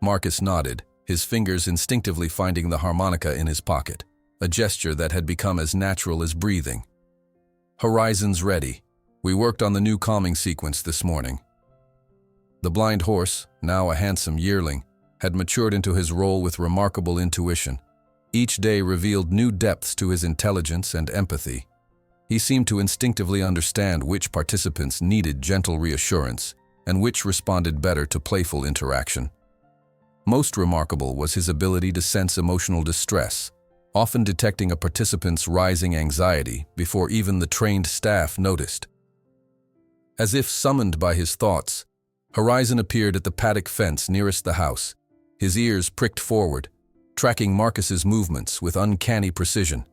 Marcus nodded, his fingers instinctively finding the harmonica in his pocket, a gesture that had become as natural as breathing. Horizon's ready. We worked on the new calming sequence this morning. The blind horse, now a handsome yearling, had matured into his role with remarkable intuition. Each day revealed new depths to his intelligence and empathy. He seemed to instinctively understand which participants needed gentle reassurance and which responded better to playful interaction. Most remarkable was his ability to sense emotional distress, often detecting a participant's rising anxiety before even the trained staff noticed. As if summoned by his thoughts, Horizon appeared at the paddock fence nearest the house, his ears pricked forward, tracking Marcus's movements with uncanny precision.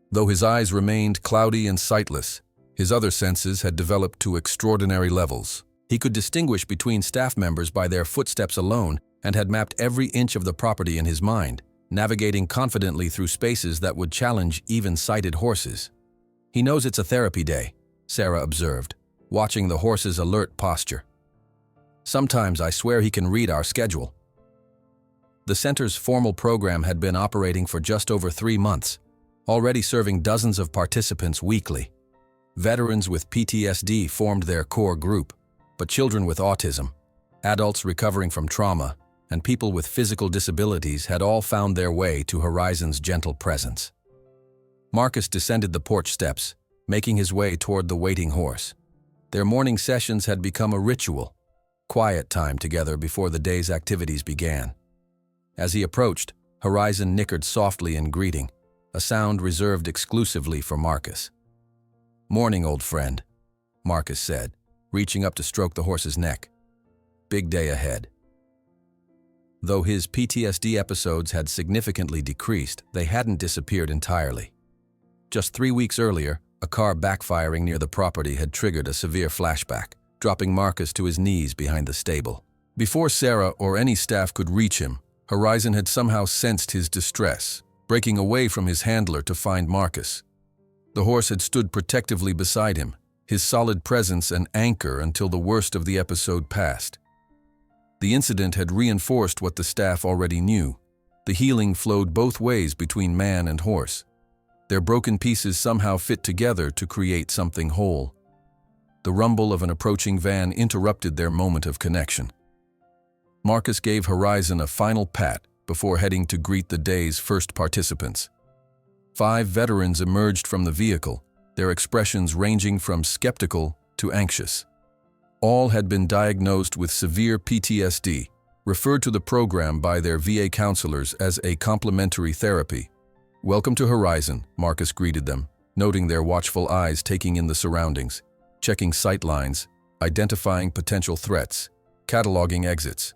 Though his eyes remained cloudy and sightless, his other senses had developed to extraordinary levels. He could distinguish between staff members by their footsteps alone and had mapped every inch of the property in his mind, navigating confidently through spaces that would challenge even sighted horses. "He knows it's a therapy day," Sarah observed, watching the horse's alert posture. "Sometimes I swear he can read our schedule." The center's formal program had been operating for just over 3 months, already serving dozens of participants weekly. Veterans with PTSD formed their core group, but children with autism, adults recovering from trauma, and people with physical disabilities had all found their way to Horizon's gentle presence. Marcus descended the porch steps, making his way toward the waiting horse. Their morning sessions had become a ritual, quiet time together before the day's activities began. As he approached, Horizon nickered softly in greeting, a sound reserved exclusively for Marcus. "Morning, old friend," Marcus said, reaching up to stroke the horse's neck. "Big day ahead." Though his PTSD episodes had significantly decreased, they hadn't disappeared entirely. Just 3 weeks earlier, a car backfiring near the property had triggered a severe flashback, dropping Marcus to his knees behind the stable. Before Sarah or any staff could reach him, Horizon had somehow sensed his distress, breaking away from his handler to find Marcus. The horse had stood protectively beside him, his solid presence an anchor until the worst of the episode passed. The incident had reinforced what the staff already knew. The healing flowed both ways between man and horse. Their broken pieces somehow fit together to create something whole. The rumble of an approaching van interrupted their moment of connection. Marcus gave Horizon a final pat before heading to greet the day's first participants. 5 veterans emerged from the vehicle, their expressions ranging from skeptical to anxious. All had been diagnosed with severe PTSD, referred to the program by their VA counselors as a complementary therapy. "Welcome to Horizon," Marcus greeted them, noting their watchful eyes taking in the surroundings, checking sight lines, identifying potential threats, cataloging exits.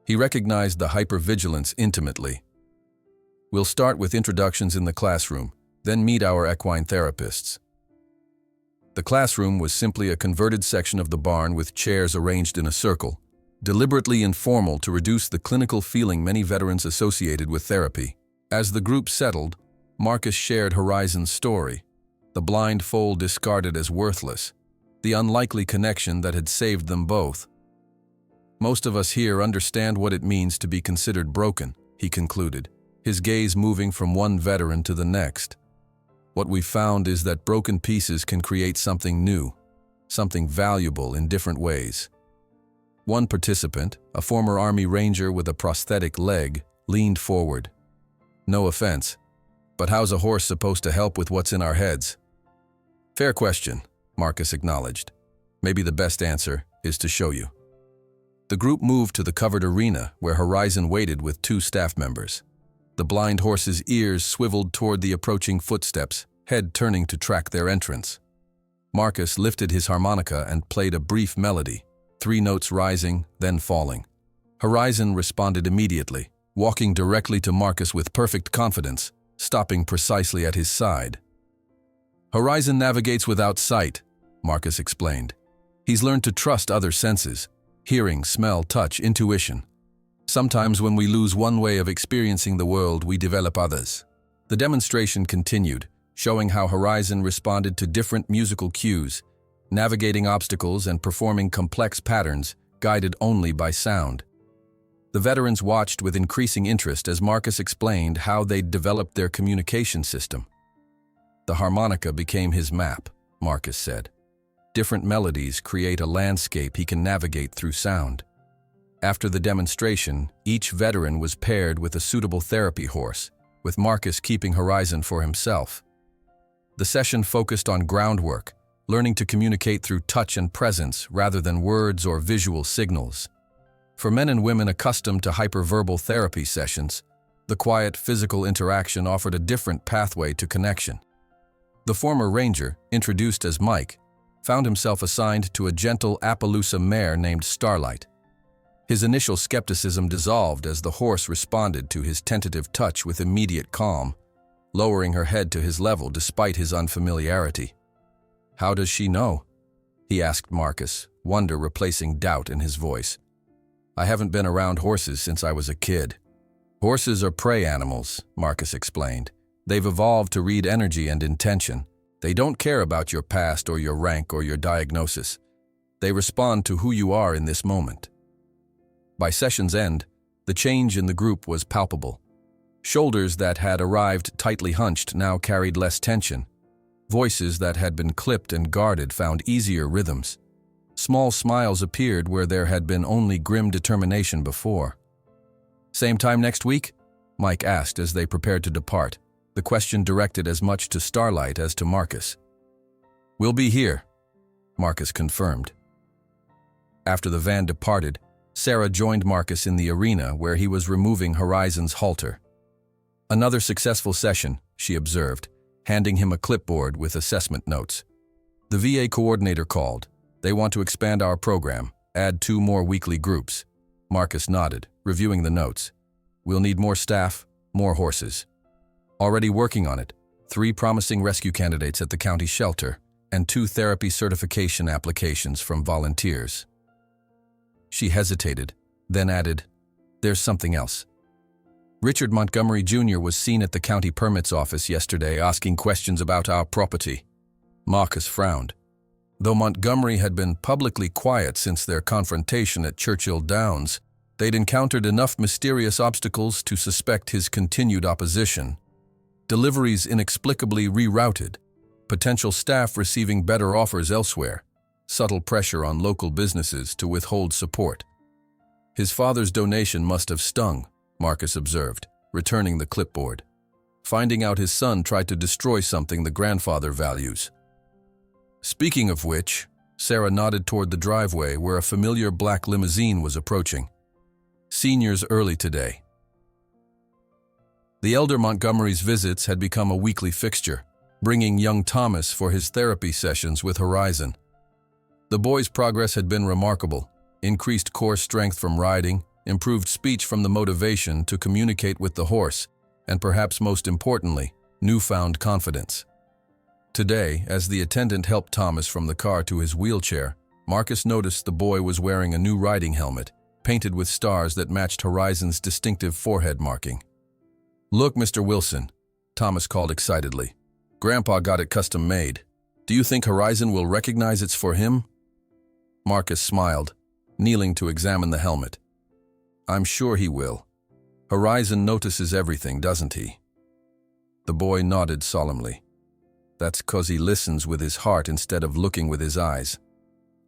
He recognized the hypervigilance intimately. "We'll start with introductions in the classroom, then meet our equine therapists." The classroom was simply a converted section of the barn with chairs arranged in a circle, deliberately informal to reduce the clinical feeling many veterans associated with therapy. As the group settled, Marcus shared Horizon's story, the blind foal discarded as worthless, the unlikely connection that had saved them both. "Most of us here understand what it means to be considered broken," he concluded, his gaze moving from one veteran to the next. "What we found is that broken pieces can create something new, something valuable in different ways." One participant, a former Army Ranger with a prosthetic leg, leaned forward. "No offense, but how's a horse supposed to help with what's in our heads?" "Fair question," Marcus acknowledged. "Maybe the best answer is to show you." The group moved to the covered arena where Horizon waited with 2 staff members. The blind horse's ears swiveled toward the approaching footsteps, head turning to track their entrance. Marcus lifted his harmonica and played a brief melody, 3 notes rising, then falling. Horizon responded immediately, walking directly to Marcus with perfect confidence, stopping precisely at his side. "Horizon navigates without sight," Marcus explained. "He's learned to trust other senses, hearing, smell, touch, intuition. Sometimes when we lose one way of experiencing the world, we develop others." The demonstration continued, showing how Horizon responded to different musical cues, navigating obstacles and performing complex patterns guided only by sound. The veterans watched with increasing interest as Marcus explained how they'd developed their communication system. "The harmonica became his map," Marcus said. "Different melodies create a landscape he can navigate through sound." After the demonstration, each veteran was paired with a suitable therapy horse, with Marcus keeping Horizon for himself. The session focused on groundwork, learning to communicate through touch and presence rather than words or visual signals. For men and women accustomed to hyperverbal therapy sessions, the quiet physical interaction offered a different pathway to connection. The former ranger, introduced as Mike, found himself assigned to a gentle Appaloosa mare named Starlight. His initial skepticism dissolved as the horse responded to his tentative touch with immediate calm, lowering her head to his level despite his unfamiliarity. "How does she know?" he asked Marcus, wonder replacing doubt in his voice. "I haven't been around horses since I was a kid." Horses are prey animals, Marcus explained. They've evolved to read energy and intention. They don't care about your past or your rank or your diagnosis. They respond to who you are in this moment. By session's end, the change in the group was palpable. Shoulders that had arrived tightly hunched now carried less tension. Voices that had been clipped and guarded found easier rhythms. Small smiles appeared where there had been only grim determination before. "Same time next week?" Mike asked as they prepared to depart, the question directed as much to Starlight as to Marcus. "We'll be here," Marcus confirmed. After the van departed, Sarah joined Marcus in the arena where he was removing Horizon's halter. "Another successful session," she observed, handing him a clipboard with assessment notes. "The VA coordinator called. They want to expand our program, add 2 more weekly groups." Marcus nodded, reviewing the notes. "We'll need more staff, more horses." "Already working on it. 3 promising rescue candidates at the county shelter, and 2 therapy certification applications from volunteers." She hesitated, then added, "There's something else." "Richard Montgomery Jr. was seen at the county permits office yesterday asking questions about our property." Marcus frowned. Though Montgomery had been publicly quiet since their confrontation at Churchill Downs, they'd encountered enough mysterious obstacles to suspect his continued opposition. Deliveries inexplicably rerouted, potential staff receiving better offers elsewhere, subtle pressure on local businesses to withhold support. His father's donation must have stung, Marcus observed, returning the clipboard. Finding out his son tried to destroy something the grandfather values. "Speaking of which," Sarah nodded toward the driveway where a familiar black limousine was approaching. "Seniors early today." The elder Montgomery's visits had become a weekly fixture, bringing young Thomas for his therapy sessions with Horizon. The boy's progress had been remarkable: increased core strength from riding, improved speech from the motivation to communicate with the horse, and perhaps most importantly, newfound confidence. Today, as the attendant helped Thomas from the car to his wheelchair, Marcus noticed the boy was wearing a new riding helmet, painted with stars that matched Horizon's distinctive forehead marking. "Look, Mr. Wilson," Thomas called excitedly. "Grandpa got it custom made. Do you think Horizon will recognize it's for him?" Marcus smiled, kneeling to examine the helmet. "I'm sure he will. Horizon notices everything, doesn't he?" The boy nodded solemnly. "That's 'cause he listens with his heart instead of looking with his eyes.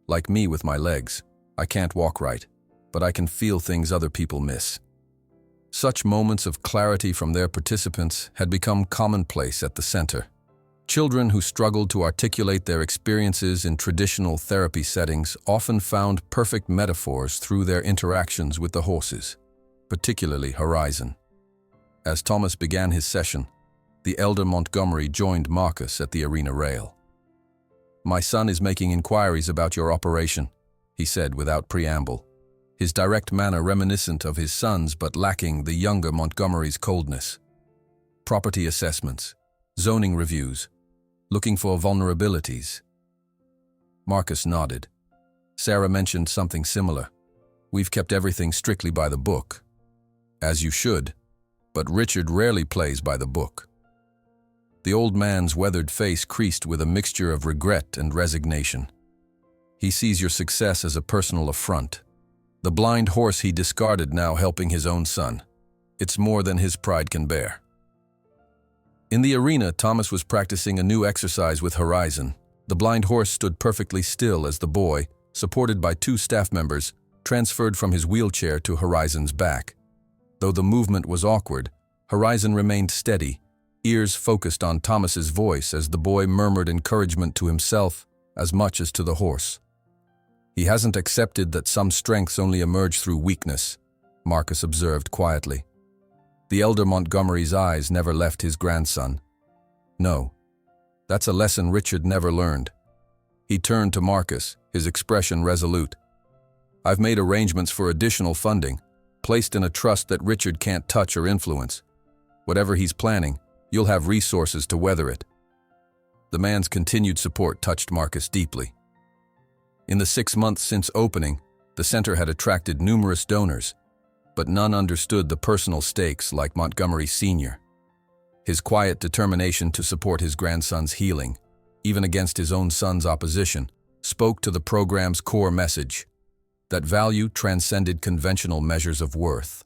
Like me with my legs. I can't walk right, but I can feel things other people miss." Such moments of clarity from their participants had become commonplace at the center. Children who struggled to articulate their experiences in traditional therapy settings often found perfect metaphors through their interactions with the horses, particularly Horizon. As Thomas began his session, the elder Montgomery joined Marcus at the arena rail. "My son is making inquiries about your operation," he said without preamble, his direct manner reminiscent of his son's but lacking the younger Montgomery's coldness. "Property assessments, zoning reviews, looking for vulnerabilities." Marcus nodded. Sarah mentioned something similar. "We've kept everything strictly by the book." "As you should, but Richard rarely plays by the book." The old man's weathered face creased with a mixture of regret and resignation. "He sees your success as a personal affront. The blind horse he discarded now helping his own son. It's more than his pride can bear." In the arena, Thomas was practicing a new exercise with Horizon. The blind horse stood perfectly still as the boy, supported by 2 staff members, transferred from his wheelchair to Horizon's back. Though the movement was awkward, Horizon remained steady, ears focused on Thomas's voice as the boy murmured encouragement to himself as much as to the horse. "He hasn't accepted that some strengths only emerge through weakness," Marcus observed quietly. The elder Montgomery's eyes never left his grandson. "No, that's a lesson Richard never learned." He turned to Marcus, his expression resolute. "I've made arrangements for additional funding, placed in a trust that Richard can't touch or influence. Whatever he's planning, you'll have resources to weather it." The man's continued support touched Marcus deeply. In the 6 months since opening, the center had attracted numerous donors. but none understood the personal stakes like Montgomery Sr. His quiet determination to support his grandson's healing, even against his own son's opposition, spoke to the program's core message, that value transcended conventional measures of worth.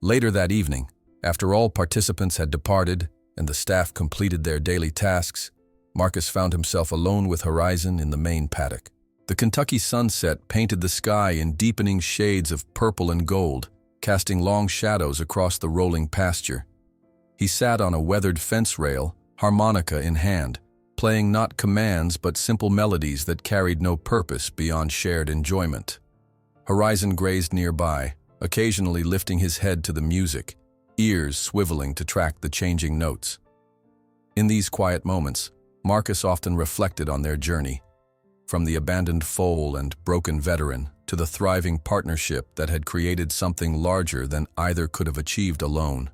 Later that evening, after all participants had departed and the staff completed their daily tasks, Marcus found himself alone with Horizon in the main paddock. The Kentucky sunset painted the sky in deepening shades of purple and gold, casting long shadows across the rolling pasture. He sat on a weathered fence rail, harmonica in hand, playing not commands but simple melodies that carried no purpose beyond shared enjoyment. Horizon grazed nearby, occasionally lifting his head to the music, ears swiveling to track the changing notes. In these quiet moments, Marcus often reflected on their journey, from the abandoned foal and broken veteran to the thriving partnership that had created something larger than either could have achieved alone.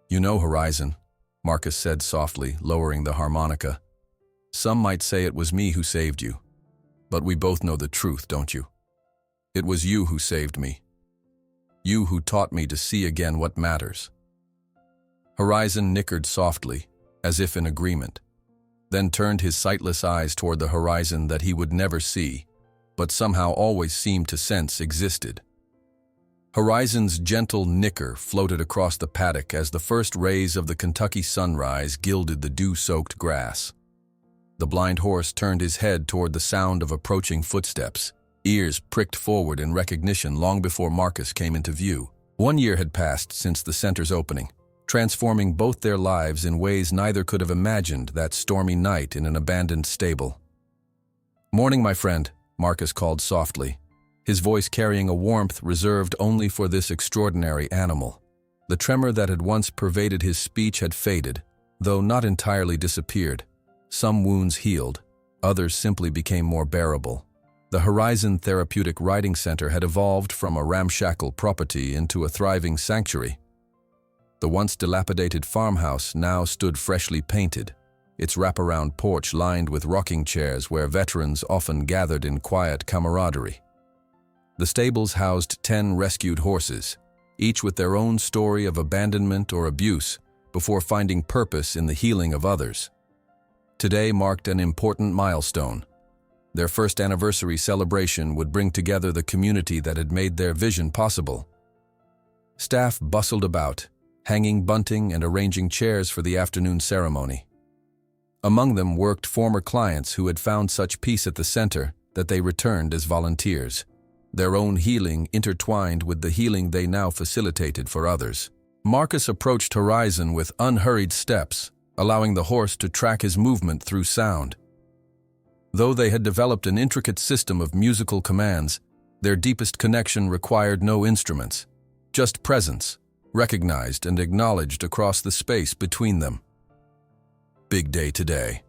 "You know, Horizon," Marcus said softly, lowering the harmonica, "some might say it was me who saved you, but we both know the truth, don't you? It was you who saved me. You who taught me to see again what matters." Horizon nickered softly, as if in agreement, then turned his sightless eyes toward the horizon that he would never see, but somehow always seemed to sense existed. Horizon's gentle nicker floated across the paddock as the first rays of the Kentucky sunrise gilded the dew-soaked grass. The blind horse turned his head toward the sound of approaching footsteps, ears pricked forward in recognition long before Marcus came into view. 1 year had passed since the center's opening, transforming both their lives in ways neither could have imagined that stormy night in an abandoned stable. "Morning, my friend," Marcus called softly, his voice carrying a warmth reserved only for this extraordinary animal. The tremor that had once pervaded his speech had faded, though not entirely disappeared. Some wounds healed, others simply became more bearable. The Horizon Therapeutic Riding Center had evolved from a ramshackle property into a thriving sanctuary. The once dilapidated farmhouse now stood freshly painted, its wraparound porch lined with rocking chairs where veterans often gathered in quiet camaraderie. The stables housed 10 rescued horses, each with their own story of abandonment or abuse before finding purpose in the healing of others. Today marked an important milestone. Their first anniversary celebration would bring together the community that had made their vision possible. Staff bustled about, hanging bunting and arranging chairs for the afternoon ceremony. Among them worked former clients who had found such peace at the center that they returned as volunteers, their own healing intertwined with the healing they now facilitated for others. Marcus approached Horizon with unhurried steps, allowing the horse to track his movement through sound. Though they had developed an intricate system of musical commands, their deepest connection required no instruments, just presence, recognized and acknowledged across the space between them. "Big day today,"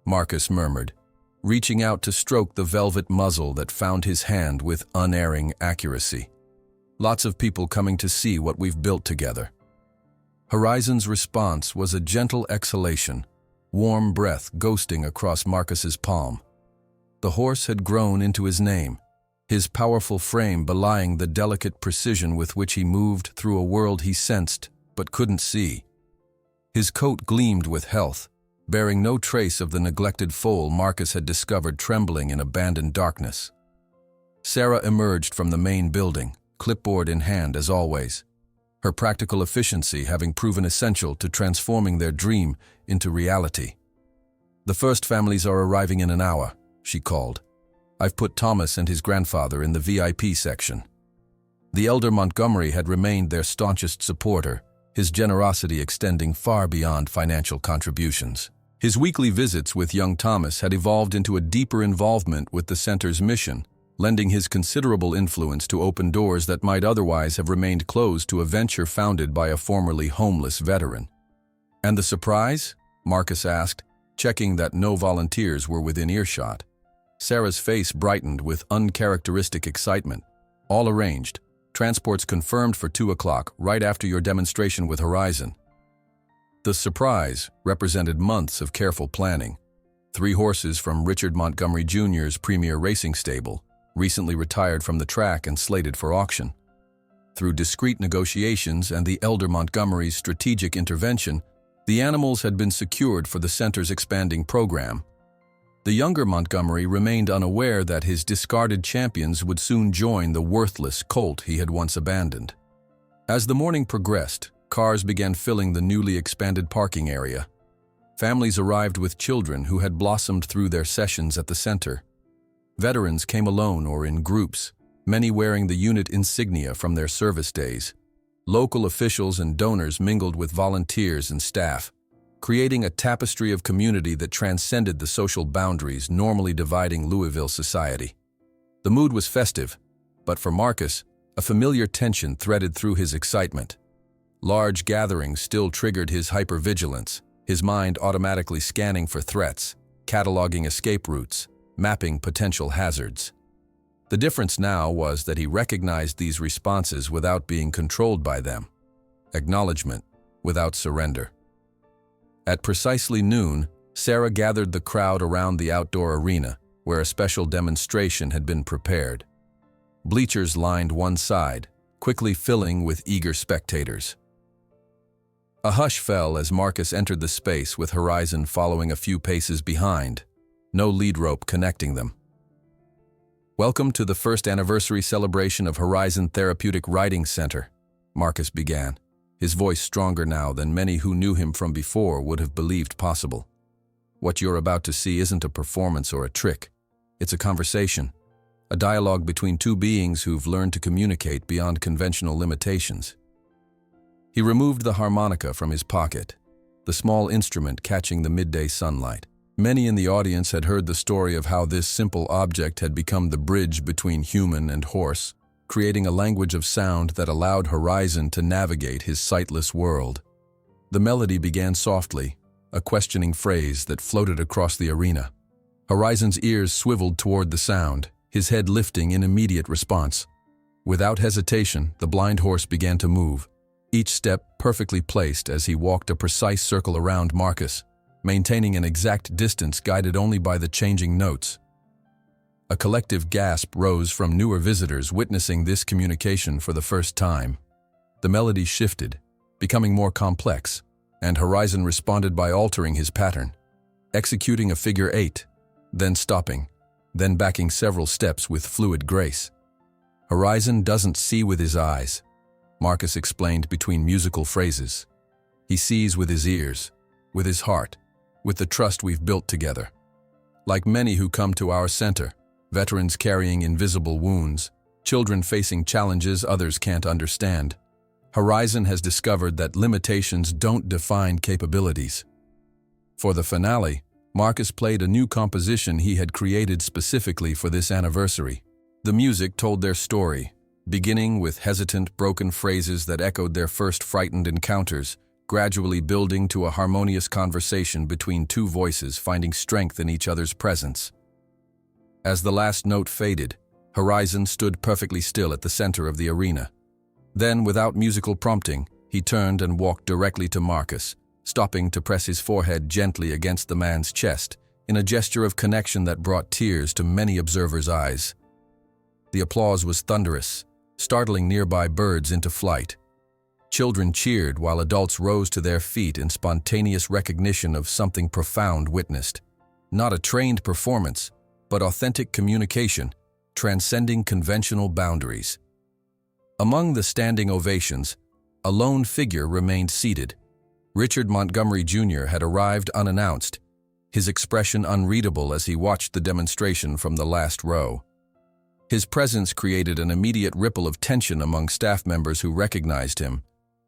Marcus murmured, reaching out to stroke the velvet muzzle that found his hand with unerring accuracy. "Lots of people coming to see what we've built together." Horizon's response was a gentle exhalation, warm breath ghosting across Marcus's palm. The horse had grown into his name, his powerful frame belying the delicate precision with which he moved through a world he sensed but couldn't see. His coat gleamed with health, bearing no trace of the neglected foal Marcus had discovered trembling in abandoned darkness. Sarah emerged from the main building, clipboard in hand as always, her practical efficiency having proven essential to transforming their dream into reality. "The first families are arriving in an hour," she called. "I've put Thomas and his grandfather in the VIP section." The elder Montgomery had remained their staunchest supporter, his generosity extending far beyond financial contributions. His weekly visits with young Thomas had evolved into a deeper involvement with the center's mission, lending his considerable influence to open doors that might otherwise have remained closed to a venture founded by a formerly homeless veteran. "And the surprise?" Marcus asked, checking that no volunteers were within earshot. Sarah's face brightened with uncharacteristic excitement. "All arranged. Transports confirmed for 2 o'clock, right after your demonstration with Horizon." The surprise represented months of careful planning. 3 horses from Richard Montgomery Jr.'s premier racing stable, recently retired from the track and slated for auction. Through discreet negotiations and the elder Montgomery's strategic intervention, the animals had been secured for the center's expanding program. The younger Montgomery remained unaware that his discarded champions would soon join the worthless colt he had once abandoned. As the morning progressed, cars began filling the newly expanded parking area. Families arrived with children who had blossomed through their sessions at the center. Veterans came alone or in groups, many wearing the unit insignia from their service days. Local officials and donors mingled with volunteers and staff, creating a tapestry of community that transcended the social boundaries normally dividing Louisville society. The mood was festive, but for Marcus, a familiar tension threaded through his excitement. Large gatherings still triggered his hypervigilance, his mind automatically scanning for threats, cataloging escape routes, mapping potential hazards. The difference now was that he recognized these responses without being controlled by them. Acknowledgement without surrender. At precisely noon, Sarah gathered the crowd around the outdoor arena, where a special demonstration had been prepared. Bleachers lined one side, quickly filling with eager spectators. A hush fell as Marcus entered the space with Horizon following a few paces behind, no lead rope connecting them. "Welcome to the first anniversary celebration of Horizon Therapeutic Riding Center," Marcus began, his voice stronger now than many who knew him from before would have believed possible. "What you're about to see isn't a performance or a trick. It's a conversation, a dialogue between two beings who've learned to communicate beyond conventional limitations." He removed the harmonica from his pocket, the small instrument catching the midday sunlight. Many in the audience had heard the story of how this simple object had become the bridge between human and horse, creating a language of sound that allowed Horizon to navigate his sightless world. The melody began softly, a questioning phrase that floated across the arena. Horizon's ears swiveled toward the sound, his head lifting in immediate response. Without hesitation, the blind horse began to move, each step perfectly placed as he walked a precise circle around Marcus, maintaining an exact distance guided only by the changing notes. A collective gasp rose from newer visitors witnessing this communication for the first time. The melody shifted, becoming more complex, and Horizon responded by altering his pattern, executing a figure 8, then stopping, then backing several steps with fluid grace. "Horizon doesn't see with his eyes," Marcus explained between musical phrases. "He sees with his ears, with his heart, with the trust we've built together." Like many who come to our center, veterans carrying invisible wounds, children facing challenges others can't understand, Horizon has discovered that limitations don't define capabilities. For the finale, Marcus played a new composition he had created specifically for this anniversary. The music told their story, beginning with hesitant, broken phrases that echoed their first frightened encounters, gradually building to a harmonious conversation between two voices finding strength in each other's presence. As the last note faded, Horizon stood perfectly still at the center of the arena. Then, without musical prompting, he turned and walked directly to Marcus, stopping to press his forehead gently against the man's chest, in a gesture of connection that brought tears to many observers' eyes. The applause was thunderous, startling nearby birds into flight. Children cheered while adults rose to their feet in spontaneous recognition of something profound witnessed. Not a trained performance, but authentic communication, transcending conventional boundaries. Among the standing ovations, a lone figure remained seated. Richard Montgomery Jr. had arrived unannounced, his expression unreadable as he watched the demonstration from the last row. His presence created an immediate ripple of tension among staff members who recognized him,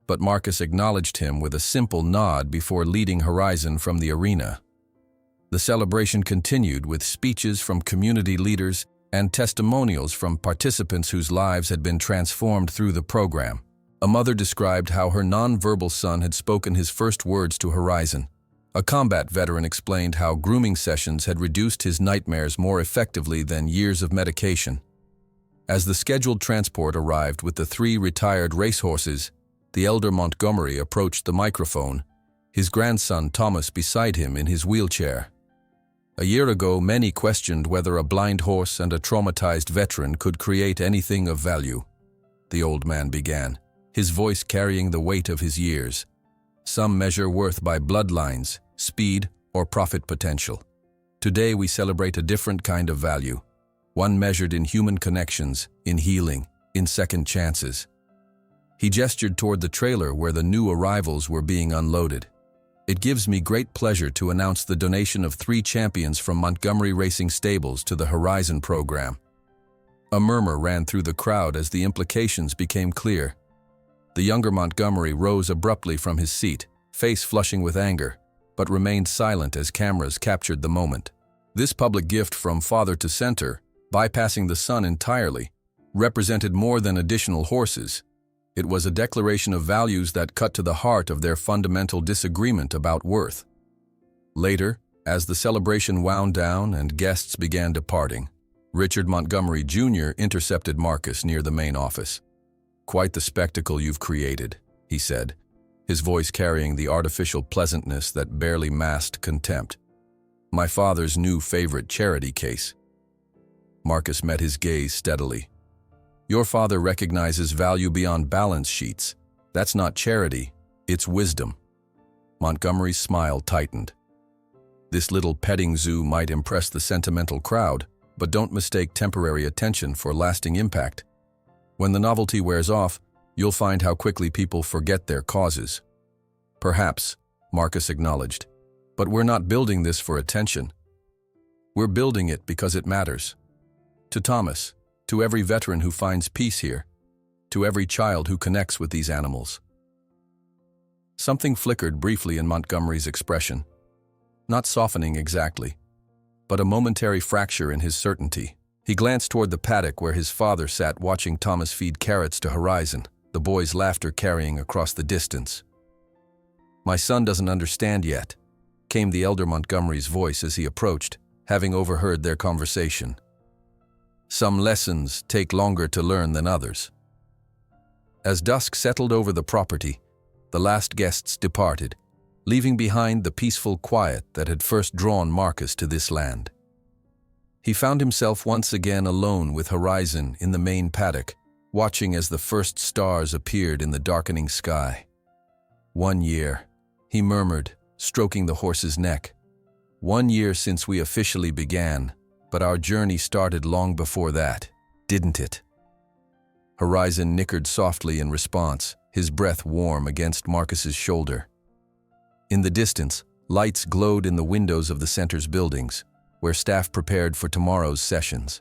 but Marcus acknowledged him with a simple nod before leading Horizon from the arena. The celebration continued with speeches from community leaders and testimonials from participants whose lives had been transformed through the program. A mother described how her nonverbal son had spoken his first words to Horizon. A combat veteran explained how grooming sessions had reduced his nightmares more effectively than years of medication. As the scheduled transport arrived with the 3 retired racehorses, the elder Montgomery approached the microphone, his grandson Thomas beside him in his wheelchair. A year ago, many questioned whether a blind horse and a traumatized veteran could create anything of value. the old man began, his voice carrying the weight of his years. Some measure worth by bloodlines, speed, or profit potential. Today we celebrate a different kind of value, one measured in human connections, in healing, in second chances. He gestured toward the trailer where the new arrivals were being unloaded. It gives me great pleasure to announce the donation of 3 champions from Montgomery Racing Stables to the Horizon program. A murmur ran through the crowd as the implications became clear. The younger Montgomery rose abruptly from his seat, face flushing with anger, but remained silent as cameras captured the moment. This public gift from father to center, bypassing the son entirely, represented more than additional horses. It was a declaration of values that cut to the heart of their fundamental disagreement about worth. Later, as the celebration wound down and guests began departing, Richard Montgomery Jr. intercepted Marcus near the main office. "Quite the spectacle you've created," he said, his voice carrying the artificial pleasantness that barely masked contempt. "My father's new favorite charity case." Marcus met his gaze steadily. "Your father recognizes value beyond balance sheets. That's not charity, it's wisdom." Montgomery's smile tightened. "This little petting zoo might impress the sentimental crowd, but don't mistake temporary attention for lasting impact. When the novelty wears off, you'll find how quickly people forget their causes." "Perhaps," Marcus acknowledged, "but we're not building this for attention. We're building it because it matters. To Thomas, to every veteran who finds peace here, to every child who connects with these animals." Something flickered briefly in Montgomery's expression. Not softening exactly, but a momentary fracture in his certainty. He glanced toward the paddock where his father sat watching Thomas feed carrots to Horizon, the boy's laughter carrying across the distance. "My son doesn't understand yet," came the elder Montgomery's voice as he approached, having overheard their conversation. "Some lessons take longer to learn than others." As dusk settled over the property, the last guests departed, leaving behind the peaceful quiet that had first drawn Marcus to this land. He found himself once again alone with Horizon in the main paddock, watching as the first stars appeared in the darkening sky. "1 year," he murmured, stroking the horse's neck. "1 year since we officially began. But our journey started long before that, didn't it?" Horizon nickered softly in response, his breath warm against Marcus's shoulder. In the distance, lights glowed in the windows of the center's buildings, where staff prepared for tomorrow's sessions.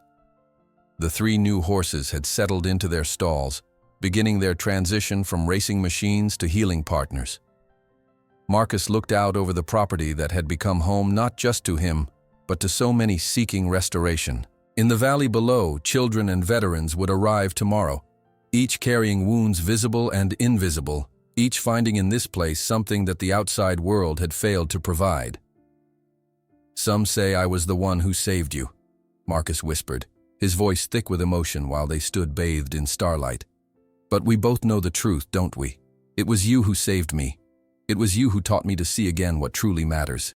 The 3 new horses had settled into their stalls, beginning their transition from racing machines to healing partners. Marcus looked out over the property that had become home not just to him, but to so many seeking restoration. In the valley below, children and veterans would arrive tomorrow, each carrying wounds visible and invisible, each finding in this place something that the outside world had failed to provide. "Some say I was the one who saved you," Marcus whispered, his voice thick with emotion while they stood bathed in starlight. "But we both know the truth, don't we? It was you who saved me. It was you who taught me to see again what truly matters."